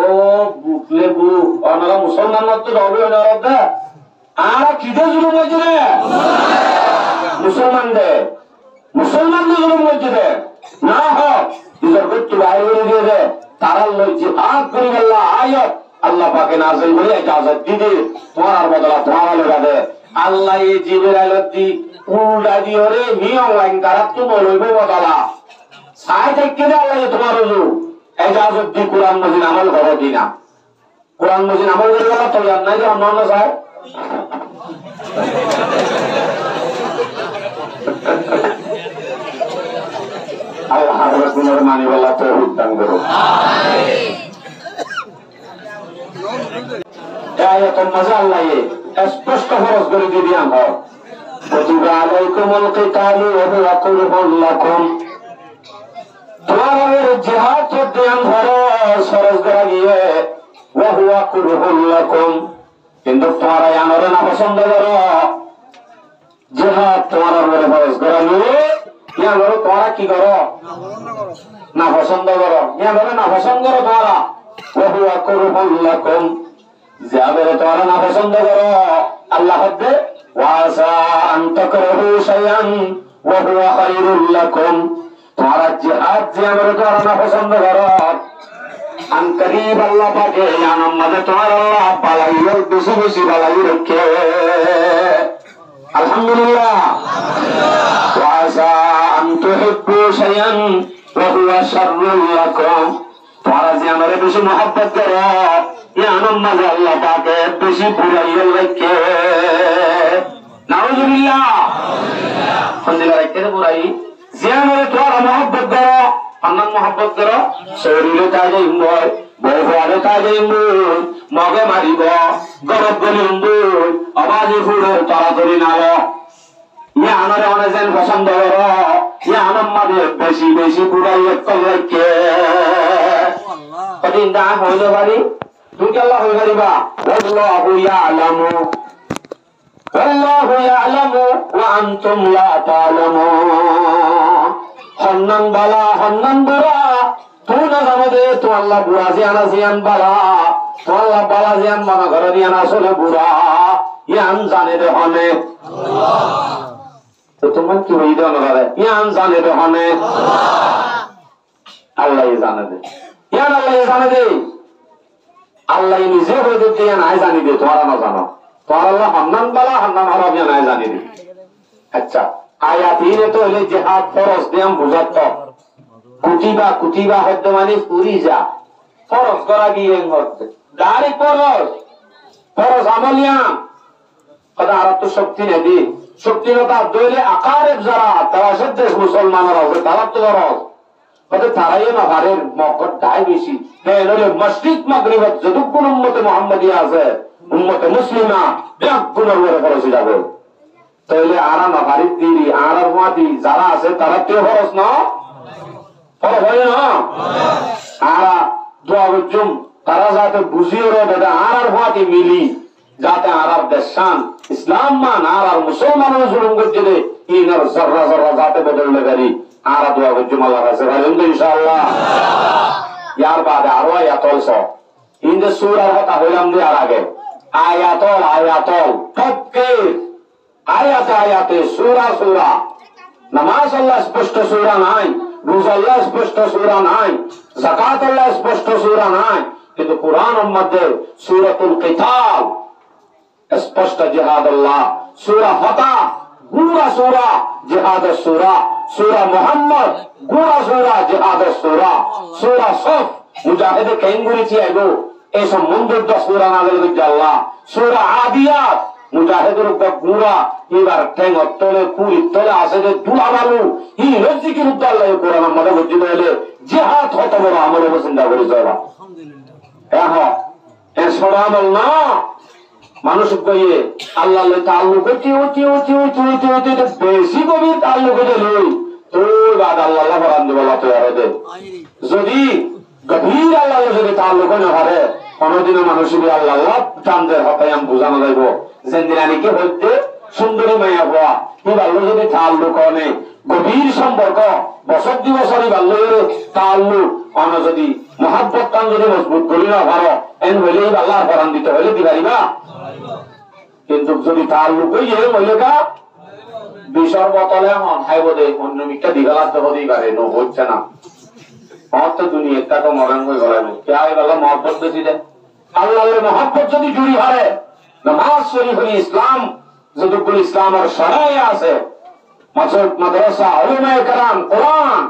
বুকলে বুক ওনারা মুসলমান তো রবে আরা কি দিয়ে জুলুম হয়েছে রে মুসলমানদের জুলুম হয়েছে রে না হোক নিজের করতে বাইরে করে দিয়ে দে তারা লোক জিহাদ করি আল্লাহ আয়াত আল্লাহ পাকে নাযিল করে ইজাজত দিদি তোমার বদলা তোমার লাগাবে আল্লাহ এই জিবরাইল দি উল্টা দিও রে নিয়ম লাইন তারা তো বলবে বদলা সাই থেকে আল্লাহ তোমার রুজু ইজাজত দি কোরআন মজিদ আমল করো দিনা কোরআন মজিদ আমল করে গেল তো জান নাই যে অন্য সাহেব আল্লাহ রাব্বুল মানি ওয়ালা তৌফিক দান করো আমিন আয়াতুল মাযা আল্লাহ স্পষ্ট ফরজ করে দিয়ান হয় কুতিবা আলাইকুমুল কিতালু ওয়া হুয়া কুরহুল লাকুম তোমাদের জিহাদ দিয়ান ফরজ করে গিয়ে ওয়া হুয়া কুরহুল লাকুম কিন্তু তোমরা জানো না পছন্দ করো জিহাদ তোমার উপরে ফরজ করে নিয়ে জানো তোমরা কি করো না পছন্দ করো জানো না পছন্দ করো তোমরা ওয়া হুয়া কুরহুল লাকুম যাবেরে তোমরা না পছন্দ করো আল্লাহ হদ্দে ওয়াসা আন তাকরাহু শাইআন ওয়া হুয়া খায়রুল লাকুম তোমরা জিহাদ যাবেরে তোমরা না পছন্দ করো আন করিব আল্লাহ পাকে জানাম মাঝে তোমার আল্লাহ পালাইয়ের বেশি বেশি পালাই রাখে আলহামদুলিল্লাহ ওয়াসা আন তুহিব্বু শাইআন ওয়া হুয়া শাররুল লাকুম তোমরা যাবেরে বেশি মহব্বত করো জানাম মাঝে আল্লাহ পাকে বেশি বুড়াইয়ের রাখে নাউজুবিল্লাহ ফন্দিলা রাখতে বুড়াই যাবেরে তোমরা মহব্বত করো আন্নান মহব্বত করো শরীরে কাজে ইম্বয় বউরে কাজে ইম্বয় মগে মারিব গরব গলি ইম্বয় আওয়াজে ফুড়ে তাড়াতাড়ি নাও ইয়া আমারে অনেকজন পছন্দ করো ইয়া আমাদের বেশি বেশি বুড়াই এককে কদিন দা হইলো বাড়ি তুমি আল্লাহ হয়ে যাবা আল্লাহু ইয়ালামু ওয়া আনতুম লা তা'লামুন হন্নান বালা হন্নান বুড়া তুই না জানো দে তো আল্লাহ বুড়া জিয়ানা জিয়ান বালা তো আল্লাহ বালা জিয়ান মানা ঘরে দিয়ান আসলে বুড়া ইয়ান জানে দে হনে তো তোমার কি হই দেন ঘরে ইয়ান জানে দে হনে আল্লাহ জানে দে ইয়ান আল্লাহ জানে দে আল্লাহ নিজে হয়ে দিতে ইয়ান আই জানি দে তোমরা না জানো তো আল্লাহ হন্নান বালা হন্নান আরব ইয়ান আই জানি দে আচ্ছা আয়াতিনে তো হলে জিহাদ ফরজ দিয়াম বুঝাত কুতিবা কুতিবা হদ্দ মানে পুরি যা ফরজ করা গিয়ে হচ্ছে দাঁড়ি ফরজ আমলিয়াম কথা আর তো শক্তি নেই শক্তিরতা দইলে আকারের যারা তারা সদ্দেশ মুসলমানরা হবে তারা তো ফরজ কথা তারাই না ভারের মকর দায় বেশি হ্যাঁ নইলে মসজিদ মাগরিবত যতক্ষণ উম্মতে মুহাম্মাদিয়া আছে উম্মতে মুসলিমা ব্যাক গুণের উপরে ফরজ যাবে তাহলে আরা না ভারিত দিরি আরার মাটি যারা আছে তারা তো ফরজ না ফরজ হয় না আরা দোয়া করছুম তারা যাতে বুঝিয়ে রবে আরার মাটি মিলি যাতে আরার দেশান ইসলাম মান আরার মুসলমানের জুলুম করছে রে ইনার জর্রা জর্রা যাতে বদললে গাড়ি আরা দোয়া করছুম আল্লাহর কাছে ইনশাআল্লাহ ইয়ার বাদে আরো আয়াতল সব ইনদে সূরার কথা হইলাম দেয়ার আগে আয়াতল তফসীর আয়াতে আয়াতে সূরা সূরা নামাজ আল্লাহ স্পষ্ট সূরা নাই রোজা আল্লাহ স্পষ্ট সূরা নাই যাকাত আল্লাহ স্পষ্ট সূরা নাই কিন্তু কোরআনের মধ্যে সূরাতুল কিতাল স্পষ্ট জিহাদ আল্লাহ সূরা ফাতা পুরা সূরা জিহাদের সূরা সূরা মুহাম্মদ পুরা সূরা জিহাদের সূরা সূরা সফ মুজাহিদে কেঙ্গুরিছি আইগো এই সম্বন্ধে 10 সূরা নাযিল করেছে আল্লাহ সূরা আদিয়াত মুজাহিদের উপর পুরা এবার ঠেং তলে কুড়ি তলে আসে যে দুলা বালু ই লজ্জিকের উদ্দ আল্লাহ কোরআন আমাদের বুঝিতে হলে জিহাদ হতে বড় আমল চিন্তা করে যাবা হ্যাঁ এ সরা আমল না মানুষ কইয়ে আল্লাহ তাল্লুক বেশি গভীর তাল্লুক লই তোর বাদ আল্লাহ ফরান দেব যদি গভীর আল্লাহ যদি তাল্লুক না হারে কোনদিনও মানুষ আল্লাহ চান্দের হতায়াম বোঝানো যাইব যেদিন আনিকে হইতে সুন্দরী মাইয়া হওয়া এই ভালো যদি তাল্লুক অনে গভীর সম্পর্ক বছর দুই বছরই ভালো তাল্লুক অন যদি মহাব্বত টান যদি মজবুত করি না পারো এন হইলে আল্লাহ ফরান দিতে হইলে দি পারিবা কিন্তু যদি তাল্লুক হয়ে যায় মহিলাটা বিষর বোতলে মন খাইব দে অন্য মিথ্যা দিগালাতে হতেই পারে নো হচ্ছে না মত তো দুনিয়াটা তো মরণ হয়ে গেল কে আই ভালো মহব্বত বেশি দেয় আল্লাহর মহব্বত যদি জুড়ি হয় নামাজ শরীফ ইসলাম যতগুলো ইসলামের শরাই আছে মাদ্রাসা উলামায়ে কেরাম কোরআন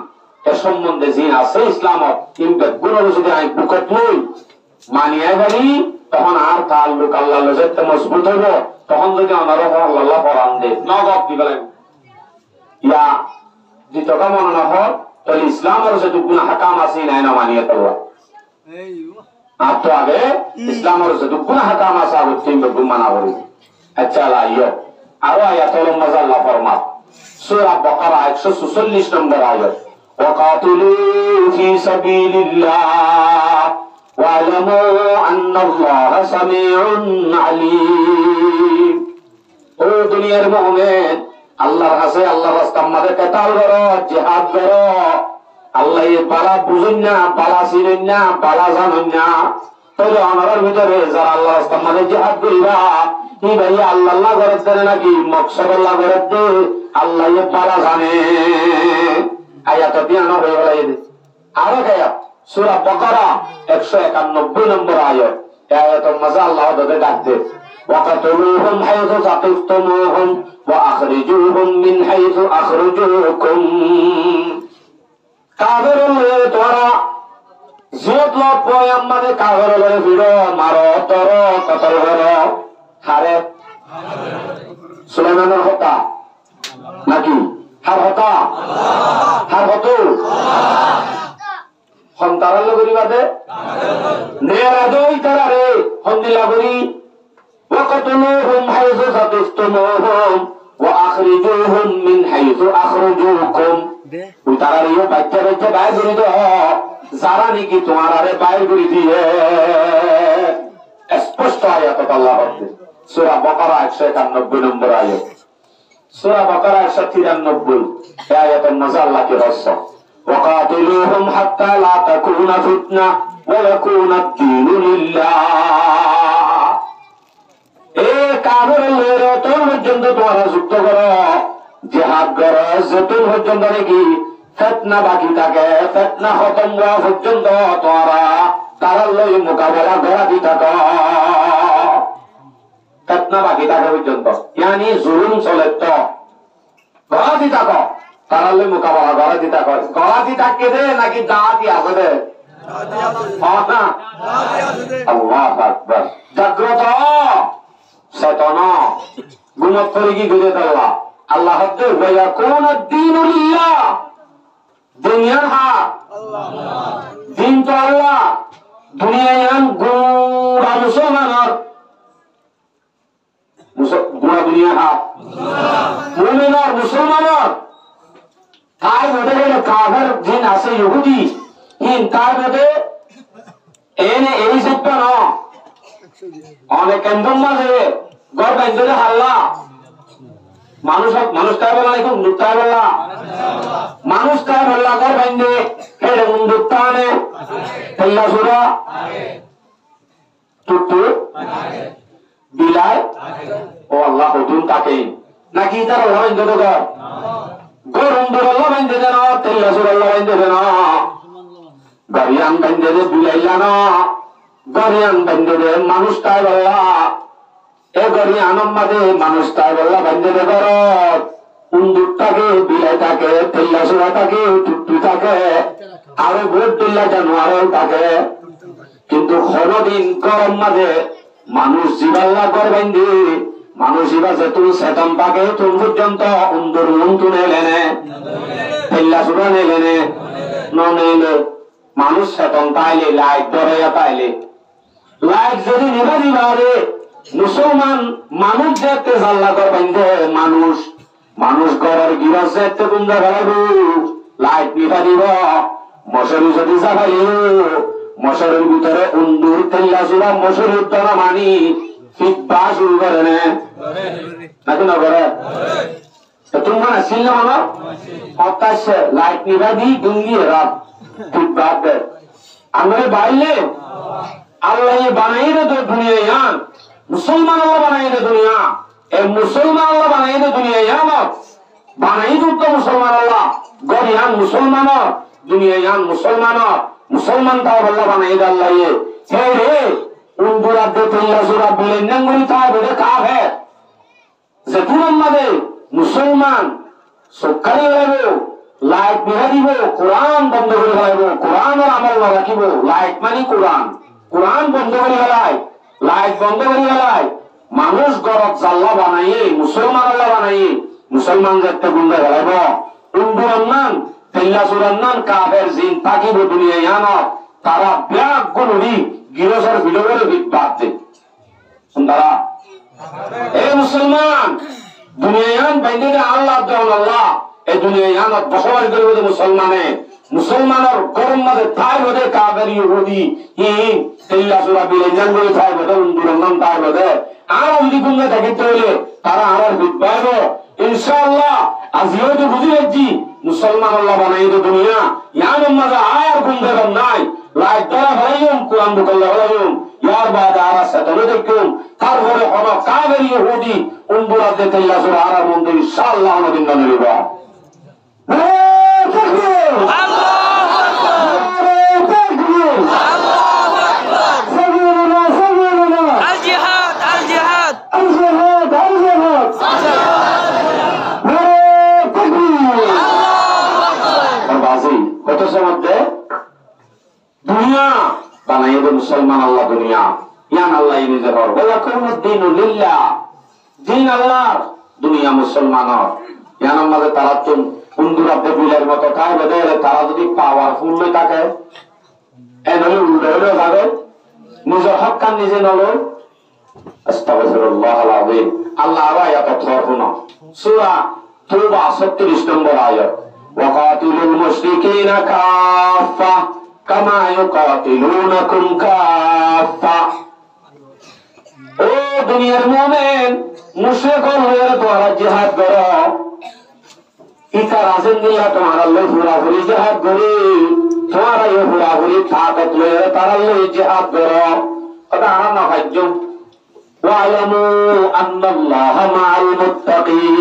এর সম্বন্ধে জিন আছে ইসলামত কিন্তু গুণ যদি আই বুকত লই মানিয়ে গেলি তখন আর তাল্লুক আল্লাহর সাথে মজবুত হইব তখন যদি আমার আল্লাহ কোরআন দে নগদ দিবেন ইয়া দ্বিতীয়টা মনে না হয় তাহলে ইসলামের যতগুলো হাকাম আছে নাই না মানিয়ে তোলা আর তো আগে ইসলামের যতগুলো হাকাম আছে আগে তিন মানা করি আচ্ছা লাইও আরো আয়াতুল মজা আল্লাহ ফরমাত সূরা বাকারা 146 নম্বর আয়াত ওয়াকাতুলু ফি সাবিলিল্লাহ ওয়ালামু আন্নাল্লাহা সামিউন আলীম ও দুনিয়ার মুমিন আল্লাহর কাছে আল্লাহর রাস্তায় আমাদের কিতাল করো জিহাদ করো আল্লাহ এই বালা বুঝুন না বালা চিনেন না বালা জানেন না তাহলে অনারের ভিতরে যারা আল্লাহর রাস্তায় আমাদের জিহাদ করিবা কি ভাই আল্লাহ করে দেন নাকি মকসদ আল্লাহ করে দে আল্লাহ এই বালা জানে আয়াত দিয়ে না হয়ে গেল আরো আয়াত সূরা বাকারা 191 নম্বর আয়াত এই আয়াতের মাঝে আল্লাহ তাদের ডাক দেয় وقتلوهم حيث ثقفتموهم واخرجوهم من حيث اخرجوكم কাফেরুল তোরা জিয়াদ লোক পয়ম্মানে কাফেরুল ভিড়ো মারো তর কতল করো হারে সুলাইমানের হতা নাকি হার হতা হার হতো সন্তানের লগরি বাদে নেরা দই তারা রে হন্দিলা করি وقتلوهم حيث ثقفتموهم واخرجوهم من حيث اخرجوكم উতারারিও বাচ্চা বাচ্চা বাইর করে দাও যারা নাকি তোমার আরে বাইর করে দিয়ে স্পষ্ট আয়াত আল্লাহ বলছে সূরা বাকারা 191 নম্বর আয়াত সূরা বাকারা 193 এই আয়াতের মধ্যে আল্লাহ কি বলছে وقاتلوهم حتى لا تكون فتنة ويكون الدين لله পর্যন্ত তোমরা যুক্ত করো জিহাদ করো যতক্ষণ পর্যন্ত নাকি ফিতনা বাকি থাকে ফিতনা খতম হওয়া পর্যন্ত তোমরা তার লই মোকাবেলা করা দি থাকো ফিতনা বাকি থাকে পর্যন্ত ইয়ানি জুলুম চলে তো করা দি থাকো তার লই মোকাবেলা করা দি থাকো করা দি থাকে দে নাকি দাঁতি আছে দে আল্লাহু আকবার জাগ্রত শয়তান গুনাহ করে কি করে আল্লাহ আল্লাহ হদ্দে ওয়া কোন দ্বীনু লিল্লাহ দুনিয়ার হক আল্লাহ দিন তো আল্লাহ দুনিয়ার গোড়া মুসলমানের গোড়া দুনিয়া হক মুমিনের মুসলমানের তাই মধ্যে কাফের জিন আছে ইহুদি হিন তার মধ্যে এনে এই সত্য না অনেক কেন্দ্র মাঝে ঘর বাইন্দে হাল্লা মানুষ তাই বলা এখন তাই বললা মানুষ তাই বললা ঘর বাইন্দে হেড়ে মুন্দুত্তা আনে হেল্লা সুরা টুটু বিলায় ও আল্লাহ হতুন তাকে নাকি তার আল্লাহ বাইন্দে তো ঘর ঘর উন্দুর আল্লাহ বাইন্দে দেন তেল্লা সুর আল্লাহ বাইন্দে দেন গাড়িয়ান বাইন্দে দে বিলাইলা না গরিয়ান বন্ধে দে মানুষ তাই বললা এ গরিয়ানম মাঝে মানুষ তাই বললা বন্ধে দে ঘর উন্দুর থাকে বিলাই থাকে তেল্লা সুরা থাকে টুট্টু থাকে আরো ভোট দিল্লা জানোয়ারও থাকে কিন্তু কোনদিন গরম মাঝে মানুষ জীবাল্লা কর বন্ধে মানুষ ইবা যেতুন চেতন পাকে তুন পর্যন্ত উন্দুর মন তুলে লেনে তেল্লা সুরা নেলেনে নেলে মানুষ চেতন পাইলে লাইট ধরে পাইলে লাইট যদি নিবা দিবা রে মুসলমান মানুষ দেখতে জাল্লা কর বাইন্দে মানুষ ঘরের গিরাজ দেখতে কুন্দা ফেলাবো লাইট নিবা দিব মশারি যদি চাপাইল মশারির ভিতরে উন্দুর তেল্লা চূড়া মশারির দ্বারা মানি ফিটবা শুরু করে নাকি না করে তোমরা আসছিল না হতাশ লাইট নিভা দি ডুঙ্গি রাত বাদ দেয় আমরা বাইলে আল্লাহ বানাই দে দুনিয়া ইয়ান মুসলমান আল্লাহ বানাই দে দুনিয়া এ মুসলমান আল্লাহ বানাই দে দুনিয়া ইয়ান বানাই দুটো মুসলমান আল্লাহ গরিয়ান মুসলমান দুনিয়া ইয়ান মুসলমান মুসলমান তাও আল্লাহ বানাই দে আল্লাহ এ হে রে উন্দুরা দে তিল্লা সুরা বলেন নঙ্গরি তাও বলে কাফে যে পুরন মাদে মুসলমান সরকারি লাগবে লাইট নিভা দিব কোরআন বন্ধ করে ফেলাইব কোরআনের আমল না রাখিব লাইট মানে কোরআন কোরআন বন্ধ করে ফেলাই লাইট বন্ধ করে ফেলাই মানুষ গরব জাল্লা বানাইয়ে মুসলমান আল্লাহ বানাইয়ে মুসলমান যাতে গুন্ডা ফেলাইব উন্দুরান্নান তেল্লা সুরান্নান কাফের জিন থাকিব দুনিয়া ইয়ান তারা ব্যাগ গুলি গিরসের ভিডিওর বাদ দে সুন্দরা এ মুসলমান দুনিয়া ইয়ান বাইন্দে আল্লাহ দেওয়ান আল্লাহ এই দুনিয়া ইয়ান বসবাস করবে মুসলমানে মুসলমানের গরম মাঝে তাই বোধে কাবের ইহুদি হিন তেল্লা সুরা বিলেঞ্জান বলে তাই বোধে উন্দুরান্নান তাই বোধে আর যদি গুন্ডা দেখিতে হইলে তারা আর বিদ্যাইব ইনশাআল্লাহ আজিও তো বুঝি যাচ্ছি মুসলমান আল্লাহ বানাই দে দুনিয়া ইয়ান মাঝে আর গুন্ডা নাই লাইট দ্বারা ভাইয়ুম কোরআন বুকাল্লা ভাইয়ুম ইয়ার বাদ আর সাতরে দেখুন তারপরে হলো কাবের ইহুদি উন্দুরা দে তেল্লা সুরা আর মন্দির ইনশাআল্লাহ আমাদের নামে লিবা আল্লাহু আকবার আল্লাহু আকবার সাবিরুল্লাহ সাবিরুল্লাহ আল জিহাদ আল জিহাদ আল জিহাদ আল জিহাদ কত সময় দুনিয়া বানাইয়ে দে মুসলমান আল্লাহ দুনিয়া ইয়ান আল্লাহ নিজে হর ওয়া কুমুদ্দিনু লিল্লাহ দিন আল্লাহ দুনিয়া মুসলমানর ইয়ান আমাদের তারা তো বন্ধুরা বিলের মতো কাজ বদলে তারা যদি পাওয়ারফুল হয়ে থাকে এনলে উল্টো হয়ে যাবে নিজের হক কান নিজে নলো আস্তাগফিরুল্লাহ আল আযীম আল্লাহ আয়াত তরফুনা সূরা তাওবা 36 নম্বর আয়াত ওয়াকাতিলুল মুশরিকিনা কাফা কামা ইউকাতিলুনাকুম কাফা ও দুনিয়ার মুমিন মুশরিক হয়ে তোমরা জিহাদ করো ইতা রাজেন দিয়া তোমার আল্লাহ পুরাপুরি জিহাদ করে তোমার এই পুরাপুরি তাকত লয়ে তার আল্লাহ জিহাদ করো ওটা আমার না ভাজ্য ওয়ালামু আন্নাল্লাহ মাআল মুত্তাকিন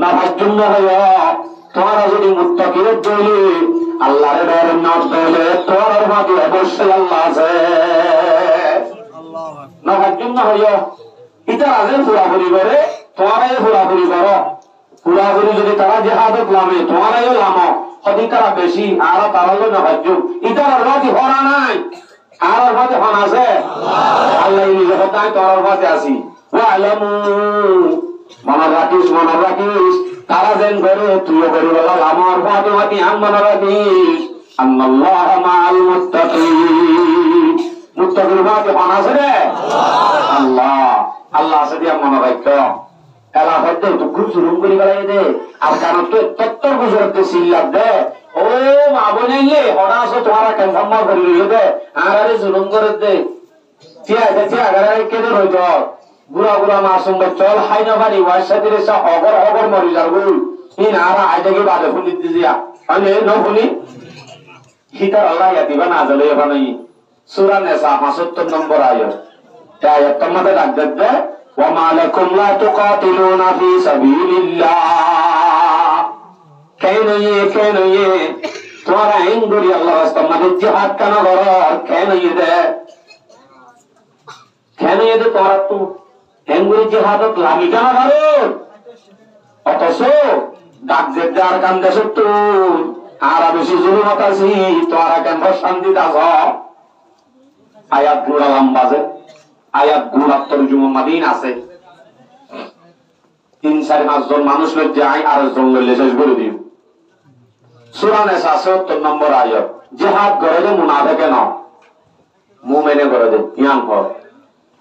না ভাজ্য না হয় তোমরা যদি মুত্তাকিনের বলে আল্লাহর ডরে না বলে তোমার মাঝে অবশ্যই আল্লাহ আছে আল্লাহু আকবার না ভাজ্য না হয় ইতা রাজেন পুরাপুরি করে তোমার এই পুরাপুরি করো পুরাপুরি যদি তারা জিহাদত লামে তোমারাইও লামো যদি তারা বেশি আর তারা না ভাজ্য ইতার রাজি হরা নাই আর রাজি হন আছে আল্লাহ নিজে কথাই তোর কাছে আসি ওয়ালামু মনে রাখিস তারা যেন করে তুইও করি বলা লামর ফাতিমাতি আম মনে রাখিস আল্লাহ মাআল মুত্তাকিন মুত্তাকির ফাতি হন আছে রে আল্লাহ আল্লাহ আছে দিয়া মনে রাখো এলা হইতে তো খুব জুলুম করি গলাই দে আর কারণ তো তত্তর গুজরাতে সিল্লাত দে ও মা বলেইলে হড়াসো তোমারা কনফার্ম করি লইও দে আর আরে জুলুম করে দে তিয়া আগারে কেদে রইত বুড়া বুড়া মাসুম চল হাই না পারি ওয়ার সাথে রেসা অগর মরি যাবো ইন আর আইদাকে বাদে ফুলি দিয়া মানে ন ফুলি হিতার আল্লাহ ইয়াতিবা না জলে বানাই সূরা নিসা 75 নম্বর আয়াত এই আয়াতটার মধ্যে ডাক দে وما لكم لا تقاتلون في سبيل الله কেন তোমারা ইনগুরি আল্লাহর রাস্তায় মানে জিহাদ কেন করো কেন তোমরা তো ইনগুরি জিহাদত লাগি কেন করো অথচ ডাক দেদার কান দেশত তো আর বেশি জুলুম হতাছি তোমরা কেন শান্তি দাও আয়াত গুলা লম্বাজে আয়াত গুলা তরজুমা মাদিন আছে 3-4-5 জন মানুষ যায় আর জন লইলে শেষ করে দিও সূরা নিসা 70 নম্বর আয়াত জিহাদ করে যে মুনাফিকে না মুমিনে করে দে ইয়ান পর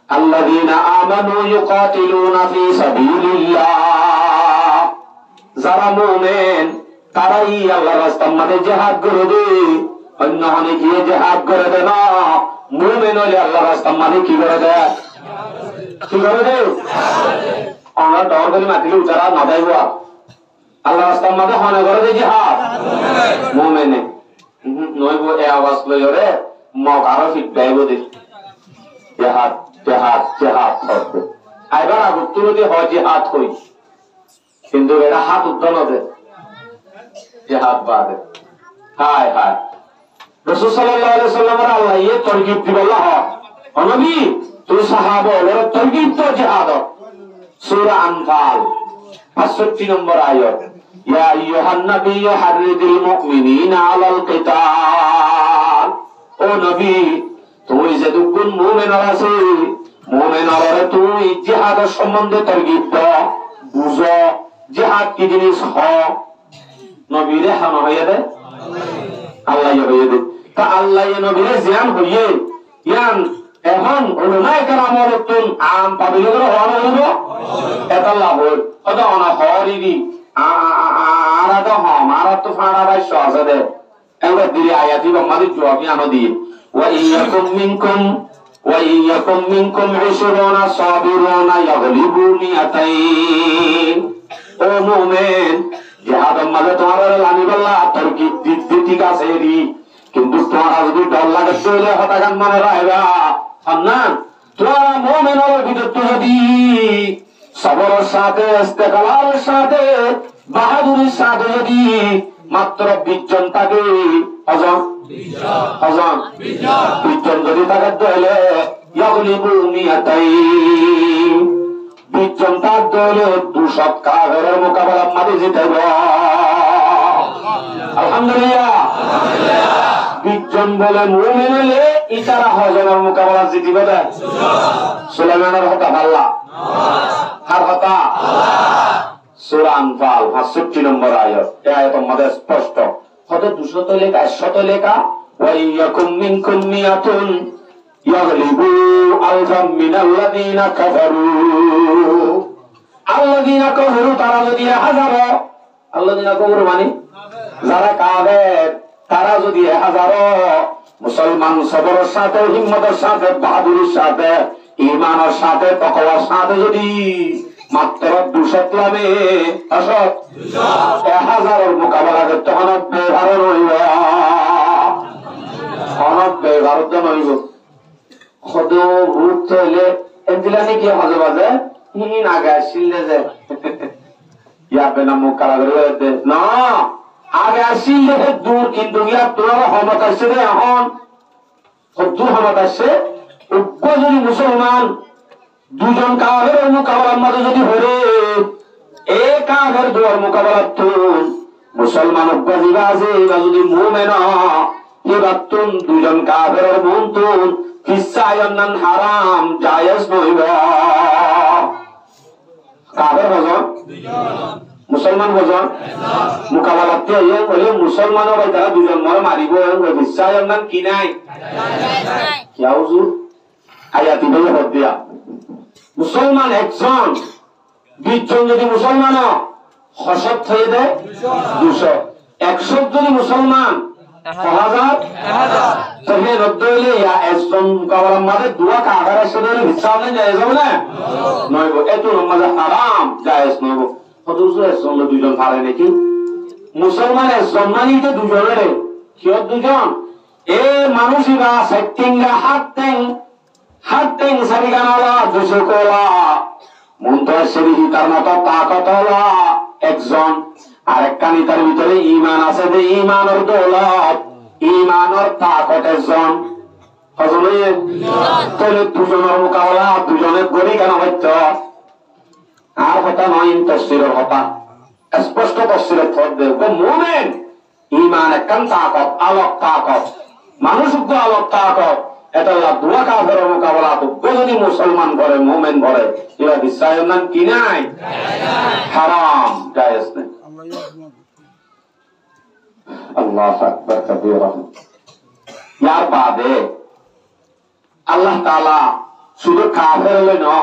আল্লাযীনা আমানু ইউকাতিলুনা ফি সাবিলিল্লাহ যারা মুমিন তারাই আল্লাহর রাস্তায় মানে জিহাদ করে দে অন্য অনেকে জিহাদ করে দে না মুমিন হলে আল্লাহর রাস্তায় মানে কি করে দে কি করে দে আমরা ডর করে মাতিলে উচারা না দেব আল্লাহ রাস্তার মধ্যে হনে করে দে জিহাদ মুমিনে নইব এ আওয়াজ লইরে মগ আরো ফিট দেব দে জিহাদ জিহাদ জিহাদ হবে আইবার আগুতুরতে হয় জিহাদ কই কিন্তু এটা হাত উদ্ধার হবে জিহাদ বাদে হায় হায় রাসূল সাল্লাল্লাহু আলাইহি ওয়াসাল্লামের আল্লাহ এই তরগিব দিবাল্লাহ ও নবী তুই সাহাবা ওর তরগিব তো জিহাদ সূরা আনফাল 65 নম্বর আয়াত ইয়া আইয়ুহান নাবিয়্যু হারিদিল মুমিনিনা আলাল কিতাল ও নবী তুই যে দুগুণ মুমিন আছে মুমিনরা তুই জিহাদের সম্বন্ধে তরগিব দাও বুঝো জিহাদ কি জিনিস হয় নবীরে হানা হইয়া দে আল্লাহ হইয়া দে তা আল্লাহ নবীরে জিয়ান হইয়ে ইয়ান এখন উলামায়ে কেরামের তুন আম পাবিলগর হওয়া হইব এটা লাভ হদ অনা হরিবি আরাদা হম আরাত ফাড়া ভাই আছে দে এবার দিলে আয়াতি বামাদি জবাবি আনো দিয়ে ওয়া ইয়াকুম মিনকুম 20 সাবিরুনা ইয়াগলিবু মিআতাইন ও মুমিন জিহাদের মাঝে তোমার লানিবাল্লাহ তরকিব দিতে ঠিক আছে রি কিন্তু তোমার যদি ডর লাগে তাহলে হতাগান মনে রাখবা আন্নান তোমার মুমিনের ভিতর যদি সবরের সাথে ইস্তেকলালের সাথে বাহাদুরির সাথে যদি মাত্র 20 জন থাকে অজন 20 জন যদি থাকে তাহলে ইয়াগলিবু মিআতাইন 20 জন তার দলে 200 কাফেরের মোকাবেলা মাঝে জিতাইব আলহামদুলিল্লাহ 20 জন বলে মুমিন হলে ইতারা হজনের মোকাবেলা জিতিবে না সুলাইমানের হতা আল্লাহ হার হতা সূরা আনফাল 65 নম্বর আয়াত এই আয়াতের মধ্যে স্পষ্ট হতে 200 তো লেখা 100 লেখা ওয়া ইয়াকুম মিনকুম মিয়াতুন ইয়াগলিবু আলফাম মিনাল্লাযিনা কাফারু আল্লাযিনা কাফারু তারা যদি 1000 আল্লাযিনা কাফারু মানে যারা কাফের তারা যদি 1000 মুসলমান সবরের সাথে হিম্মতের সাথে বাহাদুরির সাথে ঈমানের সাথে তাকওয়ার সাথে যদি মাত্র 200 লামে আসত 1000 এর মোকাবেলা করতে হবে ভারত হইব অনবে ভারত হইব খদ ভূত হইলে এদিলানি কি হবে বাজে হিন আগে আসিলে যে ইয়াবে না মোকাবেলা করতে না আগে আসিলে দূর কিন্তু ইয়া তোর হমত আছে রে এখন দূর হমত আছে উপযোগী মুসলমান দুজন কাফেরের মোকাবেলার মধ্যে যদি হরে এই কাফের দুয়ার মোকাবেলা তো মুসলমান উপযোগী আছে বা যদি মুমিন এবার তুন দুজন কাফেরের বন্ধুন ফিসায়ান্নান হারাম জায়েজ নইব কাফের বজন মুসলমান বজন মোকাবেলাতে এই বলে মুসলমানও ভাই তারা দুজন মরে মারিব ফিসায়ান্নান কি নাই কি হুজুর আয়াতি বলে হদিয়া মুসলমান একজন 20 জন যদি মুসলমান হসত হয়ে দেয় 200 100 যদি মুসলমান 1000 তবে রদ্দলে ইয়া একজন কাওয়ালার মাঝে দুয়া কাফেরের সাথে হিসাব নেই জায়েজ হবে না নয়ব এত নামাজ হারাম জায়েজ নয়ব হুজুর একজন 2 জন পারে নাকি মুসলমান একজন মানে তো দুজনের কিয় দুজন এ মানুষিরা সেটিংগা হাতেং সারিগানালা দুশকলা মুনতাসিরি তার মতো তাকতলা একজন আরেকখানি তার ভিতরে ঈমান আছে যে ঈমানের দৌলত ঈমানের তাকত একজন হযরত তাহলে দুজনের মোকাবেলা দুজনের গড়ি কেন হচ্ছে আর কথা নয় তাফসীরের কথা স্পষ্ট তাফসীরের থর দেব মুমিন ঈমান একখান তাকত আলোক তাকত মানুষকে আলোক তাকত এটা দুয়া কাফেরের মোকাবেলা তো যদি মুসলমান করে মুমিন করে এরা বিশ্বাসের নাম কি নাই হারাম জায়েজ নেই আল্লাহু আকবার কবীরা ইয়ার বাদে আল্লাহ তাআলা শুধু কাফের লয় না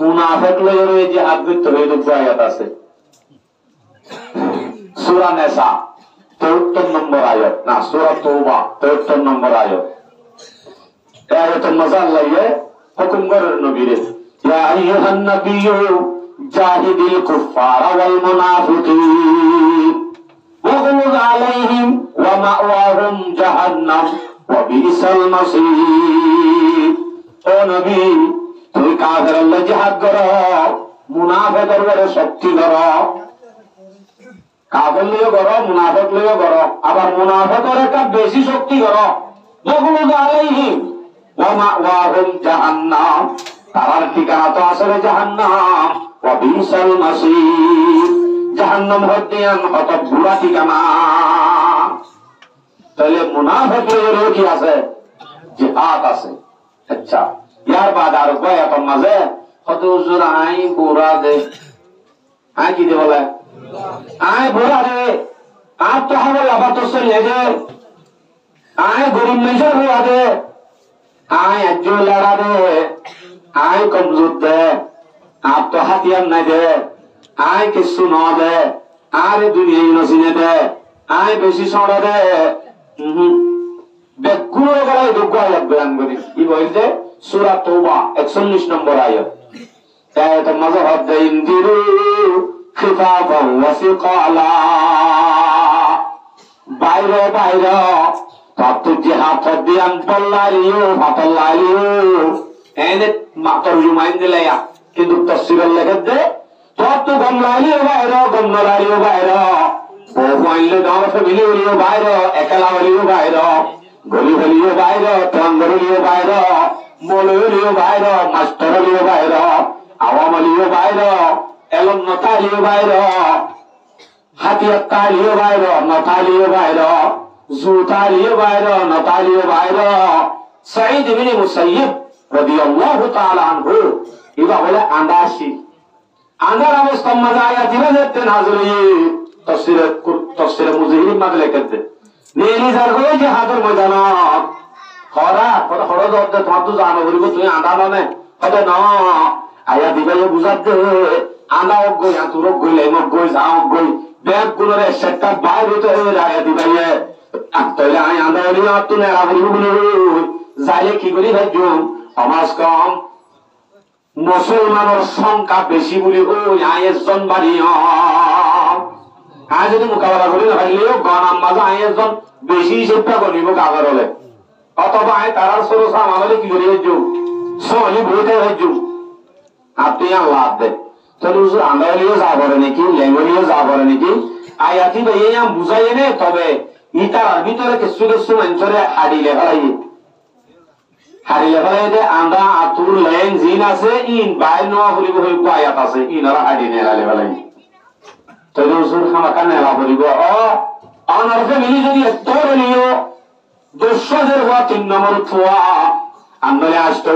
মুনাফিক লয় যে আদবিত হয়ে আয়াত আছে সূরা নিসা 73 নম্বর আয়াত না সূরা তওবা 73 নম্বর আয়াত আয়াতুল মাজাল লাইয়ে হুকুম করেন নবীরে ইয়া আইয়ুহান নাবিয়্যু জাহিদিল কুফারা ওয়াল মুনাফিকিন ওয়াগলুজ আলাইহিম ওয়া মাওয়াহুম জাহান্নাম ওয়া বিসাল মাসীর। ও নবী, তুই কাফেরের লগে জিহাদ করো, মুনাফিকের লগে শক্তি করো। কাফের লগে করো, মুনাফিক লগে করো, আবার মুনাফিকের একটা বেশি শক্তি করো। ওয়াগলুজ আলাইহিম ওয়া মাওয়াহুম জাহান্নাম, তার ঠিকানা তো আসলে জাহান্নাম। ওয়া বিসাল মাসীর, জাহান্নাম হতে কত বুড়া ঠিকানা। তাহলে মুনাফিকের কি আছে? জিহাদ আছে। আচ্ছা, ইয়ার বাদ আর কয়েকটার মাঝে কত হুজুর আই বুড়া দে, আই কি দে বলে, আই বুড়া দে, আর তো হবে লাভা তো চলে দে, আই গরিব মানুষের বুড়া দে, আই আজ লড়া দে, আই কমজোর দে, আর তো হাতিয়ার নাই দে, আই কিছু ন দে, আর দুনিয়ায় নসিনে দে, আই বেশি সড়া দে। বেগুলো গলায় দুঃখ লাগবে আনগরি কি বলছে সূরা তওবা 41 নম্বর আয়াত। আয়াত মাঝে হবে ইনদিরু খিফাফান ওয়া সিকালা, বাইরে বাইরে কত জিহাদ দিয়ান পল্লারিও ফাতাল্লারিও এনে মাতর জুমাইন দিলায়া, কিন্তু তাফসীরের লেখা দে কত গমলারিও বাইরে গমলারিও বাইরে ও কইলে দাও ফ্যামিলি হলিও বাইরে একলা হলিও বাইরে গলি হলিও বাইরে টঙ্গর হলিও বাইরে মৌলভী হলিও বাইরে মাস্টার হলিও বাইরে আওয়াম হলিও বাইরে এলম নতালিও বাইরে হাতিয়ার তালিও বাইরে নতালিও বাইরে জুতালিও বাইরে নতালিও বাইরে। সাঈদ ইবনে মুসাইয়্যিব রাদিয়াল্লাহু তাআলা আনহু ইবা বলে আন্দাসি আন্দার অবস্থা মাঝে আয়াত দিতে নাযিল তফসিরে মুজাহিদিন মাঝে লেখতে নেলি যার হয়ে যে হাতের ময়দানত খরা খরা খরা দরতে তোমার তো জানো বলিব তুমি আন্দা মানে কত না আয়া দিবাই বুঝাত দে আন্দা গই আতুর গই লেমক গই যাও গই ব্যাগ গুলোরে সেটটা বাইরে তো হয়ে আয়া দিবাই আতলে আই আন্দা হলি আতু নেরা বলিব বলি যাইলে কি করি ভাইজু সমাজ কম মুসলমানের সংখ্যা বেশি বলি ওই আয়েজন বাড়িও আজ যদি মোকাবেলা করি না ভাইলেও গণাম মাঝে আয়েজন বেশি হিসেবটা গণিব কাগর হলে অথবা আয় তারার সরসা আমাদের কি করি ভাইজু সহলি বইতে ভাইজু আপনি আর লাভ দেয় তাহলে হুজুর আন্দালিও যা করে নাকি লেঙ্গলিও যা করে নাকি আয়াতি ভাইয়া বুঝাই নে তবে ইতার ভিতরে কিছু কিছু মানুষরে হারিলে ফেলাই দে আন্দা আতুর লেন জিন আছে ইন বাইর নোয়া ফুলিব হইব আয়াত আছে ইনারা হারি নেলালে ফেলাই তাহলে হুজুর খামাকা নেলা ফুলিব অনার্থে মিলি যদি তোর লিও দুঃসদের হওয়া 3 নম্বর থোয়া আন্দোলে আসতো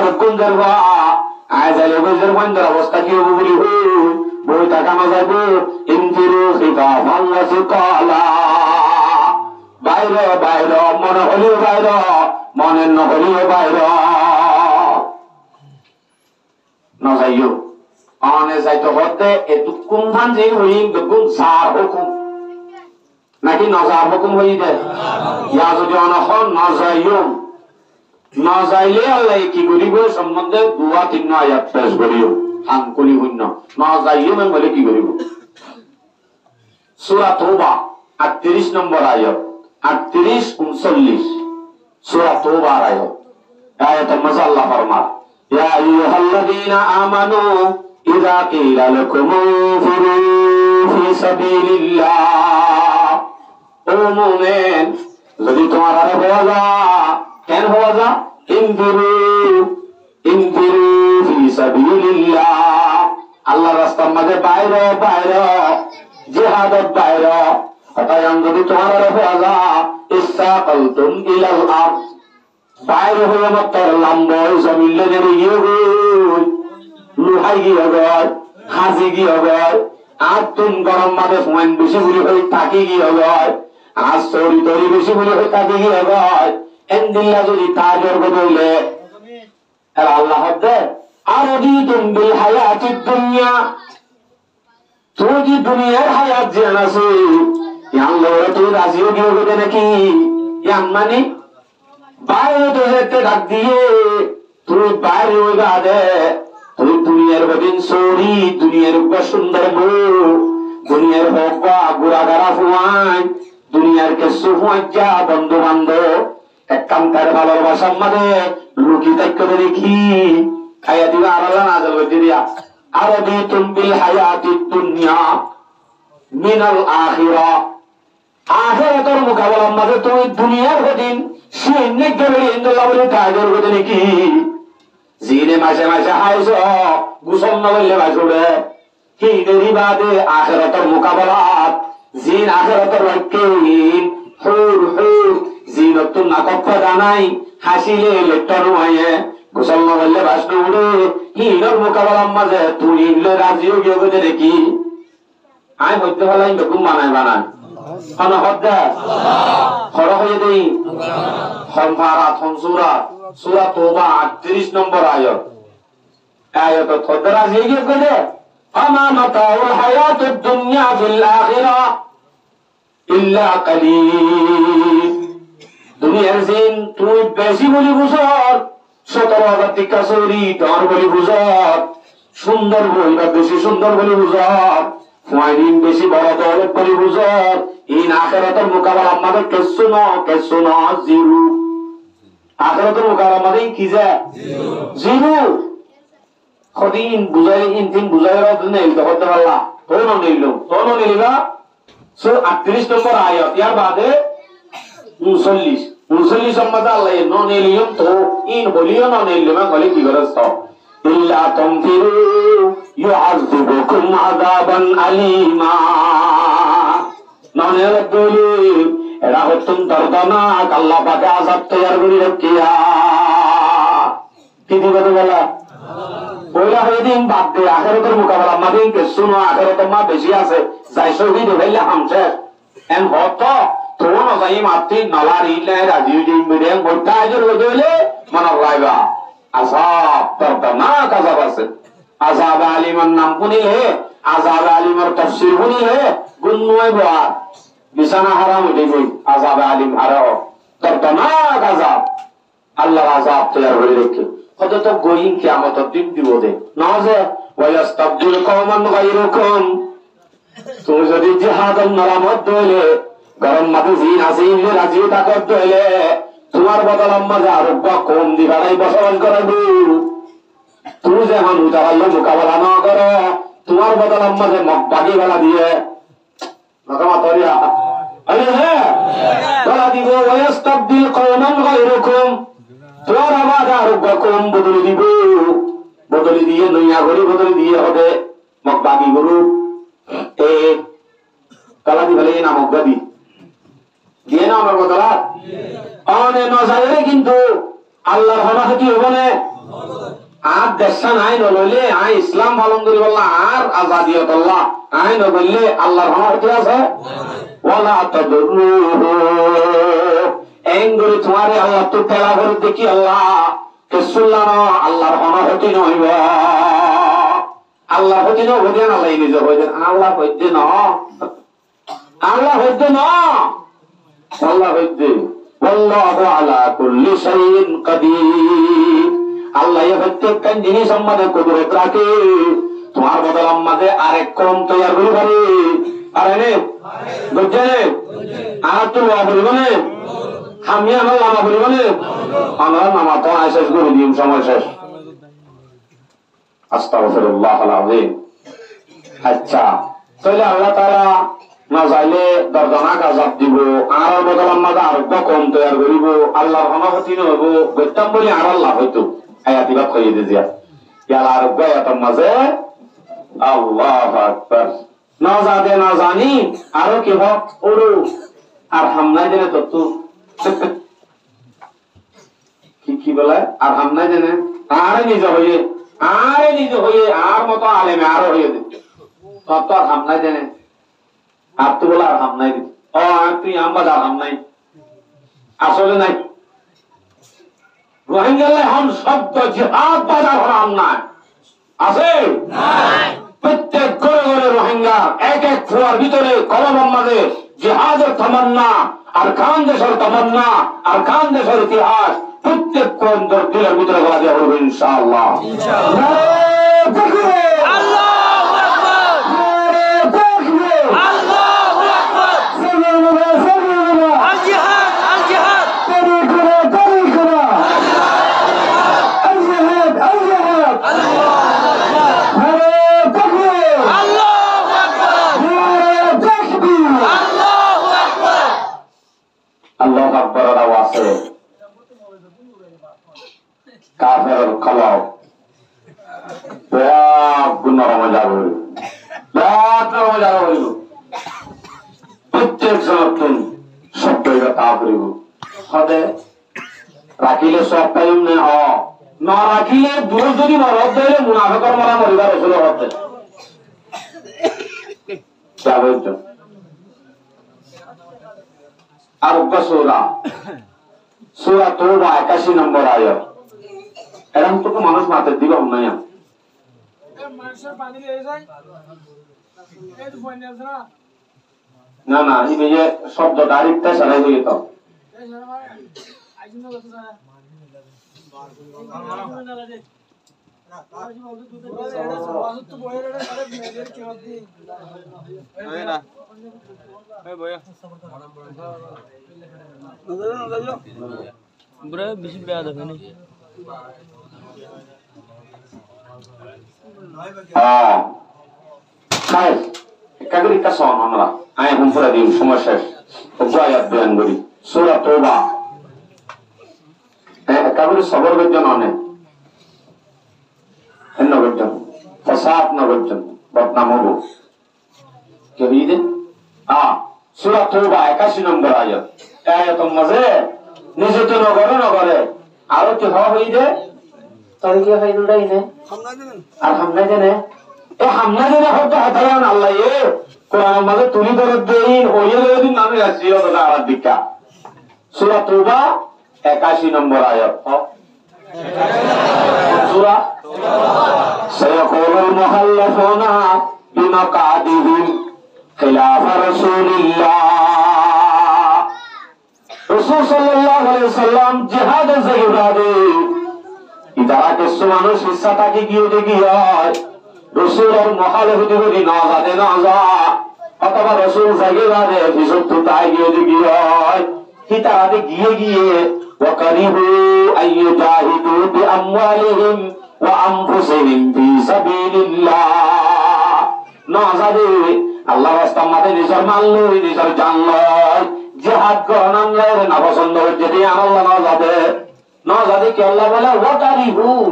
রকুনদের হওয়া আজ আলে বজের বন্ধের অবস্থা কি হবো বলি বই টাকা মাজাব ইনফিরু খিফাফান ওয়া সিকালা, বাইরে বাইরে মনে হলিও বাইরে মনে নহলিও বাইরে নজাইও অনে যাইতো হতে এতু কোনখান যে হইম বেগুন সার হুকুম নাকি নজার হুকুম হই দে ইয়া যদি অনখন নজাইও নজাইলে আল্লাহ কি করিব সম্বন্ধে 2-3 আয়াত পেশ করিও আনকুলি শূন্য নজাইও মানে বলে কি করিব সূরা তওবা 38 নম্বর আয়াত 38-39 সূরা তওবার আয়াত আয়াতের মধ্যে আল্লাহ ফরমান ইয়া আইয়ুহাল্লাযীনা আমানু ইযা কিলা লাকুম ফিরু ফি সাবিলিল্লাহ, ও মুমিন যদি তোমার আরে হওয়া কেন হওয়া যা ইনফিরু ফি সাবিলিল্লাহ, আল্লাহর রাস্তার মধ্যে বাইরে বাইরে জিহাদের বাইরে অতএব যদি তোমার আরে হওয়া যা ইসসাকালতুম ইলাল আরদ, বাইরে হয়ে মাত্র লম্বই জমিন লেগে গিয়ে লুহাই গিয়ে হবে হাজি গিয়ে হবে আর তুম গরম মাঝে ফোন বেশি বলি হয়ে থাকি গিয়ে হবে আর সরি তরি বেশি বলি হয়ে থাকি গিয়ে হবে এন্দিল্লা যদি তাজর বদলে আল্লাহ দে আর বিল হায়াতিদ দুনিয়া, তুই কি দুনিয়ার হায়াত জান আছে আল্লাহ তুই রাজি হয়ে গেলে নাকি মানে বাইরে তো যেতে ডাক দিয়ে তুই বাইরে ওই গা দে তুই দুনিয়ার বদিন সরি দুনিয়ার উপর সুন্দর বউ দুনিয়ার হোক বা গুড়াগাড়া ফুয়াই দুনিয়ার কেসু ফুয়াইয়া বন্ধু বান্ধব এক কান্তার ভালোবাসার মাঝে লুকি তাইক দেখি খাইয়া দিবা আলাদা না যাবে দিয়া আরো দি তুমবিল হায়াতি দুনিয়া মিনাল আখিরা আখিরাতের মোকাবেলার মাঝে তুমি দুনিয়ার বদিন সিন্নে গেলে ইন্দুল্লাহ বলে কাজের বদিন কি জিনে মাসে মাসে হাইছ গুসল নগরলে বাসুড়ে হিনেরি বাদে আখিরাতের মোকাবেলাত জিন আখিরাতের রাখেন হুর হুর জিনত না কপ্পা জানাই হাসিলে লেট্টানো হয়ে গুসল নগরলে বাসনো উড়ে হিনের মোকাবেলার মাঝে তুই ইগলে রাজিও গিয়ে গেছে দেখি আয় হইতে ফেলাই বেকুম বানায় বানায় হন হদ্দা হর হয়ে দেই হনফারা থনসুরা সূরা তওবা 38 নম্বর আয়াত আয়াত থদরা জিগে গলে আমা মাতাউল হায়াতুদ দুনিয়া ফিল আখিরা ইল্লা কালিল দুনিয়ার জিন তুই বেশি বলি বুঝর 17,000 টাকা চুরি তোর বলি বুঝর সুন্দর বই বা বেশি সুন্দর বলি বুঝর ফাইনিং বেশি বড় দৌলত বলি বুঝর ইন আখিরাতের মোকাবেলা আমাদের কেসু ন জিরো আখিরাতের মোকাবেলা আমাদের কি যে জিরো কদিন বুঝাইলে ইনদিন বুঝাইলে নেই তো হতে পারলা তোনো নিলিবা 38 নম্বর আয়াত ইয়ার বাদে 39 নম্বর আল্লাহ নো নিলিয়ম তো ইন বলিও না নিলিয়ম বলে কি করছ ইল্লা তামফিরু ইউআযিবুকুম আযাবান আলীমা নানে রাদুলি এরা হতুন দরদানা আল্লাহ পাকে আযাব তৈয়ার করে রাখিয়া কি দিবে তো বলা ওইলা হয়ে দিন বাদ দে আখিরাতের মোকাবেলা মাদিন কে শুনো আখিরাতের মা বেশি আছে যাই শহীদ হইলে হামছে এন হত তোনো যাই মাতি নলারি লে রাজি দিন মিডিয়াম বইটা আজর হইলে মন রাইবা আযাব দরদানা আযাব আছে আযাব আলিমান নাম শুনিলে আযাব আলিমের তাফসীর শুনিলে গুণ নয় বা বিছানা হারাম হই বই আযাব আলিম হারাও দরদানা আযাব আল্লাহর আযাব তৈয়ার করে রেখে কত তো গোয়িং কিয়ামতের দিন দিব দে না যে ওয়াস্তাবদিল কওমান গায়রুকুম তুমি যদি জিহাদের নারামত দইলে গরম মাটি জিন আসিন রাজি তাকত দইলে তোমার বদল মাঝে আরোগ্য কম দিবালাই বসবাস করাবো তুমি যে মানুষ তারাল্লো মোকাবেলা না করো তোমার বদল মাঝে মগবাগি বেলা দিয়ে মাতরিয়া আরে হ্যাঁ বেলা দিব ওয়াস্তাবদিল কওমান গায়রুকুম তোর আবার আরোগ্য কম বদলি দিয়ে নইয়া ঘড়ি বদলি দিয়ে হবে মগবাগি গরু কালাদি ভালে না মগবাদি দিয়ে না আমার বদলা অনে নজারে কিন্তু আল্লাহর হনাহতি হবে না আর দেশা নাই নলইলে আই ইসলাম পালন করি বললা আর আজাদিয়ত আল্লাহ আই নবললে আল্লাহর হনাহতি আছে ওয়ালা তাদরুহু এঙ্গুরি তোমারে আল্লাহ তো তেলা করে দেখি আল্লাহ কেসুল্লাহ আল্লাহর হনাহতি নইব আল্লাহ হইতে না হইতে না আল্লাহ নিজে হইতে আল্লাহ হইতে না আল্লাহ হইতে না আল্লাহ হইতে আল্লাহু আলা কুল্লি শাইইন কাদির আল্লাহ প্রত্যেকটা জিনিস আমাদের কুদরত রাখে তোমার বদল আমাদের আরেক কম তৈরি করে পারে আরে নে বুঝছেন আর তো বলবনে আমি আমার নামা বলবনে আমার নামা তো শেষ করে দিম সময় শেষ আস্তাগফিরুল্লাহ আল-আযীম আচ্ছা তাহলে আল্লাহ তাআলা না চাইলে দর্দনাক আযাব দিব আর বদল আমাদের আরেক কম তৈরি করিব আল্লাহর অনুমতি নব গত্তাম বলি আর আল্লাহ হয়তো আয়াতি বাত কইয়ে দিয়া ইয়ালা আর গায়াতের মাঝে আল্লাহু আকবার না জাদে না জানি আর কি হোক ওরু আর হামনাই দেনে তো কি বলে আর হামনাই দেনে আর নিজে হইয়ে আর মতো আলেমে আর হইয়ে দে তত আর হামনাই দেনে আর তো বলে আর হামনাই দে ও তুই আমবাদ আর হামনাই আসলে নাই রোহিঙ্গালে হন শব্দ জিহাদ বাজার হারাম নাই আছে নাই প্রত্যেক ঘরে ঘরে রোহিঙ্গা এক এক ফুয়ার ভিতরে কলমের মাঝে জিহাদের তামান্না আর খান দেশের তামান্না আর খান দেশের ইতিহাস প্রত্যেক কোন দিলের ভিতরে গলা দেওয়া হবে ইনশাআল্লাহ। রাখিলে সব টাইম না রাখিলে দূর যদি মরদ দিলে মুনাফিকর মারা মরিবার রসুল হতে আর সূরা সূরা তওবা 81 নম্বর আয়াত এরকম তো মানুষ মাতে দিব না মানুষের পানি দিয়ে যায় এই তো বন্যা আছে না না এই যে শব্দ ডাইরেক্টটা চালাই হয়ে তো বেশি বেয়াদ হবে না কাগরি কাসম আমরা আয় হুমপুরা দিন সময় শেষ আয়াত বয়ান করি সূরা তওবা কাগরি সবর গজ্জন অনেক গজ্জন ফসাদ না গজ্জন বদনাম হবো কে হইদে সূরা তওবা 81 নম্বর আয়াত আয়াত মজে নিজে তো নগরে আরো কি হইদে তাই কি হইদুড়াই নে আর হামনা জানে এ হামনা জানে হতে হতায়ান আল্লাহ এ কোরআন মাঝে তুলি ধরে দেইন ওইয়ে দিন নামে আছে ওটা আর দিকা সূরা তওবা 81 নম্বর আয়াত সূরা সায়াকুলুল মুহাল্লাফুনা বিমাকাদিহিম খিলাফ রাসূলিল্লাহ রাসূল সাল্লাল্লাহু আলাইহি ওয়াসাল্লাম জিহাদে যাইবাদে ইদারা কিছু মানুষ ইচ্ছা থাকে গিয়ে দেখি হয় রসুলের মহালহতি করি না যাতে না যা অথবা রসুল যাইবাদে বিশুদ্ধ তাই গিয়ে দেখি হয় কি তারাতে গিয়ে وكرهوا أن يجاهدوا بأموالهم وأنفسهم في سبيل الله نازدي الله واستمد نجر مال نجر جان جهاد করনাম লয় না পছন্দ যদি আল্লাহ নজাদে কি আল্লাহ বলে وكرهوا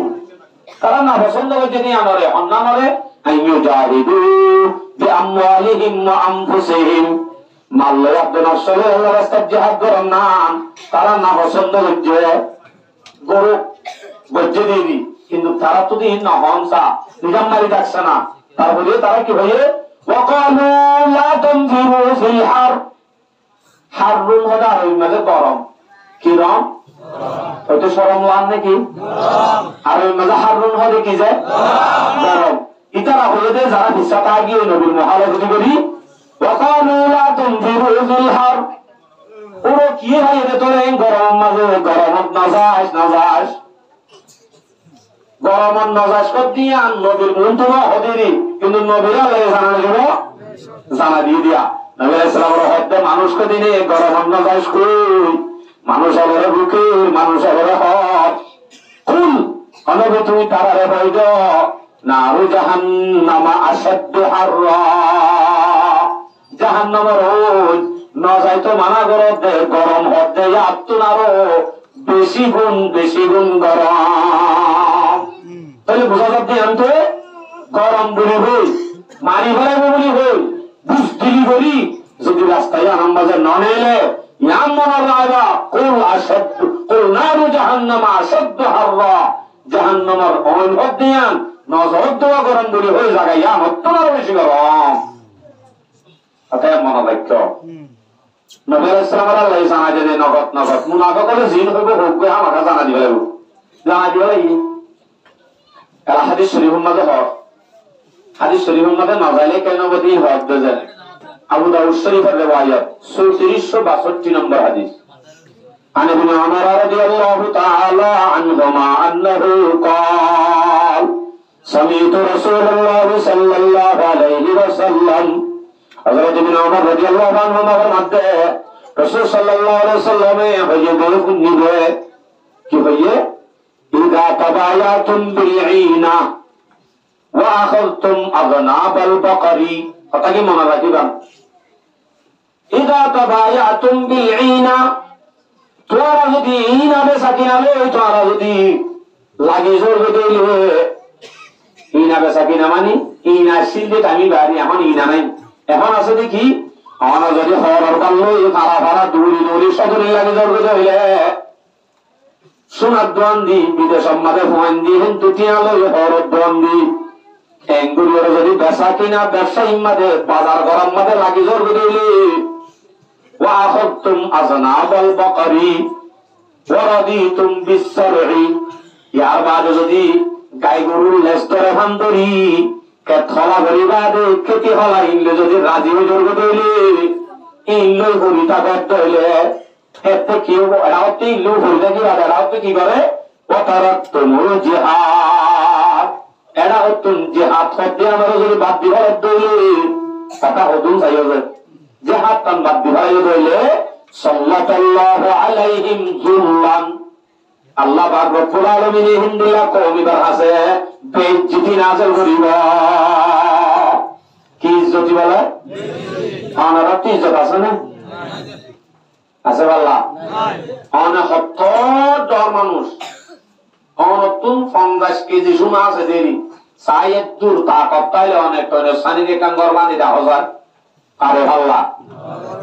তারা না পছন্দ যদি আনরে অন্নানরে أن يجاهدوا بأموالهم وأنفسهم মাল্লা আব্দুল আসলে আল্লাহ রাস্তায় জিহাদ করেন না তারা না পছন্দ করছে গরু গজ্জে দিবি কিন্তু তারা তো দিন না হংসা নিজাম মারি ডাকছে না তারপরে তারা কি হয়ে ওয়াকালু লা তানফিরু ফিল হার হারুন হদা ওই মাঝে গরম কি রম ওইটা শরম লান নাকি আর ওই মাঝে হারুন হদে কি যায় গরম ইতারা হয়ে দে যারা হিসাব আগিয়ে নবীর মহালগতি করি وقالوا لا تنفروا في الحر ওরা কি হয় রে তোরে গরম মাঝে গরমত নাজাস গরমত নাজাস কর দিয়া নবীর মন্ত্র হদিরি কিন্তু নবীর আল্লাহ জানা দিয়া নবী আলাইহিস সালামের হদ্দে মানুষকে দিনে গরমত নাজাস কই মানুষ আবার বুকে মানুষ আবার হদ কুল অনবে তুমি তারারে বইদ নারু জাহান্নামা আশাদ্দু হাররা জাহান্নামের রোজ না যাইতো মানা করে দে গরম হতে আত্মনারো বেশি গুণ গরম তাহলে বোঝা যাচ্ছে আনতে গরম বলি হই মারি ফেলাবো বলি হই বুঝদিলি বলি যদি রাস্তায় আরামবাজার না নেলে ইয়াম মনে রাখবা কুল নারু জাহান্নামা আশাদ্দু হাররা জাহান্নামের অনুভব দিয়ান নজর দেওয়া গরম বলি হয়ে জায়গা ইয়াম আত্মনারো বেশি গরম অতএব মনে রাখো নবী আলাইহিস সালামের আল্লাহ জানা যে নগদ মুনাফিক জিন হইব হোক আমাকে জানা দিবে লাগবে কাল হাদিস শরীফের মধ্যে নজাইলে কেন বদি হক দেয় আবু দাউদ শরীফের riwayat 3462 নম্বর হাদিস عن ابن عمر رضي الله تعالى عنهما انه قال سمعت رسول الله صلى الله عليه وسلم حضرت ابن عمر رضي الله عنهما फरमाते रसूल सल्लल्लाहु अलैहि वसल्लम ये बोले कुन्नी है कि भैया इदा तबायातुम बिलईना वा अखذتم अذناب البقر पता की मना रखिएगा इदा तबायातुम बिलईना তোরা যদি ইনা বেচা কিনা লই তোরা যদি লাগি জোর দিলে ইনা বেচা কিনা মানে ইনা সিলতে আমি বাড়ি এখন ইনা নাই এখন আছে দেখি আমরা যদি হরর কাল লই ভাড়া ভাড়া দৌড়ি দৌড়ি সদরে লাগে জোর হইলে সোনার দোয়ান দি বিদেশ মাঝে ফোন দি হিন্দু টিয়া লই হরর দোয়ান দি এঙ্গুরিওর যদি বেচা কিনা ব্যবসায়ী মাঝে বাজার গরম মাঝে লাগি জোর দিলে وأخذتم أذناب البقر ورضيتم بالسرع यार बाद যদি গাই গরুর লেস্তরে ভান্দরি কে থলা ভরি বাদে খেতি হলা ইনলে যদি রাজি হয়ে জোর দিলে ইনলে হরিতা করতে হইলে এতে কি হবে রাউতি ইনলে হরিতা কি বাদে রাউতি কি করে ওতারাতুমুল জিহাদ এরা হতুন জিহাদ করতে আমরা যদি বাদ দিবা দইলে কথা হতুন চাইবে জিহাদ তান বাদ দিবা দইলে সাল্লাল্লাহু আলাইহিম যুল্লান আল্লাহ পাক রব্বুল আলামিন হিন্দিলা কওমিবার আছে বেইজ্জতি নাযিল করিব কি ইজ্জতি বলে আনারা কি ইজ্জত আছে না আছে আল্লাহ নাই আনা 70 জন মানুষ অনতুন 50 কেজি সোনা আছে দেরি সাইয়েদ দূর তাকত তাইলে অনেক টনে সানিকে কাঙ্গর বাঁধি দাও যায় আরে আল্লাহ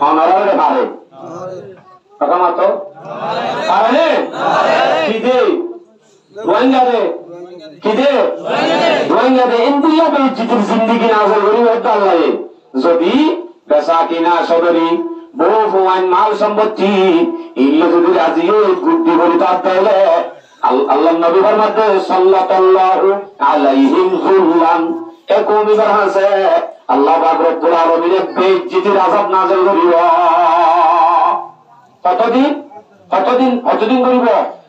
আনারা রে পারে কত আরে কিদে রোহিঙ্গা দে কিদে রোহিঙ্গা দে ইন্ডিয়া বে জিতুর জিন্দেগি নাযিল করি আল্লাহ যদি বেচা কিনা সদরি বউ ফুয়ান মাল সম্পত্তি ইল্লে যদি রাজি হই গুড্ডি বলি তার তাইলে আল্লাহ নবী ফরমাতে সাল্লাল্লাহু আলাইহিম যুল্লান এ কওমিবার আছে আল্লাহ পাক রব্বুল আলামিন বেইজ্জতির আযাব নাযিল করিব কতদিন করিব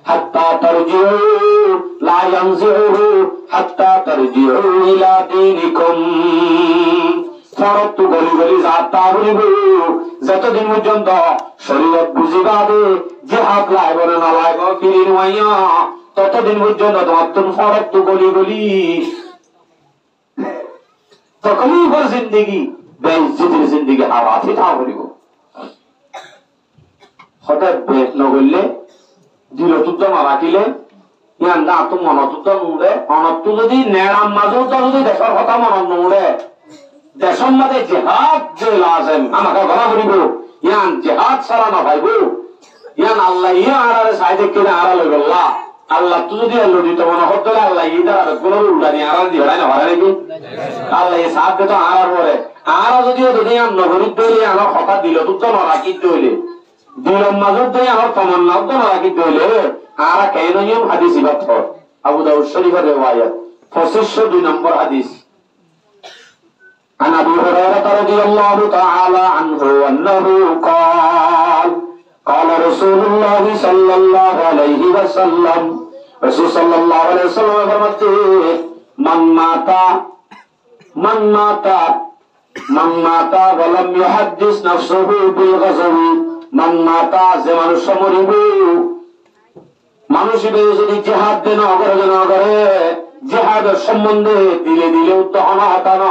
হাত্তা তারজিউ লা ইয়ানজিহু হাত্তা তারজিউ ইলা দীনিকুম ফরত গলি গলি যাতা করিব যতদিন পর্যন্ত শরীয়ত বুঝিবা দে জিহাদ লাইব না লাইব ফিরিন ওয়াইয়া ততদিন পর্যন্ত তোমার ফরত গলি গলি তকলিফের জিন্দেগি বেইজ্জতির জিন্দেগি হারাতে থা করিব হঠাৎ বেশ নগরলে দিল তুত মারাকিলে ইয়ান না তো মনত নুড়ে অনত যদি নেড়াম মাঝে যদি দেশের কথা মনত নুড়ে দেশের মাঝে জেহাদ যে লাজেম আমাকে ঘরা করিব ইয়ান জেহাদ ছাড়া না ভাইব ইয়ান আল্লাহ ইয়া আড়ারে সাইডে কিনে আড়া লই বললা আল্লাহ তুই যদি আল্লাহ দিত মনে হতো আল্লাহ ইদার আর কোনো উল্টানি আড়া দি হড়াই না হড়াই নাকি আল্লাহ এই সাথ তো আড়ার পরে আড়া যদিও যদি ইয়ান নগরীত দইলে আমার কথা দিল তুত নরাকি দইলে দিলম মাজুদ দেই আমার তামান্না তো নাকি দইলে আরা কেন নিয়ম হাদিস ইবাত আবু দাউদ শরীফের riwayat 2502 নম্বর হাদিস عن ابي هريره رضي الله تعالى عنه انه قال قال رسول الله صلى الله عليه وسلم رسول صلى الله عليه وسلم فرماتے من مات ولم يحدث نفسه بالغزو মান মাতা যে মানুষ মরিব মানুষ যদি জিহাদ দেন অগরে জিহাদের সম্বন্ধে দিলে উত্তহন হতানো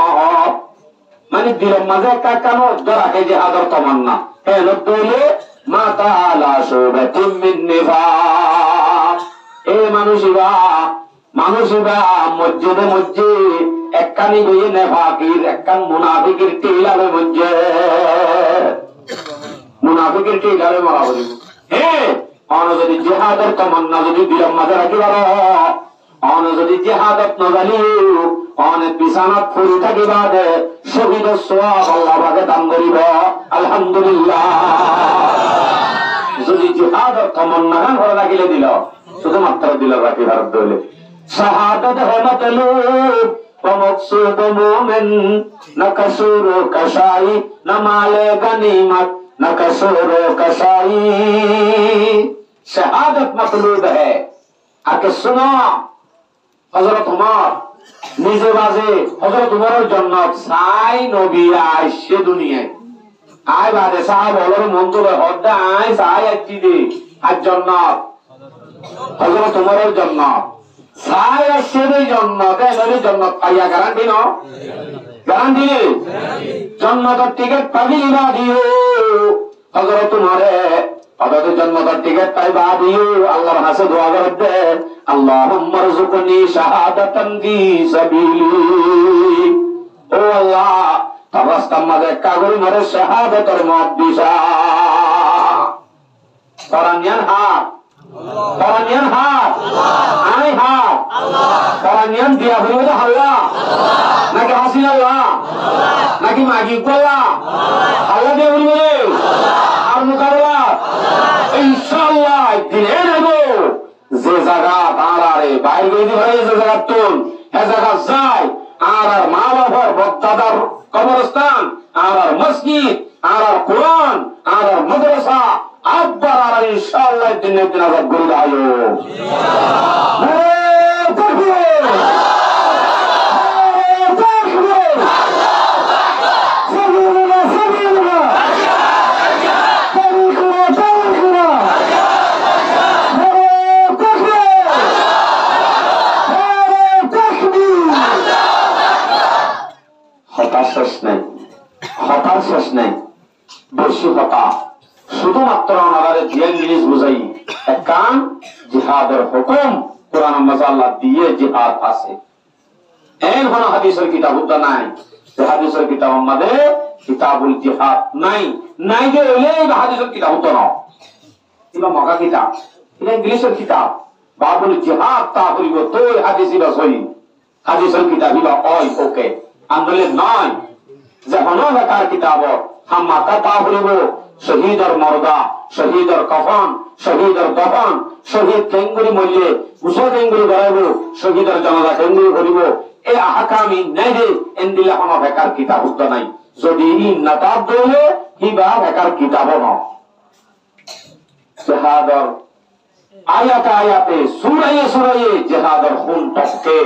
মানে দিলের মাঝে একটা কেন ধরাকে জিহাদের তমান্না কেন দইলে মাতা আলা শুবাতিন মিন নিফাক এই মানুষিবা মসজিদে একখানি গিয়ে নেফাকির একখান মুনাফিকের টিলাবে মুনাফিকের টিলারে মারা বলিব যদি জিহাদের তমান্না যদি দিলের মাঝে রাখি পারো যদি জিহাদত নজালি অনেক বিছানাত ফুরি থাকিবা দে শহীদের সওয়াব আল্লাহ পাকে দান করিব আলহামদুলিল্লাহ যদি জিহাদত তমান্না গান করে রাখিলে দিল শুধুমাত্র দিল রাখি ভারত দইলে শাহাদাত হেমাতলু ومقصود مومن نكسور كشاي نمال غنیمت نكسور كشاي शहादत मतलूब है आके सुनो हजरत उमर নিজে বাজে হযরত উমরের জন্য সাই নবী আইসে দুনিয়ায় আয় বাদে সাহাব হলোর মন্তরে হদ্দা আয় সাই আচ্ছি দে আর জন্য হযরত উমরের জন্য সাই আসছে এই জন্য দেনের জন্য পাইয়া গ্যারান্টি ন গ্যারান্টি নেই জন্নতের টিকিট পাবিল বা দিও হযরত উমরে হযরত জন্নতের টিকিট পাইবা দিও আল্লাহর কাছে দোয়া করতে আল্লাহুম্মা রযুকনি শাহাদাতান ফি সাবিলি ও আল্লাহ তার রাস্তার মাঝে কাগরি মরে শাহাদাতের মত দিশা পরানিয়ান হাত পরানিয়ান হাত আই হাত পরানিয়ান দিয়া হইলো আল্লাহ নাকি হাসিন আল্লাহ নাকি মাগি কোলা আল্লাহ দিয়ে বলবে আর মোকাবেলা ইনশাআল্লাহ দিনে নেব যে জায়গা তারারে বাইরে গিয়ে ভাই যে জায়গা তুল হে জায়গা যায় আর মা বাবার বক্তাদার কবরস্থান আর মসজিদ আর কোরআন আর মাদ্রাসা আব্বার আর ইনশাআল্লাহ দিনে দিন আজাদ করে দাও শেষ নেই বেশি কথা শুধুমাত্র আমাদের ধ্যান জিনিস বুঝাই এক কাম জিহাদের হুকুম কোরআন মাজাল্লাহ দিয়ে জিহাদ আছে এর কোন হাদিসের কিতাব উদ্দা নাই হাদিসের কিতাব আমাদের কিতাবুল জিহাদ নাই নাই যে হইলে হাদিসের কিতাব উদ্দা না এটা মক্কা কিতাব এটা ইংলিশের কিতাব বাবুল জিহাদ তা বলিব তো হাদিসই বা সহি হাদিসের কিতাবই বা ওই ওকে আন্দোলন নয় যে হনকার কিতাব হামাকা তা বলিব শহীদর মর্দা শহীদর কফন শহীদর দফন শহীদ কেঙ্গুরি মরলে মুসা কেঙ্গুরি ধরাইব শহীদর জনতা কেঙ্গুরি করিব এই আহকামি নাই রে এন্দিলা কোন বেকার কিতাব উদ্দ নাই যদি ই নাতাব দইলে হিবা বেকার কিতাব ন জিহাদর আয়াতে আয়াতে সূরায়ে সূরায়ে জিহাদর খুন টপকে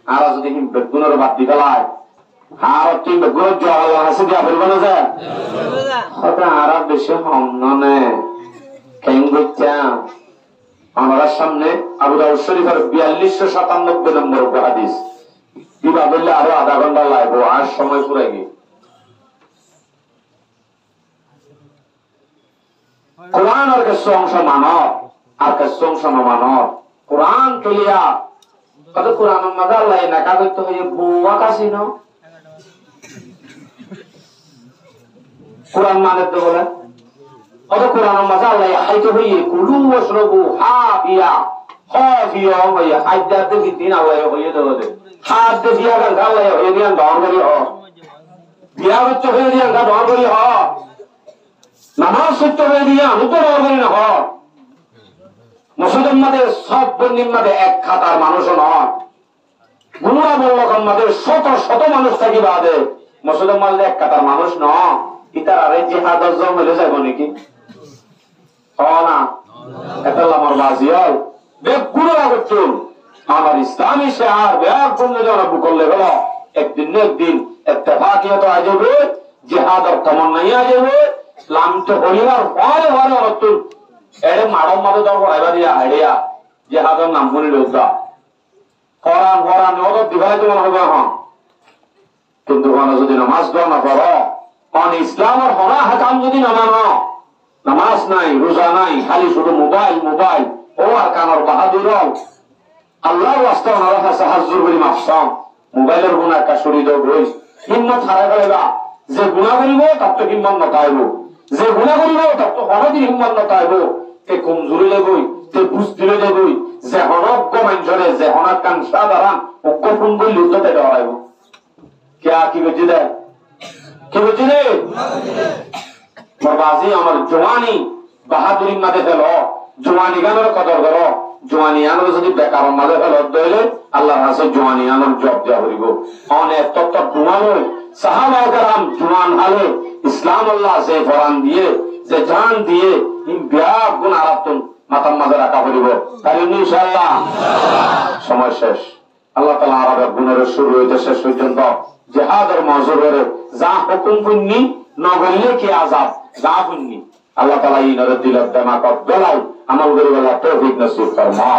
আর যদি হিম বেগুনের বাদ দিলায় আর তুই বেগুনের জল আল্লাহ হাসি দিয়া বলব না যে খোদা আরব বেশি হমনে কেঙ্গুচা আমাদের সামনে আবু দাউদ শরীফের 4297 নম্বর হাদিস দিবা বললে আরো আধা ঘন্টা লাগবে আর সময় পুরাই গিয়ে কোরআন আর কিছু অংশ মানব আর কিছু অংশ মানব কোরআন ক্লিয়া কত কোরআন মজা আল্লাহ নাকা করতে হয়ে বুয়া কাসিনো কোরআন মানে তো বলে কত কোরআন মজা আল্লাহ হাইতে হয়ে কুলু ওয়াশরাবু হাফিয়া হাফিয়া হয়ে হাইদাতে কি দিন আল্লাহ হয়ে দেবে হাত দিয়া গান আল্লাহ হয়ে দিয়ান দর করি হ বিয়া হচ্ছে হয়ে দিয়ান দর করি হ নামাজ সত্য হয়ে দিয়া উপর দর করি না হ মুসলমান মাদের সব বন্দির মাঝে এক খাতার মানুষও নয় গুণা বল্লকম মাদের শত শত মানুষ থাকি বাদে মুসলমান মাদের এক খাতার মানুষ ন ইতার আরে জিহাদর জম হলে যাব নাকি না এটা আমার বাজিয়াল বেগুলো করতুন আমার ইসলামী শেয়ার বেয়ার কোন জনবু করলে হলো একদিন না একদিন ইত্তেফাকিয়ত আজবে জিহাদর তমন্নাই আজবে ইসলাম তো হরিবার পরে পরে অর্থ এর মারম মাদে দর করাইবা দিয়া হাইড়িয়া জিহাদের নাম বলি লোকটা কোরআন কোরআন ওদ দিবাই তোমার হবে হ্যাঁ কিন্তু কোন যদি নামাজ দর না পড়ো কোন ইসলামের হরা হাকাম যদি না মানো নামাজ নাই রোজা নাই খালি শুধু মোবাইল মোবাইল ও আর কানর বাহাদুর আল্লাহর ওয়াস্তে ওনারা কাছে হাজুর করি মাফসাম মোবাইলের গুনাহ কা শরীর হই হিম্মত হারাই ফেলবা যে গুনাহ করিব তার তো হিম্মত নতাইব যে গুনাহ করিব তার তো হনদিন হিম্মত নতাইব তে কমজোরি লাগই তে বুঝ দিলে লাগই যে হনজ্ঞ মানুষরে যে হনাত কান সাধারণ অজ্ঞ ফোন করলে উত্তরতে ডরাইব क्या কি বুঝি দে কি বুঝি রে বরবাজি আমার জওয়ানি বাহাদুরি মাঝে ফেল জওয়ানি গানের কদর করো জওয়ানি আনোর যদি বেকার মাঝে ফেল দইলে আল্লাহর কাছে জওয়ানি আনোর জব দেয়া হইব অনেক তত দুমানো সাহাবায়ে کرام জওয়ান আলে ইসলাম আল্লাহ সে ফরান দিয়ে যে জান দিয়ে ইন বিয়া গুণ আরাতুন মাথার মাঝে রাখা হইব তাই ইনশাআল্লাহ সময় শেষ আল্লাহ তাআলা আরবের গুণের শুরু হইতে শেষ পর্যন্ত জিহাদের মজুর করে যা হুকুম পুন্নি নগরলে কি আযাব যা পুন্নি আল্লাহ তাআলা ইনারে দিলের দেমাক বেলায় আমল করি বলা তৌফিক নসিব ফরমা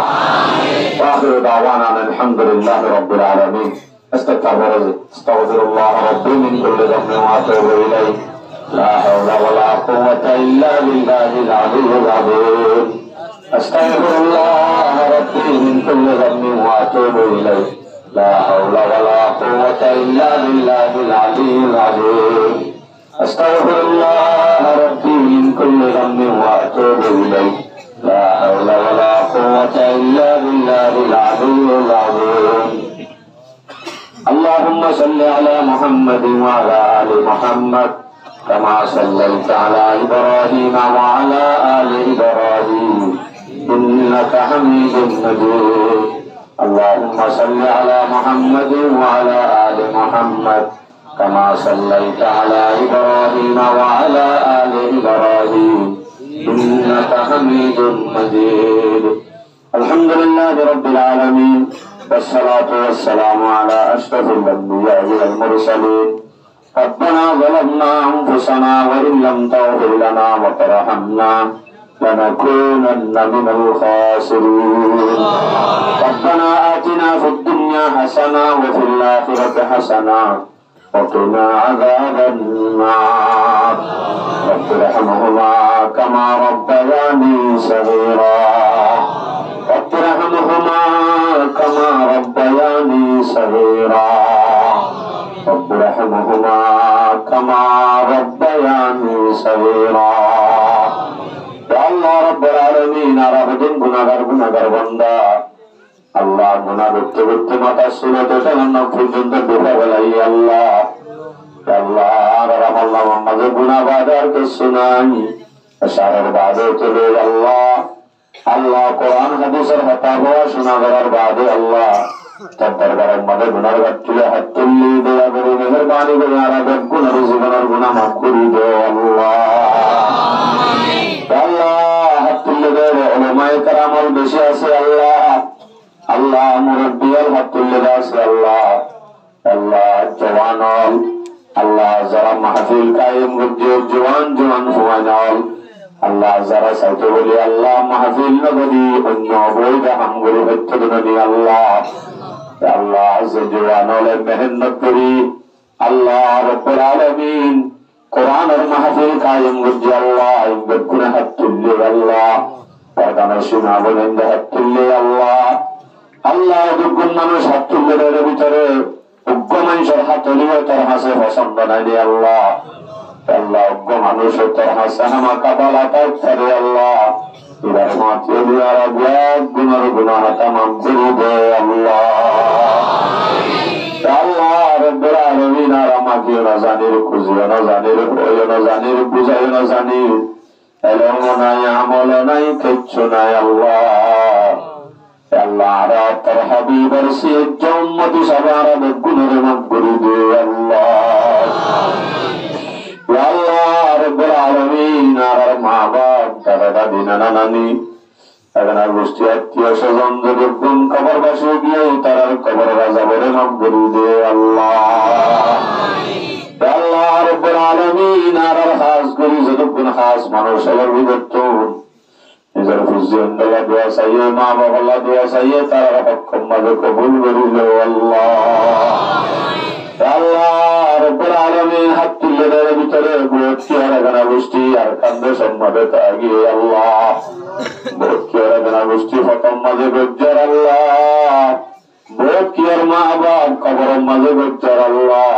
আমিন ওয়া আখিরু দাওয়ানা আলহামদুলিল্লাহি রাব্বিল আলামিন আস্তাগফিরুল্লাহ রাব্বি মিন কুল্লি যামবিন ওয়া আতুবু ইলাইহি লা হাওলা ওয়ালা কুওয়াতা ইল্লা বিল্লাহিল আলিয়্যিল আযীম আস্তাগফিরুল্লাহ রাব্বি মিন কুল্লি যামবিন ওয়া আতুবু ইলাইহি লা হাওলা ওয়ালা কুওয়াতা ইল্লা বিল্লাহিল আলিয়্যিল আযীম আস্তাগফিরুল্লাহ রাব্বি মিন কুল্লি যামবিন ওয়া আতুবু ইলাইহি লা হাওলা ওয়ালা কুওয়াতা ইল্লা বিল্লাহিল আলিয়্যিল আযীম اللهم صل على محمد وعلى آل محمد كما صليت على إبراهيم وعلى آل إبراهيم إنك حميد مجيد اللهم صل على محمد وعلى آل محمد كما صليت على إبراهيم وعلى آل إبراهيم إنك حميد مجيد الحمد لله رب العالمين والصلاة والسلام على أشرف الأنبياء والمرسلين ربنا ظلمنا أنفسنا وإن لم تغفر لنا وترحمنا لنكونن من الخاسرين ربنا آتنا في الدنيا حسنة وفي الآخرة حسنة وقنا عذاب النار رب ارحمهما كما ربياني صغيرا رب ارحمهما كما ربياني صغيرا رب ارحمهما كما ربياني صغيرا يا الله رب العالمين আরাফাতিন গুনাহগার বান্দা আল্লাহ গুনাহ করতে করতে মাথা সুরতে সামান্য পর্যন্ত ডুবে গেলাই আল্লাহ আল্লাহ রাহমাল্লাহ মাঝে গুনাহ বাদার কিছু নাই আশারের বাদে চলে আল্লাহ আল্লাহ কোরআন হাদিসের হতাবা শোনা করার বাদে আল্লাহ তার দরবারের মধ্যে গুনার গাছ তুলে হাত তুললি দয়া করে মেহেরবানি করে আরাবের গুনার জীবনের গুনাহ মাফ করে দাও আল্লাহ আল্লাহ হাত তুললে দেয় উলামায়ে কেরামল বেশি আছে আল্লাহ আল্লাহ মুরব্বিয়াল হাত তুললে আছে আল্লাহ আল্লাহ জওয়ানল আল্লাহ যারা মাহফিল কায়েম করছে জওয়ান ফুয়ানল আল্লাহ যারা চাইতে বলি আল্লাহ মাহফিল নগরী অন্য বৈধ হামগুলি হত্যা আল্লাহ আল্লাহ যে জওয়ানলে মেহনত করি আল্লাহ রব্বুল আলামিন কোরআনের মাহফিল কায়েম করছে আল্লাহ ইবাদত করে হাত তুললে আল্লাহ পর্দানা শোনা বলেন হাত তুললে আল্লাহ আল্লাহ দুগুণ মানুষ হাত তুললে এর ভিতরে উগ্র মানুষের হাত তুলিও তার হাসে পছন্দ নাই আল্লাহ আল্লাহ উগ্র মানুষ তোর হাসে হামা কাবালা তাই করে আল্লাহ ইরার মাতি দিয়ার আব্লাদ গুনার গুনাহ তামাম করে দে আল্লাহ আল্লাহ রব্বুল আলামিন আর আমাকে না জানির খুঁজিও না জানির হইও না জানির বুঝাইও না জানির এলম নাই আমল নাই কিচ্ছু নাই আল্লাহ আল্লাহ আর তোর হাবিবের সিদ্ধ উম্মতি সবার গুনার মাফ করে দে আল্লাহ আল্লাহ রব্বুল আলামিন আর মা বাপ দাদা দাদি নানা নানি এখানে গোষ্ঠী আত্মীয় স্বজন যদি গুণ কবর বাসে গিয়ে তার কবর রাজাবরে মাফ করে দে আল্লাহ আল্লাহ রব্বুল আলামিন আর খাস করি যতক্ষণ খাস মানুষ এর বিগত নিজের ফুজিয়ান আল্লাহ দোয়া চাইয়ে মা বাবা আল্লাহ দোয়া চাইয়ে তার হকম মাঝে কবুল করিল আল্লাহ আল্লাহ রব্বুল আলামিন হাত তুলে দেওয়ার ভিতরে বহুত কি আর এখানে গোষ্ঠী আর কান্দে সম্মাদে তাগিয়ে আল্লাহ বহুত কি আর এখানে গোষ্ঠী হকম মাঝে গজ্জার আল্লাহ বহুত কি আর মা বাপ কবর মাঝে গজ্জার আল্লাহ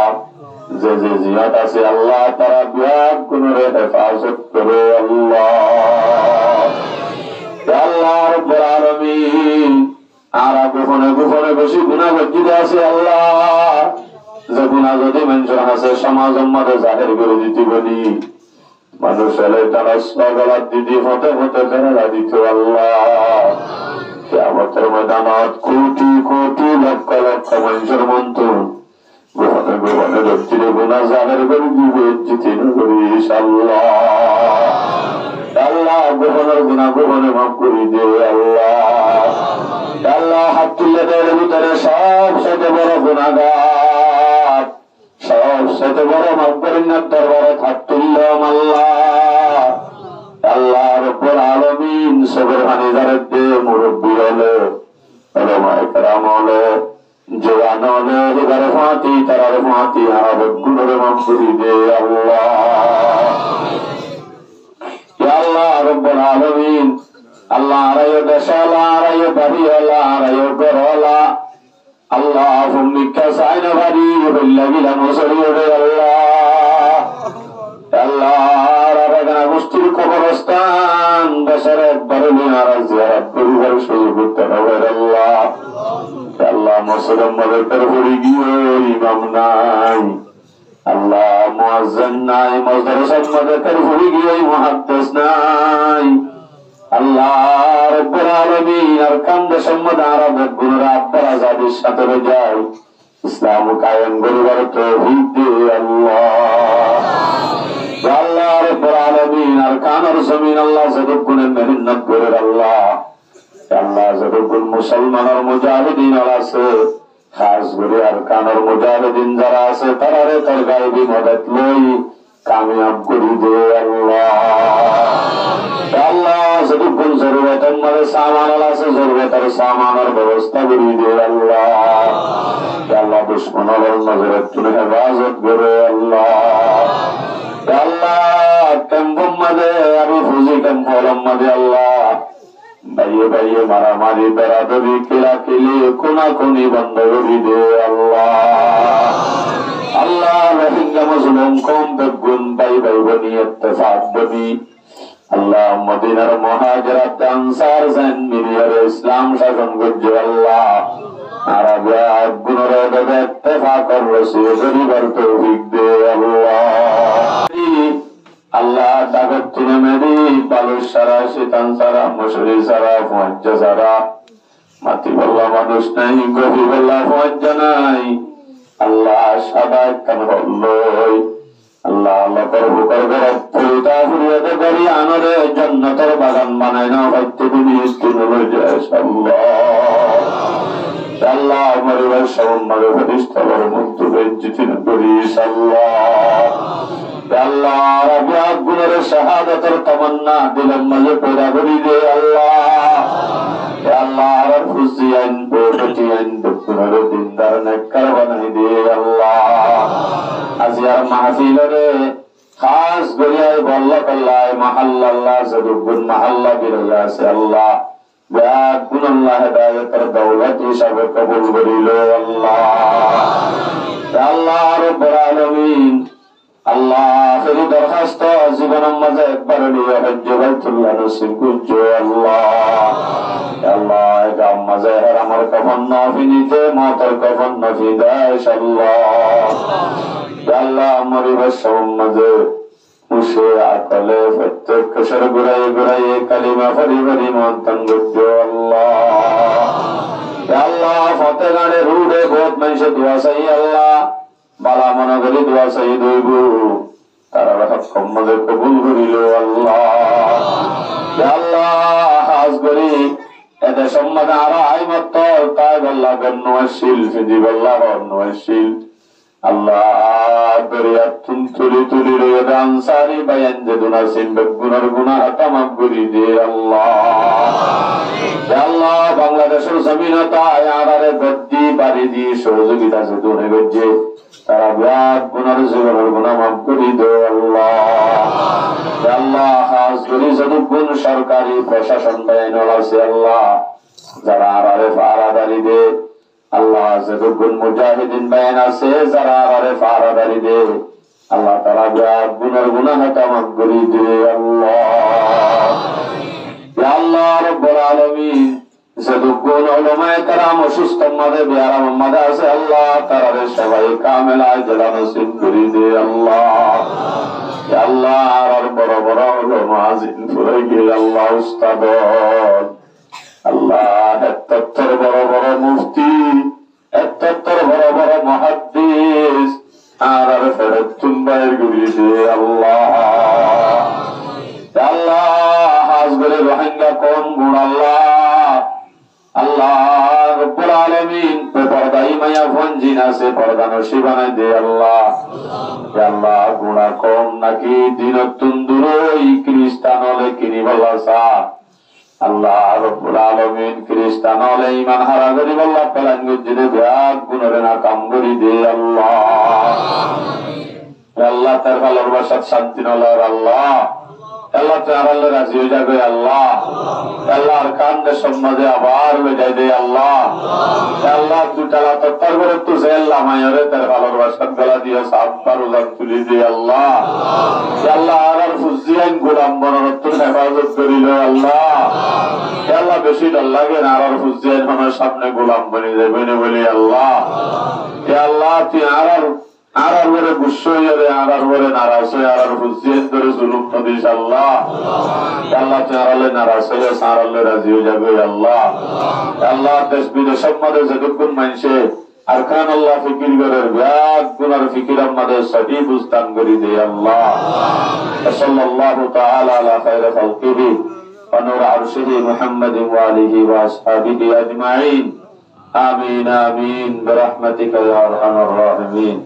যে যে জিয়াত আছে আল্লাহ তারা বিয়াদ গুণরে হেফাজত করে আল্লাহ আল্লাহ রব্বুল আলামিন আর গোপনে গোপনে বেশি গুনাহ করতে আছে আল্লাহ যে গুনাহ যদি মানুষের হাসে সমাজের মধ্যে জাহির করে দিতে বলি মানুষ এলে তারা গলার দিদি হতে হতে ফেরা দিত আল্লাহ কিয়ামতের ময়দানত কোটি কোটি লক্ষ লক্ষ মানুষের মন্তর গোপনে গোপনে ব্যক্তির গুনাহ জাহির করে দিবে জিতে করিস আল্লাহ আল্লাহ গোপনের গুনাহ গোপনে মাফ করে দে আল্লাহ আল্লাহ হাত তুলে দেওয়ার ভিতরে সবচেয়ে বড় গুনাহগার, সবচেয়ে বড় মাগফিরাতের দরবারে হাত তুললাম আল্লাহ। আল্লাহ রব্বুল আলামিন সবের পানি যাদের দিয়ে মুরব্বী হলে, ওলামায়ে কেরাম হলে, জওয়ান হলে, এবারে ফাঁতি তারার ফাঁতি হারাবত গুণরে মাফ করে দে আল্লাহ। ইয়া আল্লাহ রব্বুল আলামিন, আল্লাহ আরাইও দেশালা, আরাইও বাড়িওয়ালা, আরাইও ঘরওয়ালা, আল্লাহ ভূমিকা সাইনা বাড়ি হইলা মশারি ওরে আল্লাহ। আল্লাহ রাবাগানা গোষ্ঠীর কবরস্থান বছরে একবার মিনারা জিয়ারত করিবার সুযোগ করতে হবে আল্লাহ। আল্লাহ মুসলমানদের তরফে গিয়ে ইমাম নাই, আল্লাহ মুয়াজ্জিন নাই, মাদ্রাসার মধ্যে তরফে গিয়ে মুহাদ্দিস নাই, আল্লাহ রব্বুল আলামিন আরকান দেশমদ আরবের গুণরা আব্বার আজাদের সাথে যায় ইসলাম কায়েম করিবার তৌফিক দে আল্লাহ। আল্লাহ রব্বুল আলামিন আরকানের জমিন আল্লাহ যতগুণ মেহনত করে আল্লাহ, আল্লাহ যতগুণ মুসলমানের মুজাহিদিন আছে, খাস করে আরকানের মুজাহিদিন যারা আছে তারারে তোর গায়বী মদত লই কামিয়াব করে দে আল্লাহ। আল্লাহ যতগুণ জরুরতের মধ্যে সামান আছে জরুরতের সামানের ব্যবস্থা করে দে আল্লাহ। আল্লাহ দুশ্মনের নজরে তুলে হেফাজত করে আল্লাহ। আল্লাহ ক্যাম্পের মধ্যে আমি ফুজি ক্যাম্পের মধ্যে আল্লাহ বাইয়ে বাইয়ে মারামারি বেড়াদরি কিলাকিলি কোনাকুনি বন্ধ করে দে আল্লাহ। আল্লাহ রোহিঙ্গা মুসলিম কম বেগুন ভাই ভাই বনি ইত্তেফাক বনি আল্লাহ মদিনার মুহাজিরাত আনসার জান মিলিয়ার ইসলাম শাসন করছে আল্লাহ। আরবিয়াত গুণরে দেবে ইত্তেফাক আর রসুল গরিবার তৌফিক দে আল্লাহ। আল্লাহ দাগত তুলে মেরি বালুর সারা শীতান সারা মশুরি সারা ফজ্জা সারা মাতি বল্লা মানুষ নাই গভীর বল্লা ফজ্জা নাই আল্লাহ সাদা কান হল্লই আল্লাহ আল্লাহ করবো করবে ফুলতা ফুরিয়াতে করি আনরে জান্নাতের বাগান বানায় না হয়তো তুমি স্ত্রী যায় আল্লাহ। আল্লাহ মরিবার সমন্বয় প্রতিষ্ঠাবার মুক্ত বেজ্জিতি করিস আল্লাহ। আল্লাহ রাবিয়াত গুণের শাহাদাতের তামান্না দিলের মাঝে পয়দা করি দে আল্লাহ। আল্লাহ আর খুশি আইন বেটি আইন গুণের দিনদার নেককার বানাই দে আল্লাহ। আজিয়ার মাহফিলরে খাস গরিয়ায় বল্লা কল্লায় মাহাল্লা আল্লাহ যদুগুণ মাহাল্লা বিরজা আছে আল্লাহ। ব্যাগ গুণ আল্লাহ হেদায়তের দৌলত হিসাবে কবুল করিল আল্লাহ। আল্লাহ রব্বুল আলামিন আল্লাহ ফেরি দরখাস্ত জীবনের মাঝে একবার নিয়ে হজ্জ বাইতুল্লাহ নসিব করছো আল্লাহ। আল্লাহ গাম মাঝে আমার কফন নফিনিতে মতের কফন নফি দেশ আল্লাহ। আল্লাহ মরিবার সময় মাঝে উসে আকলে প্রত্যেক কসর ঘুরাই ঘুরাই কালিমা ফরি ফরি মন্তন করছো আল্লাহ। আল্লাহ ফতে গানে রুডে বহুত মানুষে দোয়া চাই আল্লাহ। বালা মনে করি দোয়া চাই দইব তারা সম্মানে কবুল করিল আল্লাহ। আল্লাহ হাজ করি এতে সম্মানে আরো আই মত তাই বল্লা গণ্যশীল ফিজি বল্লা গণ্যশীল আল্লাহ দরিয়া তুলি তুলি রয়ে আনসারি বায়ান যে দুনা সিনবে গুনার গুনা তামাম করি দে আল্লাহ। আল্লাহ বাংলাদেশের জমিনতা আয়ারে গদ্দি বাড়ি দিয়ে সহযোগিতা যে দুনে গজ্জে তারা ব্যাগ গুনার জীবনের গুণা মাফ করি দে আল্লাহ। আল্লাহ খাস করি যতগুণ সরকারি প্রশাসন বাহিনী আছে আল্লাহ যারা আরারে ফারাদারি দে আল্লাহ যতগুণ মুজাহিদিন বাহিনী আছে যারা আরারে ফারাদারি দে আল্লাহ তারা ব্যাগ গুনার গুণা মাফ করি দে আল্লাহ। আল্লাহ রব্বুল আলামিন যতগুণ উলামায়ে কেরাম অসুস্থ মাঝে বিয়ারাম মাঝে আছে আল্লাহ তারারে সবাই কামেল আজলা নসিব করে দে আল্লাহ। আল্লাহ আর বড় বড় উলামা জিনপুরে গিয়ে আল্লাহ উস্তাদ আল্লাহ এত্তর বড় বড় মুফতি এত্তর বড় বড় মুহাদ্দিস আর ফেরত তুমবাইর গুলি দে আল্লাহ। আল্লাহ হাজ বলে রোহিঙ্গা কোন গুণ আল্লাহ আল্লাহ আলামিন পর্দাই মায়া ফোন জিন আছে পর্দা নসিব বানাই দে আল্লাহ। হে আল্লাহ গুনাহ কম নাকি দিনতুন দূরই খ্রিস্টান হলে কিনি বল্লা সা আল্লাহ রব্বুল আলামিন খ্রিস্টান হলে ঈমান হারা করি বল্লা পেলান গজিদে ব্যাগ গুনরে না কাম করি দে আল্লাহ। আল্লাহ তার ভালোবাসার শান্তি নলার আল্লাহ আল্লাহ তার আল্লাহ রাজি হয়ে যাবে আল্লাহ। আল্লাহর কান্দে সম্মাদে আবার হয়ে যায় দে আল্লাহ। আল্লাহ দুটালা তত্তর করে তুসে আল্লাহ মায়েরে তার ভালোবাসার গলা দিয়ে সাববার উলান তুলি দে আল্লাহ। আল্লাহ আর ফুজিয়ান গোলাম বনরত্ন হেফাজত করিল আল্লাহ। আল্লাহ বেশি ডর লাগে না আর ফুজিয়ান আমার সামনে গোলাম বনে যাবে না বলি আল্লাহ। আল্লাহ তুই আর বলে গুস্সো হয়ে আর বলে নারাজ হয়ে আর হুসেন ধরে জুলুম নদিস আল্লাহ। আল্লাহ তুই আড়ালে নারাজ হয়ে সারালে রাজি হয়ে যাবে আল্লাহ। আল্লাহ দেশ বিদেশের মধ্যে যতক্ষণ মানছে আর খান আল্লাহ ফিকির করার ব্যাগ গুনার ফিকির আমাদের সঠিক বুঝতান করি দে আল্লাহ। সাল্লাল্লাহু তাআলা আলা খায়রি খালকিহি ওয়া নূর আরশিহি মুহাম্মাদিন ওয়া আলিহি ওয়া আসহাবিহি আজমাইন আমিন আমিন বিরহমাতিকা ইয়া আরহামার রাহিমিন।